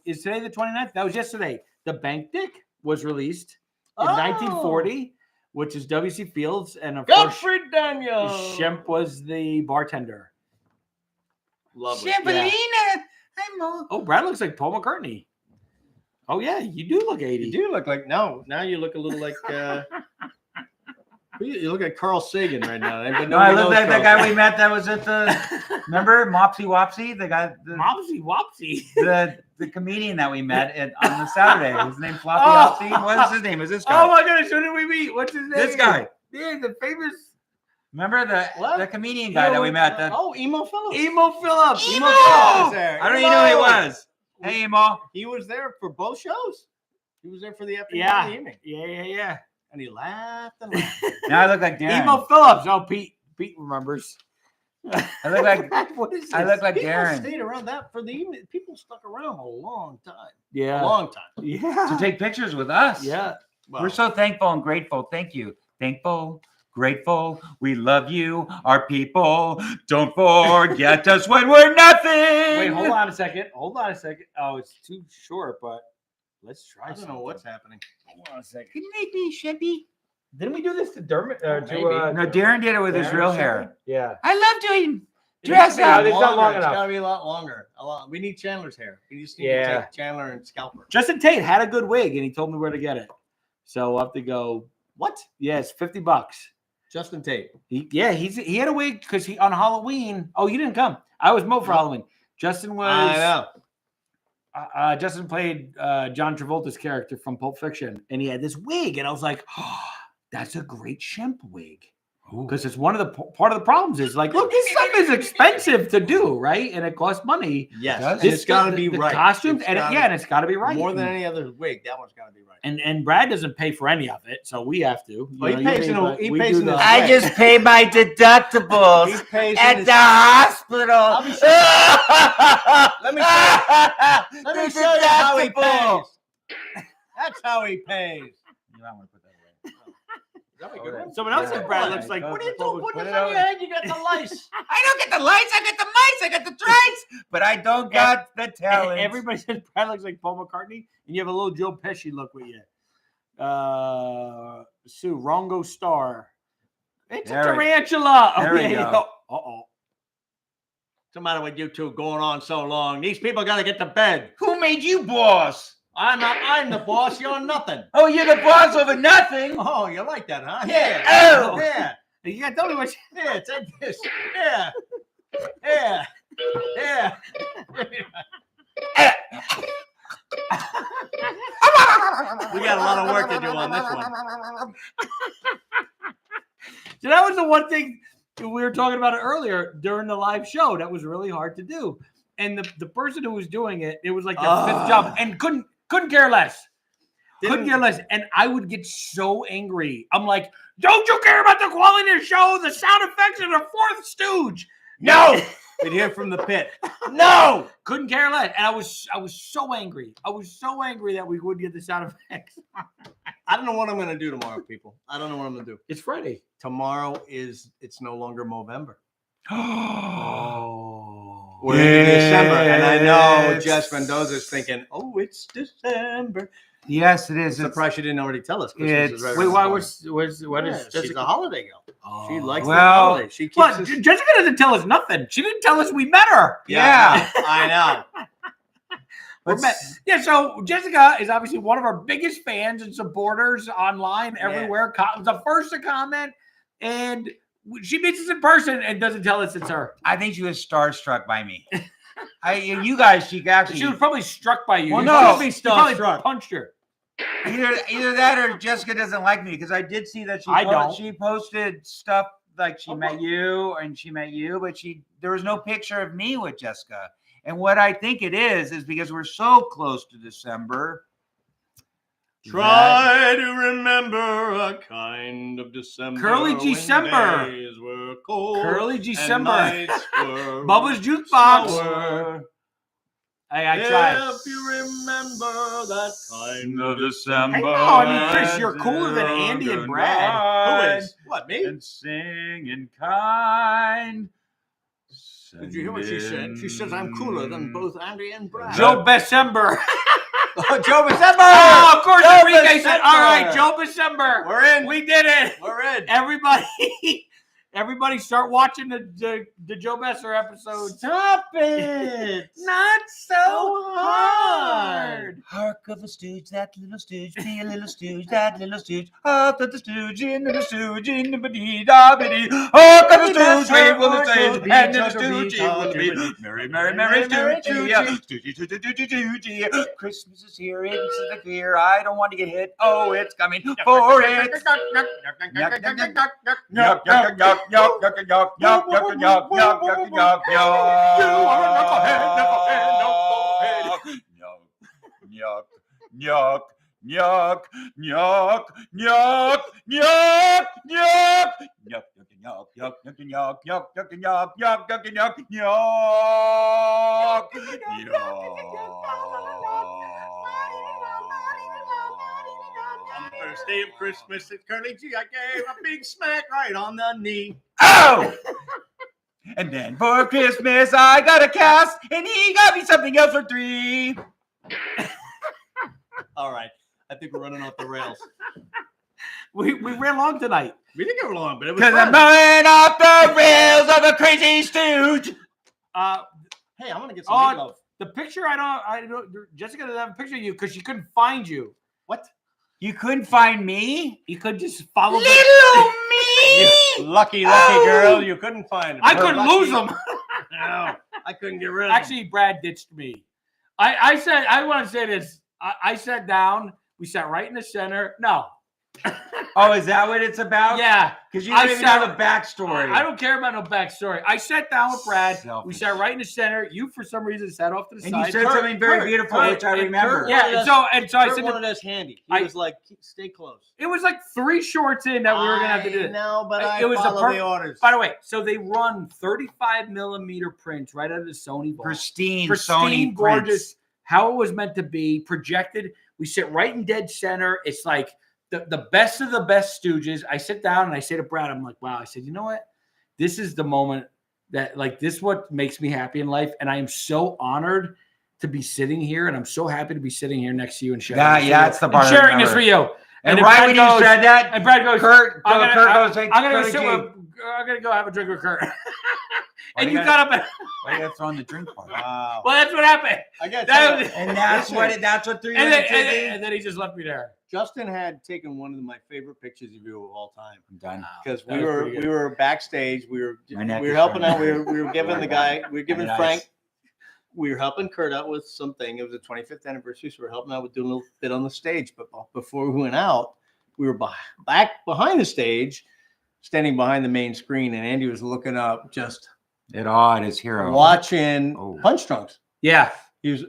Speaker 2: Is today the 29th? That was yesterday. The Bank Dick was released in 1940, which is W.C. Fields. And of course,
Speaker 1: Gottfried Daniel.
Speaker 2: Shemp was the bartender.
Speaker 1: Lovely.
Speaker 3: Champolina. Hi, Mo.
Speaker 2: Oh, Brad looks like Paul McCartney. Oh, yeah, you do look 80.
Speaker 1: You do look like now you look a little like you look like Carl Sagan right now. But
Speaker 3: No, I
Speaker 1: nobody
Speaker 3: look
Speaker 1: knows
Speaker 3: like the
Speaker 1: Carl
Speaker 3: guy
Speaker 1: Sagan.
Speaker 3: we met that was at the. Remember Mopsy Wopsy, the guy,
Speaker 2: Mopsy Wopsy.
Speaker 3: the comedian that we met on the Saturday. His name Floppy
Speaker 2: Oh.
Speaker 3: Wopsy. What's his name? Is this guy?
Speaker 2: Oh, my goodness. Who did we meet? What's his name?
Speaker 3: This guy.
Speaker 2: Yeah, the famous
Speaker 3: Remember
Speaker 1: What?
Speaker 3: the comedian guy that we met?
Speaker 1: Emo Phillips.
Speaker 2: Emo Phillips.
Speaker 3: Emo!
Speaker 1: was there.
Speaker 3: I don't even know who he was. Hey, Emo.
Speaker 1: He was there for both shows. He was there for the afternoon
Speaker 2: Yeah.
Speaker 1: and the evening.
Speaker 2: Yeah.
Speaker 1: And he laughed and laughed.
Speaker 3: Now I look like Darren.
Speaker 2: Emo Phillips. Oh, Pete remembers.
Speaker 3: I look like
Speaker 2: What is
Speaker 3: I
Speaker 2: this?
Speaker 3: look like
Speaker 1: People
Speaker 3: Darren.
Speaker 1: stayed around that for the evening. People stuck around a long time.
Speaker 2: Yeah.
Speaker 1: A long time.
Speaker 2: Yeah.
Speaker 3: To take pictures with us.
Speaker 2: Yeah.
Speaker 1: Well,
Speaker 3: We're so thankful and grateful. Thank you. Thankful, grateful. We love you, our people. Don't forget us when we're nothing.
Speaker 2: Wait, hold on a second. Oh, it's too short, but let's try
Speaker 1: I don't
Speaker 2: something.
Speaker 1: know what's happening.
Speaker 2: Hold on a second.
Speaker 3: Can you make me shippy?
Speaker 2: Didn't we do this to Dermot?
Speaker 1: Maybe.
Speaker 3: No, Darren did it with his
Speaker 2: Darren
Speaker 3: real
Speaker 2: Shepherd?
Speaker 3: hair.
Speaker 2: Yeah.
Speaker 3: I love doing
Speaker 2: It
Speaker 3: dress
Speaker 2: needs to be-
Speaker 3: up.
Speaker 2: it's not long
Speaker 1: It's
Speaker 2: enough.
Speaker 1: gotta be a lot longer. A lot. We need Chandler's hair. We just need
Speaker 2: Yeah.
Speaker 1: to take Chandler and scalper.
Speaker 2: Justin Tate had a good wig, and he told me where to get it. So I'll have to go.
Speaker 1: What?
Speaker 2: Yeah, it's $50.
Speaker 1: Justin Tate.
Speaker 2: He had a wig because he on Halloween. Oh, you didn't come. I was Mo for Halloween. Justin was.
Speaker 1: I know.
Speaker 2: Justin played John Travolta's character from Pulp Fiction, and he had this wig, and I was like, oh, that's a great Shemp wig. Because it's one of the part of the problems is like, look, this stuff is expensive to do, right? And it costs money.
Speaker 1: Yes.
Speaker 3: Does?
Speaker 1: And it's got to be
Speaker 2: the
Speaker 1: right.
Speaker 2: costumes,
Speaker 1: It's
Speaker 2: and
Speaker 1: gotta-
Speaker 2: and it's got to be right.
Speaker 1: More than any other wig, that one's got to be right.
Speaker 2: And Brad doesn't pay for any of it, so we have to.
Speaker 1: Well, he
Speaker 2: You
Speaker 1: pays
Speaker 2: pay,
Speaker 1: in a-
Speaker 2: but
Speaker 1: he
Speaker 2: we
Speaker 1: pays
Speaker 2: do
Speaker 1: in
Speaker 2: the-
Speaker 1: his
Speaker 3: I just pay my deductibles
Speaker 1: He pays in
Speaker 3: at
Speaker 1: his-
Speaker 3: the hospital.
Speaker 1: be Let me show, let me show you how he pays. That's how he pays. That a good one?
Speaker 2: Someone else
Speaker 3: Yeah.
Speaker 2: said Brad looks like.
Speaker 1: What are you
Speaker 3: Put
Speaker 1: doing? Put
Speaker 3: it
Speaker 1: this on
Speaker 3: over.
Speaker 1: your head. You got the lice.
Speaker 3: I don't get the lights, I get the mics, I get the trites, but I don't got the talent.
Speaker 2: Everybody says Brad looks like Paul McCartney, and you have a little Joe Pesci look with you. Sue Rongo Star. It's
Speaker 3: There
Speaker 2: a
Speaker 3: we-
Speaker 2: tarantula.
Speaker 3: there we go.
Speaker 2: Uh-oh.
Speaker 1: What's the matter with you two going on so long? These people got to get to bed.
Speaker 3: Who made you boss?
Speaker 1: I'm the boss. You're nothing.
Speaker 3: Oh, you're the boss over nothing.
Speaker 1: Oh, you like that, huh?
Speaker 3: Yeah. Oh.
Speaker 1: Yeah.
Speaker 2: You got to tell me what.
Speaker 1: Yeah. Take this. Yeah. Yeah. Yeah. We got a lot of work to do on this one.
Speaker 2: So that was the one thing we were talking about it earlier during the live show. That was really hard to do. And the person who was doing it, it was like the fifth job, and couldn't care less. Couldn't care less. And I would get so angry. I'm like, don't you care about the quality of the show? The sound effects are the fourth Stooge.
Speaker 1: No. We'd hear from the pit. No.
Speaker 2: Couldn't care less. And I was so angry. I was so angry that we wouldn't get the sound effects.
Speaker 1: I don't know what I'm going to do tomorrow, people. I don't know what I'm going to do.
Speaker 2: It's Friday.
Speaker 1: Tomorrow it's no longer Movember.
Speaker 2: Oh.
Speaker 1: We're into December. And I know
Speaker 3: Yes.
Speaker 1: Jess Mendoza's thinking, oh, it's December.
Speaker 3: Yes, it is.
Speaker 1: I'm surprised she didn't already tell us. Christmas
Speaker 3: it's-
Speaker 1: is right
Speaker 2: Wait,
Speaker 1: around
Speaker 2: why
Speaker 1: the
Speaker 2: was what
Speaker 1: corner.
Speaker 2: is
Speaker 1: Yeah, she's a holiday girl. She likes the
Speaker 3: well,
Speaker 1: holiday. She keeps
Speaker 2: What?
Speaker 1: us-
Speaker 2: Jessica doesn't tell us nothing. She didn't tell us we met her.
Speaker 3: Yeah.
Speaker 1: I know.
Speaker 2: We're met. Yeah, so Jessica is obviously one of our biggest fans and supporters online, everywhere. The first to comment, and she meets us in person and doesn't tell us it's her.
Speaker 3: I think she was starstruck by me. You guys, she actually
Speaker 2: She was probably struck by you.
Speaker 3: Well,
Speaker 2: You
Speaker 3: no,
Speaker 2: probably-
Speaker 1: she
Speaker 2: you probably
Speaker 1: starstruck.
Speaker 2: punched her.
Speaker 3: either that or Jessica doesn't like me because I did see that she posted stuff like she met you and she met you, but there was no picture of me with Jessica. And what I think it is because we're so close to December.
Speaker 1: Try to remember a kind of December.
Speaker 2: Curly
Speaker 1: when
Speaker 2: December.
Speaker 1: days were cold
Speaker 2: Curly
Speaker 1: and
Speaker 2: December.
Speaker 1: nights were
Speaker 2: Bubba's Jukebox.
Speaker 1: slower.
Speaker 2: Hey, I tried.
Speaker 1: If you remember that kind of
Speaker 3: December.
Speaker 2: Hey, no, I mean, Chris, you're cooler than Andy and Brad.
Speaker 1: Who is? What, me?
Speaker 3: And sing in kind.
Speaker 1: Did you hear what she said? She says I'm cooler than both Andy and Brad.
Speaker 2: Joe December.
Speaker 1: Oh, Joe December!
Speaker 2: Oh, of course,
Speaker 1: Joe
Speaker 2: Enrique said, all right,
Speaker 1: December.
Speaker 2: Joe December.
Speaker 1: We're in.
Speaker 2: We did it.
Speaker 1: We're in.
Speaker 2: Everybody start watching the Joe Besser episode.
Speaker 1: Stop it!
Speaker 2: Not so hard.
Speaker 3: Hark of a stooge, that little stooge, be a little stooge, that little stooge. Hark of the stooge, in the stooge, in the biddy da biddy. Hark of the stooge, wave will the stage, and the stooge will be. Merry, merry, merry stooge, yeah. Stoogie, stoogie, stoogie, stoogie. Christmas is here, it's the fear. I don't want to get hit. Oh, it's coming for it. Yuck, yuck, yuck, yuck, yuck, yuck, yuck, yuck, yuck, yuck, yuck, yuck, yuck, yuck, yuck, yuck.
Speaker 1: You are a knucklehead, knucklehead.
Speaker 3: Yuck, yuck, yuck, yuck, yuck, yuck, yuck, yuck, yuck, yuck, yuck, yuck, yuck, yuck, yuck, yuck, yuck, yuck,
Speaker 1: On the first day of Christmas at Curly G, I gave a big smack right on the knee.
Speaker 3: Oh! And then for Christmas, I got a cast, and he got me something else for $3.
Speaker 1: All right. I think we're running off the rails.
Speaker 2: We ran long tonight.
Speaker 1: We didn't go long, but it was
Speaker 3: Because I'm
Speaker 1: fun.
Speaker 3: running off the rails of a crazy stooge.
Speaker 1: Hey, I'm going to get some meatloaf.
Speaker 2: The picture, I don't. Jessica doesn't have a picture of you because she couldn't find you.
Speaker 1: What?
Speaker 3: You couldn't find me?
Speaker 2: You could just follow.
Speaker 3: Little me!
Speaker 1: Lucky girl. You couldn't find him.
Speaker 2: I couldn't lose them.
Speaker 1: No, I couldn't get rid of him.
Speaker 2: Actually, Brad ditched me. I said, I want to say this. I sat down. We sat right in the center. No.
Speaker 3: Oh, is that what it's about?
Speaker 2: Yeah.
Speaker 3: Because you don't even
Speaker 2: sat-
Speaker 3: know the backstory.
Speaker 2: I don't care about no backstory. I sat down with Brad.
Speaker 3: Selfish.
Speaker 2: We sat right in the center. You, for some reason, sat off to the
Speaker 3: And
Speaker 2: side.
Speaker 3: you said something very beautiful, which I remember.
Speaker 2: Yeah, so I
Speaker 1: Kurt
Speaker 2: said,
Speaker 1: wanted us handy. He was like, stay close.
Speaker 2: it was like 3 shorts in that we were gonna have to do this.
Speaker 1: No, but I
Speaker 2: It was the
Speaker 1: follow the orders.
Speaker 2: By the way, so they run 35 millimeter prints right out of the Sony vault.
Speaker 3: Pristine
Speaker 2: Pristine,
Speaker 3: Sony
Speaker 2: gorgeous,
Speaker 3: prints.
Speaker 2: how it was meant to be, projected. We sit right in dead center. It's like the best of the best Stooges. I sit down and I say to Brad, I'm like, wow. I said, you know what? This is the moment that, like, this is what makes me happy in life. And I am so honored to be sitting here, and I'm so happy to be sitting here next to you and sharing this
Speaker 3: Yeah,
Speaker 2: with
Speaker 3: it's
Speaker 2: you.
Speaker 3: the part
Speaker 2: And
Speaker 3: I
Speaker 2: sharing this
Speaker 3: remember.
Speaker 2: for you.
Speaker 3: And
Speaker 2: then
Speaker 3: right
Speaker 2: Brad
Speaker 3: when
Speaker 2: goes-
Speaker 3: you said that,
Speaker 2: and Brad goes,
Speaker 3: Kurt
Speaker 2: I'm
Speaker 3: goes,
Speaker 2: gonna go
Speaker 3: Curly
Speaker 2: sit
Speaker 3: G.
Speaker 2: with, I'm gonna go have a drink with Kurt.
Speaker 3: Why
Speaker 2: And
Speaker 3: you
Speaker 2: you got up and
Speaker 3: Why you gotta throw in the drink part?
Speaker 1: Wow.
Speaker 2: well, that's what happened.
Speaker 1: I got
Speaker 2: That was-
Speaker 3: And that's what threw you
Speaker 2: And
Speaker 3: into
Speaker 2: then he just left me there.
Speaker 1: Justin had taken one of my favorite pictures of you of all time
Speaker 3: I'm done.
Speaker 1: because
Speaker 2: That
Speaker 1: we
Speaker 2: was
Speaker 1: were
Speaker 2: pretty good.
Speaker 1: we were backstage. We were
Speaker 3: My neck is
Speaker 1: helping out.
Speaker 3: starting
Speaker 1: We were giving the guy. We were giving
Speaker 3: Nice.
Speaker 1: Frank. We were helping Kurt out with something. It was the 25th anniversary, so we were helping out with doing a little bit on the stage. But before we went out, we were back behind the stage, standing behind the main screen, and Andy was looking up, just
Speaker 3: It awed his hero.
Speaker 1: watching
Speaker 3: Oh.
Speaker 1: Punch Drunks.
Speaker 2: Yeah.
Speaker 1: He was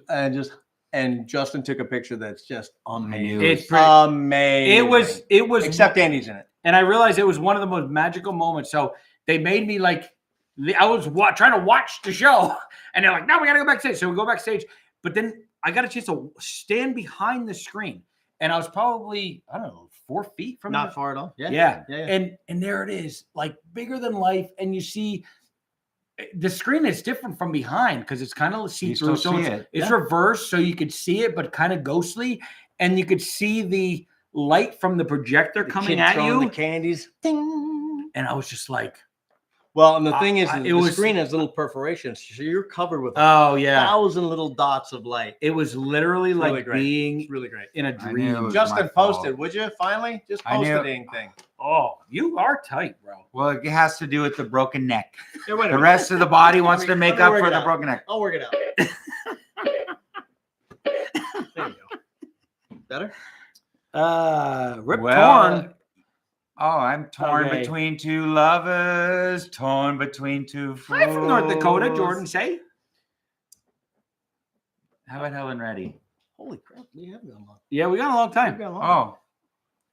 Speaker 1: and Justin took a picture that's just amazing.
Speaker 3: knew
Speaker 2: It's pretty,
Speaker 1: Amazing.
Speaker 2: it was,
Speaker 1: Except Andy's in it.
Speaker 2: and I realized it was one of the most magical moments. So they made me like, I was trying to watch the show, and they're like, no, we got to go backstage. So we go backstage, but then I got a chance to stand behind the screen, and I was probably, I don't know, 4 feet from
Speaker 1: Not
Speaker 2: the,
Speaker 1: far at all.
Speaker 2: yeah.
Speaker 1: Yeah.
Speaker 2: And there it is, like bigger than life, and you see the screen is different from behind because it's kind of see through. So it's reversed, so you could see it, but kind of ghostly, and you could see the light from the projector
Speaker 1: The
Speaker 2: coming
Speaker 1: kid
Speaker 2: at
Speaker 1: throwing
Speaker 2: you.
Speaker 1: the candies. Ding.
Speaker 2: And I was just like,
Speaker 1: Well, and the thing is,
Speaker 2: it
Speaker 1: the
Speaker 2: was-
Speaker 1: screen has little perforations, so you're covered with
Speaker 2: oh yeah,
Speaker 1: 1,000 little dots of light.
Speaker 2: it was literally
Speaker 1: It's really
Speaker 2: like
Speaker 1: great.
Speaker 2: being
Speaker 1: It's really great.
Speaker 2: in a
Speaker 3: I knew it
Speaker 2: dream.
Speaker 3: was
Speaker 1: Justin
Speaker 3: my fault.
Speaker 1: posted, would you finally just
Speaker 3: I
Speaker 1: post
Speaker 3: knew-
Speaker 1: the dang thing?
Speaker 2: Oh, you are tight, bro.
Speaker 3: Well, it has to do with the broken neck.
Speaker 1: Here, wait a
Speaker 3: The
Speaker 1: minute.
Speaker 3: rest of the body wants to
Speaker 1: Let
Speaker 3: make
Speaker 1: me
Speaker 3: up
Speaker 1: work
Speaker 3: for
Speaker 1: it
Speaker 3: the
Speaker 1: out.
Speaker 3: broken neck.
Speaker 1: I'll work it out. There you go. Better?
Speaker 2: Rip
Speaker 3: Well,
Speaker 2: Torn.
Speaker 3: Oh, I'm torn
Speaker 2: Okay.
Speaker 3: between two lovers, torn between two fools.
Speaker 2: Hi from North Dakota, Jordan. Say.
Speaker 3: How about Helen Reddy?
Speaker 1: Holy crap, we have gone long.
Speaker 2: Yeah, we got a long time.
Speaker 3: Oh.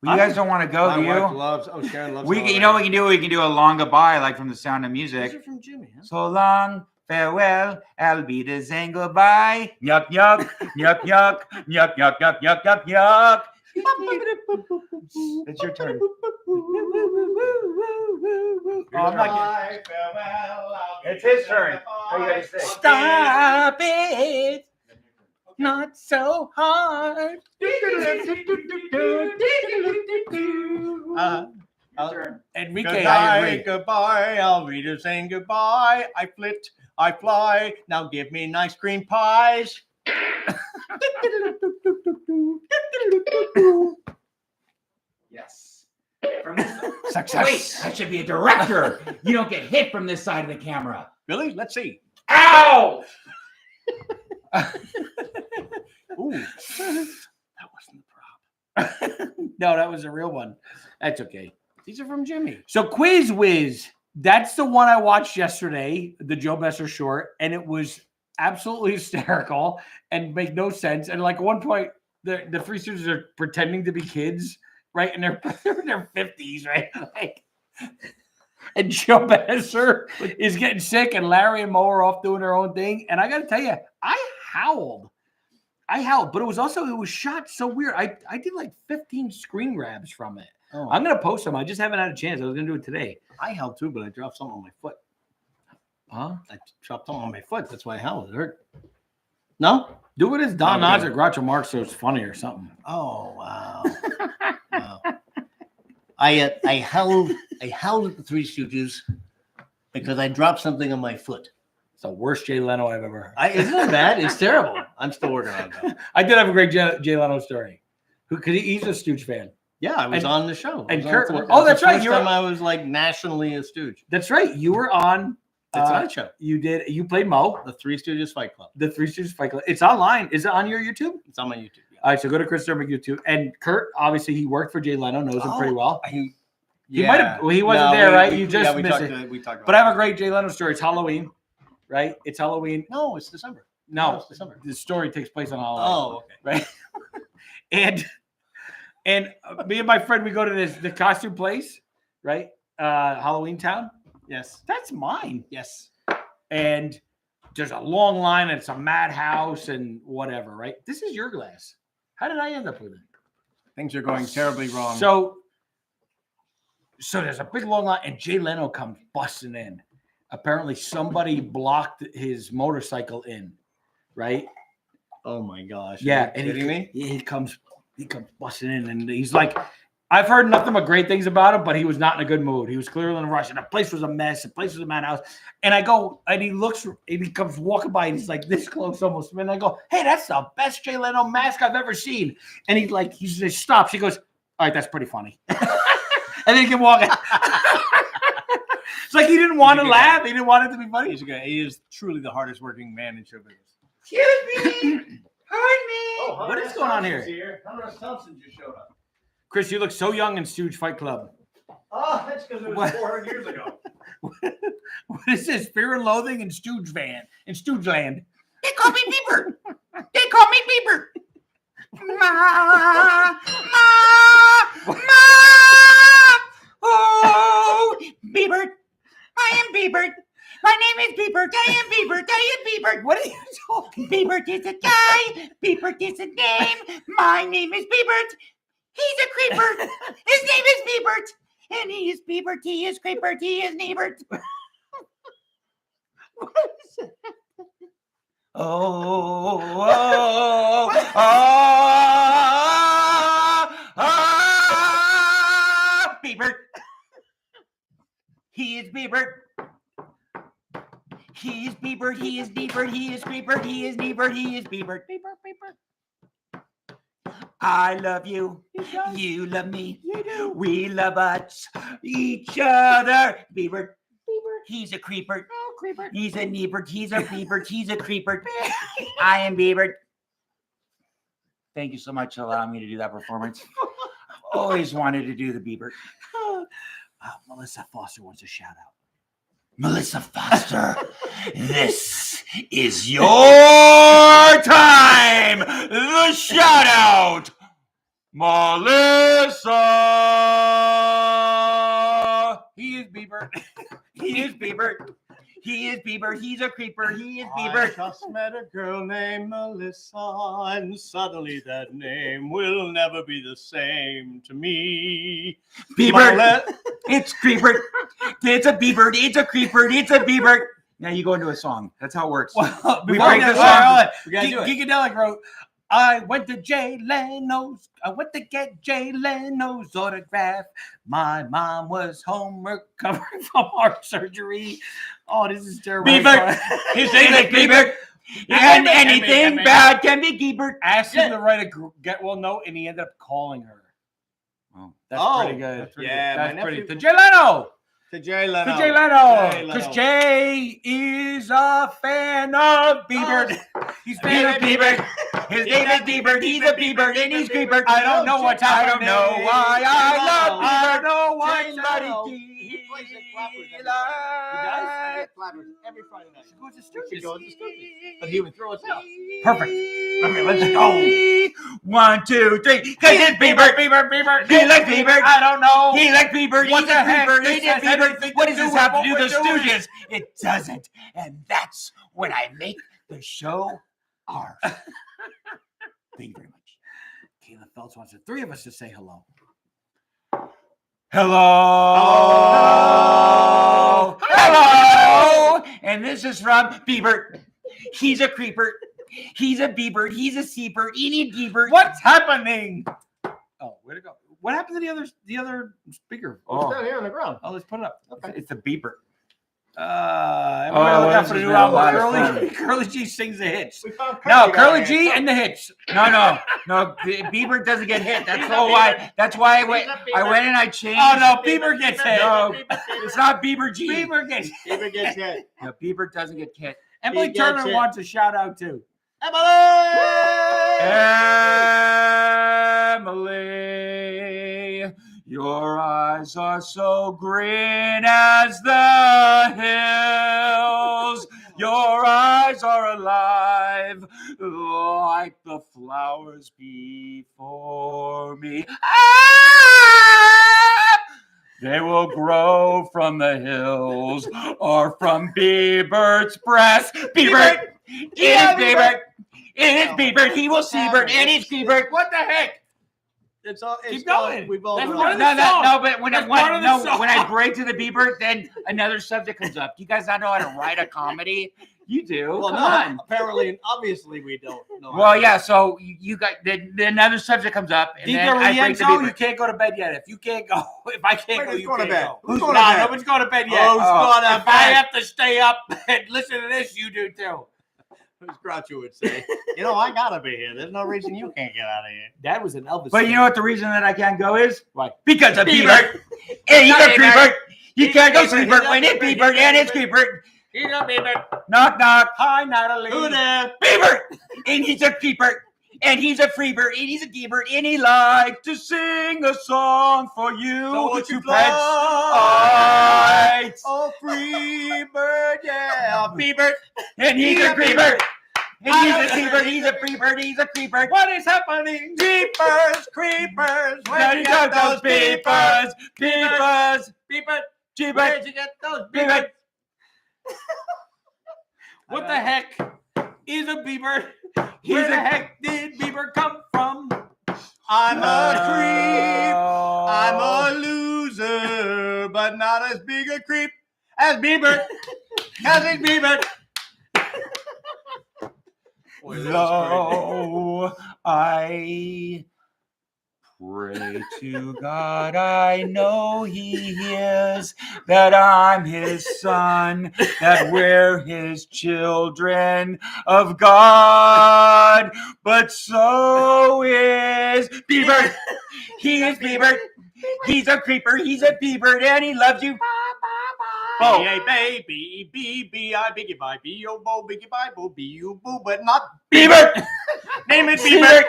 Speaker 3: Well, you guys don't want to go,
Speaker 1: My
Speaker 3: do
Speaker 1: wife
Speaker 3: you?
Speaker 1: loves. Oh, Sharon loves.
Speaker 3: We can, you know what we can do? We can do a long goodbye, like from The Sound of
Speaker 1: These
Speaker 3: Music.
Speaker 1: are from Jimmy. Huh?
Speaker 3: So long, farewell, I'll be the saying goodbye. Yuck, yuck, yuck, yuck, yuck, yuck, yuck, yuck, yuck, yuck. It's your turn. It's his turn. What do you guys say?
Speaker 2: Stop it. Not so hard. Enrique, I
Speaker 1: Goodbye,
Speaker 2: agree.
Speaker 1: goodbye. I'll be just saying goodbye. I flit, I fly. Now give me nice cream pies.
Speaker 3: Yes. From this
Speaker 2: Success.
Speaker 3: Wait, I should be a director. You don't get hit from this side of the camera.
Speaker 1: Really? Let's see.
Speaker 3: Ow!
Speaker 1: Ooh.
Speaker 2: That wasn't the prop. No, that was a real one. That's okay.
Speaker 1: These are from Jimmy.
Speaker 2: So Quiz Whiz, that's the one I watched yesterday, the Joe Besser short, and it was absolutely hysterical and make no sense. And like at one point, the Three Stooges are pretending to be kids, right? And they're in their 50s, right? Like, and Joe Besser is getting sick, and Larry and Mo are off doing their own thing. And I got to tell you, I howled, but it was shot so weird. I did like 15 screen grabs from it.
Speaker 1: Oh.
Speaker 2: I'm gonna post them. I just haven't had a chance. I was gonna do it today.
Speaker 1: I held too, but I dropped something on my foot.
Speaker 2: Huh?
Speaker 1: I dropped something on my foot. That's why I held. It hurt. No?
Speaker 2: Do it as Don
Speaker 1: Okay.
Speaker 2: Knotts or Groucho Marx, so it's funny or something.
Speaker 1: Oh wow. Wow. I held at the Three Stooges because I dropped something on my foot.
Speaker 2: It's the worst Jay Leno I've ever heard.
Speaker 1: Isn't it bad? It's terrible. I'm still working on it though.
Speaker 2: I did have a great Jay Leno story. Because he's a Stooge fan.
Speaker 1: Yeah, I was
Speaker 2: And-
Speaker 1: on the show. I
Speaker 2: and
Speaker 1: was on
Speaker 2: Kurt-
Speaker 1: Thursday.
Speaker 2: oh,
Speaker 1: It was
Speaker 2: that's
Speaker 1: the
Speaker 2: right,
Speaker 1: First
Speaker 2: you were-
Speaker 1: time I was like nationally a Stooge.
Speaker 2: That's right. You were on.
Speaker 1: The Tonight Show.
Speaker 2: You played Mo.
Speaker 1: The Three Stooges Fight Club.
Speaker 2: The Three Stooges Fight Club. It's online. Is it on your YouTube?
Speaker 1: It's on my YouTube. Yeah.
Speaker 2: All right, so go to Chris Dermott YouTube. And Kurt, obviously, he worked for Jay Leno, knows him pretty well.
Speaker 1: He
Speaker 2: might have- well, he wasn't there, right? You just
Speaker 1: we
Speaker 2: missed
Speaker 1: talked
Speaker 2: it.
Speaker 1: We talked about
Speaker 2: But I have a great Jay Leno story. It's Halloween, right? It's Halloween.
Speaker 1: No, it's December.
Speaker 2: No,
Speaker 1: it's December.
Speaker 2: the story takes place on Halloween.
Speaker 1: Oh, okay.
Speaker 2: Right? and me and my friend, we go to the costume place, right? Halloween Town.
Speaker 1: Yes.
Speaker 2: That's mine.
Speaker 1: Yes.
Speaker 2: And there's a long line, and it's a madhouse and whatever, right? This is your glass. How did I end up with it?
Speaker 1: Things are going terribly wrong.
Speaker 2: So there's a big long line, and Jay Leno comes busting in. Apparently, somebody blocked his motorcycle in, right?
Speaker 1: Oh my gosh.
Speaker 2: Yeah,
Speaker 1: Are you kidding me?
Speaker 2: he comes busting in, and he's like, I've heard nothing but great things about him, but he was not in a good mood. He was clearly in a rush, and the place was a mess. The place was a madhouse. And I go, and he looks, and he comes walking by, and he's like this close almost. And I go, hey, that's the best Jay Leno mask I've ever seen. And he just stops. He goes, all right, that's pretty funny. And then he can walk out. It's like he didn't want to laugh. He didn't want it to be funny.
Speaker 1: He is truly the hardest working man in show business.
Speaker 3: Excuse me. Pardon me.
Speaker 2: What is going on here?
Speaker 1: Hunter S. Thompson just showed up.
Speaker 2: Chris, you look so young in Stooge Fight Club.
Speaker 1: Oh, that's because it was
Speaker 2: What?
Speaker 1: 400 years ago.
Speaker 2: What is this? Fear and Loathing in Stooge Land.
Speaker 3: They call me Bieber. They call me Bieber. Ma, ma, ma. Oh, Bieber. I am Bieber. My name is Bieber. I am Bieber. I am Bieber.
Speaker 2: What are you talking?
Speaker 3: Bieber is a guy. Bieber is a name. My name is Bieber. He's a creeper. His name is Biebert. And he is Biebert. He is creeper. He is Niebert. Oh, oh, oh, Biebert. He is Biebert. He is Biebert. He is Niebert. He is creeper. He is Niebert. He is Biebert. Biebert, Biebert. I love you. You love me.
Speaker 2: You do.
Speaker 3: We love us, each other. Biebert. He's a creeper.
Speaker 2: Oh, creeper.
Speaker 3: He's a Niebert. He's a Biebert. He's a creeper. I am Biebert. Thank you so much for allowing me to do that performance. I've always wanted to do the Biebert.
Speaker 2: Melissa Foster wants a shout out.
Speaker 3: Melissa Foster, this is your time. The shout out, Melissa.
Speaker 2: He is Bieber.
Speaker 3: He is Bieber. He is Bieber. He's a creeper. He is
Speaker 1: I
Speaker 3: Bieber.
Speaker 1: just met a girl named Melissa, and suddenly that name will never be the same to me.
Speaker 3: Bieber. It's creeper. It's a Bieber. It's a creeper. It's a Bieber. Now you go into a song. That's how it works.
Speaker 2: Well,
Speaker 3: We
Speaker 2: before
Speaker 3: break
Speaker 2: that,
Speaker 3: the
Speaker 2: hold on,
Speaker 3: song.
Speaker 2: hold on.
Speaker 1: We gotta do it.
Speaker 2: Geekadelic wrote, I went to Jay Leno's. I went to get Jay Leno's autograph. My mom was home recovering from heart surgery. Oh, this is terrible.
Speaker 3: Bieber. His name is Bieber. And anything bad can be Bieber.
Speaker 2: Asked him to write a get well note, and he ended up calling her.
Speaker 3: Oh.
Speaker 2: That's pretty good.
Speaker 1: That's pretty good.
Speaker 2: That's
Speaker 1: My
Speaker 2: pretty
Speaker 1: nephew-
Speaker 2: To Jay Leno.
Speaker 1: To Jay Leno.
Speaker 2: To Jay Leno.
Speaker 1: Jay
Speaker 2: Because
Speaker 1: Leno.
Speaker 2: Jay is a fan of Bieber. He's fan of Bieber.
Speaker 3: His name is Bieber. He's a Bieber. And he's Bieber.
Speaker 2: I don't know what's
Speaker 3: I don't
Speaker 2: happening.
Speaker 3: know why I love
Speaker 2: I
Speaker 3: Bieber.
Speaker 2: don't know why
Speaker 3: Somebody
Speaker 1: He plays at Flappers every
Speaker 3: feel
Speaker 1: Friday. He does. He gets Flappers every Friday night.
Speaker 2: She goes to
Speaker 1: She
Speaker 2: Stooges.
Speaker 1: goes to Stooges. But he would throw us out.
Speaker 2: Perfect.
Speaker 3: Okay, let's go. 1, 2, 3. Cause it's Bieber.
Speaker 2: Bieber.
Speaker 3: He likes Bieber.
Speaker 2: I don't know.
Speaker 3: He likes Bieber.
Speaker 2: What
Speaker 3: He's
Speaker 2: the
Speaker 3: a
Speaker 2: heck?
Speaker 3: Bieber.
Speaker 2: This
Speaker 3: He's a
Speaker 2: has
Speaker 3: Bieber.
Speaker 2: anything
Speaker 3: What
Speaker 2: to
Speaker 3: does
Speaker 2: do
Speaker 3: this
Speaker 2: with
Speaker 3: have to
Speaker 2: what
Speaker 3: do
Speaker 2: we're
Speaker 3: with the
Speaker 2: doing?
Speaker 3: Stooges? It doesn't. And that's when I make the show ours. Thank you very much.
Speaker 2: Caleb Phelps wants the three of us to say hello.
Speaker 3: Hello. Hello. And this is from Bieber. He's a creeper. He's a Bieber. He's a seeper. Eating Bieber.
Speaker 2: What's happening? Oh, where'd it go? What happened to the other speaker?
Speaker 1: It's down here on the ground.
Speaker 2: Oh, let's put it up.
Speaker 1: Okay.
Speaker 3: It's a Bieber.
Speaker 2: Everybody look out
Speaker 3: this
Speaker 2: for the
Speaker 3: has
Speaker 2: new
Speaker 3: been a lot of
Speaker 2: album.
Speaker 3: fun.
Speaker 2: Curly G sings the hits.
Speaker 1: We found
Speaker 2: No,
Speaker 1: down
Speaker 2: Curly
Speaker 1: here.
Speaker 2: G and the hits.
Speaker 3: No. Bieber doesn't get hit. That's all why. That's why I went and I changed.
Speaker 2: Oh no, Bieber gets hit.
Speaker 3: No, it's not Bieber G.
Speaker 2: Bieber gets hit.
Speaker 1: Bieber gets hit.
Speaker 3: No, Bieber doesn't get hit.
Speaker 2: Emily
Speaker 1: He gets
Speaker 2: Turner
Speaker 1: hit.
Speaker 2: wants a shout out too.
Speaker 3: Emily, your eyes are so green as the hills. Your eyes are alive like the flowers before me. They will grow from the hills or from Bieber's breast. Bieber, it is Bieber. It is Bieber. He will see Bert, and it's Bieber.
Speaker 2: What the heck?
Speaker 1: It's all. It's
Speaker 2: Keep going.
Speaker 1: all- We've all
Speaker 2: That's
Speaker 1: done
Speaker 2: part
Speaker 1: it.
Speaker 2: of the song.
Speaker 3: No, but when
Speaker 2: That's part of the song.
Speaker 3: when I break to the Bieber, then another subject comes up. Do you guys not know how to write a comedy? You do.
Speaker 1: Well,
Speaker 3: Come
Speaker 1: no,
Speaker 3: on.
Speaker 1: apparently and obviously we don't know.
Speaker 3: Well, yeah. So you got then another subject comes up, and then I break to
Speaker 2: Rienzo, you
Speaker 3: Bieber.
Speaker 2: can't go to bed yet. If you can't go, if I can't
Speaker 1: Wait,
Speaker 2: go,
Speaker 1: who's
Speaker 2: you
Speaker 1: going to
Speaker 2: can't
Speaker 1: bed?
Speaker 2: go.
Speaker 1: Who's going to
Speaker 2: Nah,
Speaker 1: bed?
Speaker 2: nobody's going to bed yet.
Speaker 1: Who's going to
Speaker 2: If I
Speaker 1: bed?
Speaker 2: have to stay up and listen to this, you do too.
Speaker 1: As Groucho would say, I gotta be here. There's no reason you can't get out of here.
Speaker 2: That was an Elvis.
Speaker 3: But you know what the reason that I can't go is?
Speaker 2: Why?
Speaker 3: Because of Bieber. And he's a creeper. You can't go see Bert when it's Bieber, and it's creeper.
Speaker 2: He's a Bieber.
Speaker 3: Knock, knock.
Speaker 2: Hi, Natalie.
Speaker 1: Who there?
Speaker 3: Bieber, and he's a creeper, and he's a freebird, and he's a Bieber, and he likes to sing a song for you.
Speaker 1: So won't you
Speaker 3: pets.
Speaker 1: fly?
Speaker 3: Right.
Speaker 1: Oh, free bird, yeah, Bieber.
Speaker 3: And he's a creeper. And he's a creeper, he's a freebird, he's a creeper.
Speaker 2: What is happening?
Speaker 1: Creepers, creepers.
Speaker 3: Where
Speaker 1: Where'd
Speaker 3: you
Speaker 1: you
Speaker 3: got
Speaker 1: get
Speaker 3: those peepers? Peepers.
Speaker 1: Beepers.
Speaker 3: Jeepers.
Speaker 1: Where'd you get those
Speaker 3: Beepers.
Speaker 1: beepers?
Speaker 2: What the heck is a Bieber?
Speaker 3: He's
Speaker 2: Where the
Speaker 3: a-
Speaker 2: heck did Bieber come from?
Speaker 1: I'm a creep. I'm a loser, but not as big a creep as Bieber. Cause it's Bieber. Boy, that was
Speaker 3: Though I pray to God, I know He hears that I'm His son, that we're His children of God. But so is Bieber. He is Bieber. He's a creeper. He's a Bieber, and he loves you.
Speaker 1: Oh. Baby, B-B-I, biggie bye, B-O-Bo, biggie bye, boo, B-U-Boo, but not
Speaker 3: Bieber.
Speaker 1: name it
Speaker 3: Bieber.
Speaker 1: Bieber.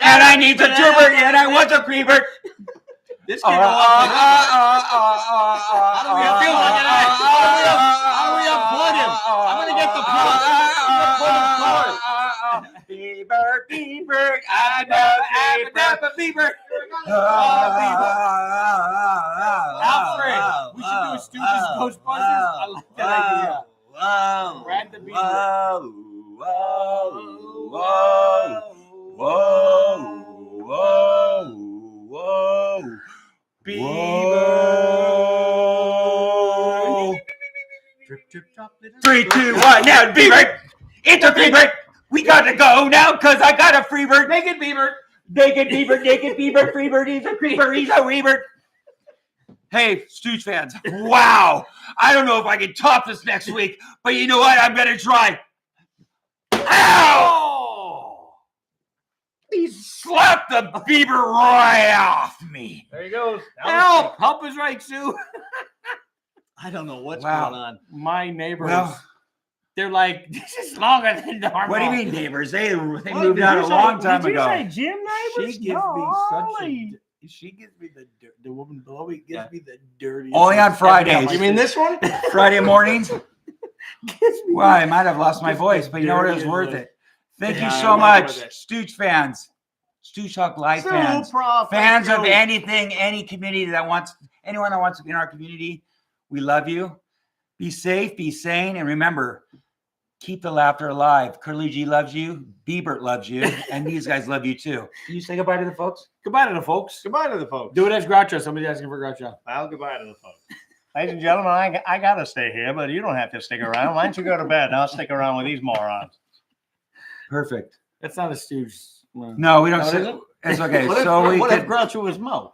Speaker 3: And I need a tuber, and I want a creeper.
Speaker 1: This can go off.
Speaker 3: How
Speaker 1: do we unplug put him. I'm gonna get the put.
Speaker 3: Bieber, Bieber, I know Bieber.
Speaker 2: Alfred, we should do a Stooges Ghostbusters. I like that idea.
Speaker 3: Whoa,
Speaker 2: Brad the Bieber.
Speaker 3: Whoa.
Speaker 2: Bieber.
Speaker 3: 3, 2, 1, now Bieber. It's a Bieber. We gotta go now because I got a free bird.
Speaker 2: Naked Bieber.
Speaker 3: Naked Bieber, free bird, he's a creeper, he's a rebird. Hey, Stooge fans, wow. I don't know if I can top this next week, but you know what? I'm gonna try. Ow! He slapped the Bieber right off me.
Speaker 1: There he goes.
Speaker 2: Help! Help is right, Sue.
Speaker 1: I don't know what's
Speaker 3: Wow.
Speaker 1: going on.
Speaker 2: My neighbors,
Speaker 3: Well,
Speaker 2: they're like, this is longer than normal.
Speaker 3: what do you mean, neighbors? They moved out a long time ago.
Speaker 2: Did you say gym neighbors?
Speaker 3: She gives me such
Speaker 2: Golly.
Speaker 3: She gives me the woman below me gives me the dirtiest.
Speaker 2: Only on Fridays.
Speaker 1: You mean this one?
Speaker 3: Friday mornings?
Speaker 2: Gives me
Speaker 3: Well, I might have lost my voice, but you know what? It was worth it. Thank you
Speaker 1: Yeah,
Speaker 3: so
Speaker 1: I
Speaker 3: much,
Speaker 1: love it.
Speaker 3: Stooge fans, Stoogetalk Live
Speaker 1: So
Speaker 3: fans,
Speaker 1: proud,
Speaker 3: fans
Speaker 1: thank
Speaker 3: of
Speaker 1: you.
Speaker 3: anything, any community that wants, anyone that wants to be in our community. We love you. Be safe, be sane, and remember, keep the laughter alive. Curly G loves you, Biebert loves you, and these guys love you too. Can you say goodbye to the folks?
Speaker 2: Goodbye to the folks.
Speaker 1: Goodbye to the folks.
Speaker 2: Do it as Groucho. Somebody's asking for Groucho.
Speaker 1: Well, goodbye to the folks. Ladies and gentlemen, I got to stay here, but you don't have to stick around. Why don't you go to bed and I'll stick around with these morons.
Speaker 3: Perfect.
Speaker 2: That's not a Stooge.
Speaker 3: No, we don't
Speaker 1: No, it
Speaker 3: say
Speaker 1: isn't?
Speaker 3: it's okay.
Speaker 1: What if,
Speaker 3: So we
Speaker 1: what if
Speaker 3: could,
Speaker 1: Groucho was Mo?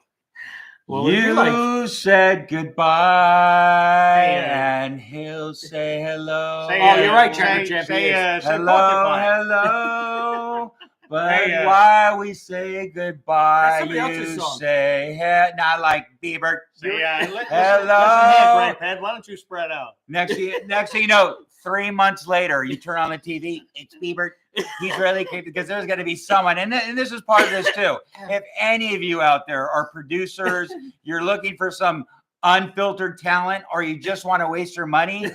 Speaker 2: What would it be like?
Speaker 3: you said goodbye,
Speaker 1: Say,
Speaker 3: and he'll say hello.
Speaker 1: Say,
Speaker 2: Oh, you're right,
Speaker 1: say,
Speaker 2: Champion Champ, he is.
Speaker 1: say
Speaker 3: Hello,
Speaker 1: porcupine.
Speaker 3: hello. But
Speaker 1: Hey,
Speaker 3: while we say goodbye,
Speaker 2: That's somebody else's
Speaker 3: you
Speaker 2: song.
Speaker 3: say not like Bieber.
Speaker 1: Say,
Speaker 3: Hello.
Speaker 1: Listen here, Grayhead. Why don't you spread out?
Speaker 3: Next thing you know, 3 months later, you turn on the TV. It's Bieber. He's really creepy because there's going to be someone, and this is part of this too. If any of you out there are producers, you're looking for some unfiltered talent, or you just want to waste your money,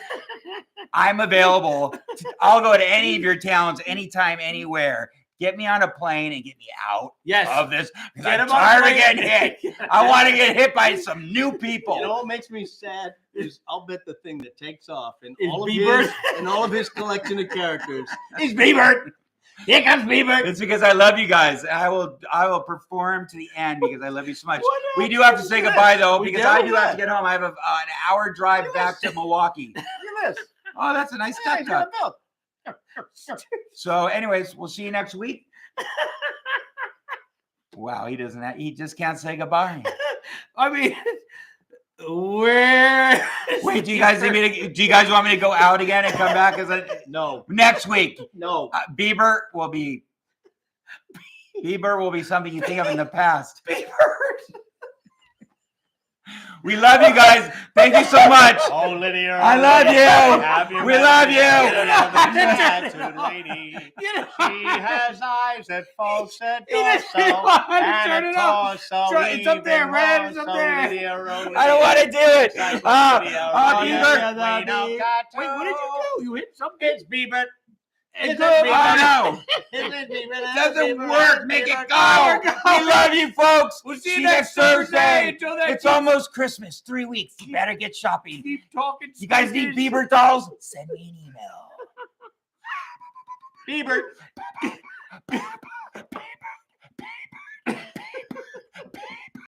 Speaker 3: I'm available. I'll go to any of your towns, anytime, anywhere. Get me on a plane and get me out
Speaker 2: Yes.
Speaker 3: of this. 'Cause
Speaker 2: Get
Speaker 3: I'm
Speaker 2: him on
Speaker 3: tired of
Speaker 2: plane.
Speaker 3: getting hit. I want to get hit by some new people.
Speaker 1: You know what makes me sad is I'll bet the thing that takes off in
Speaker 2: Is
Speaker 1: all of
Speaker 2: Bieber?
Speaker 1: his collection of characters.
Speaker 3: It's Bieber.
Speaker 2: Here comes Bieber.
Speaker 3: It's because I love you guys. I will perform to the end because I love you so much. We do have to say goodbye though,
Speaker 1: We
Speaker 3: because
Speaker 1: do?
Speaker 3: I do have to get home. I have an hour drive back to Milwaukee.
Speaker 1: Look at this.
Speaker 3: Oh, that's a nice
Speaker 1: Yeah,
Speaker 3: cut.
Speaker 1: he's got
Speaker 3: So, anyways, we'll see you next week. Wow, he just can't say goodbye.
Speaker 2: I mean, where?
Speaker 3: Wait, do you guys want me to go out again and come back
Speaker 1: No,
Speaker 3: next week?
Speaker 1: no.
Speaker 3: Bieber will be something you think of in the past. We love you guys. Thank you so much.
Speaker 1: Oh, Lydia.
Speaker 3: I love you. We love you.
Speaker 1: Lady. She has eyes that folks that
Speaker 2: Turn
Speaker 1: and a
Speaker 2: it up.
Speaker 1: torso.
Speaker 2: It's up there, Red. It's up there.
Speaker 3: I don't want to do it.
Speaker 2: Bieber. Wait, what did you do? You hit something?
Speaker 1: It's Bieber.
Speaker 2: It's
Speaker 1: Bieber.
Speaker 3: Oh, no.
Speaker 1: It
Speaker 3: Doesn't work. Make it go. We love you, folks.
Speaker 2: We'll see you next Thursday. Until then,
Speaker 3: It's almost Christmas. 3 weeks. You better get shopping.
Speaker 2: keep talking.
Speaker 3: You guys need Bieber dolls? Send me an email.
Speaker 1: Bieber.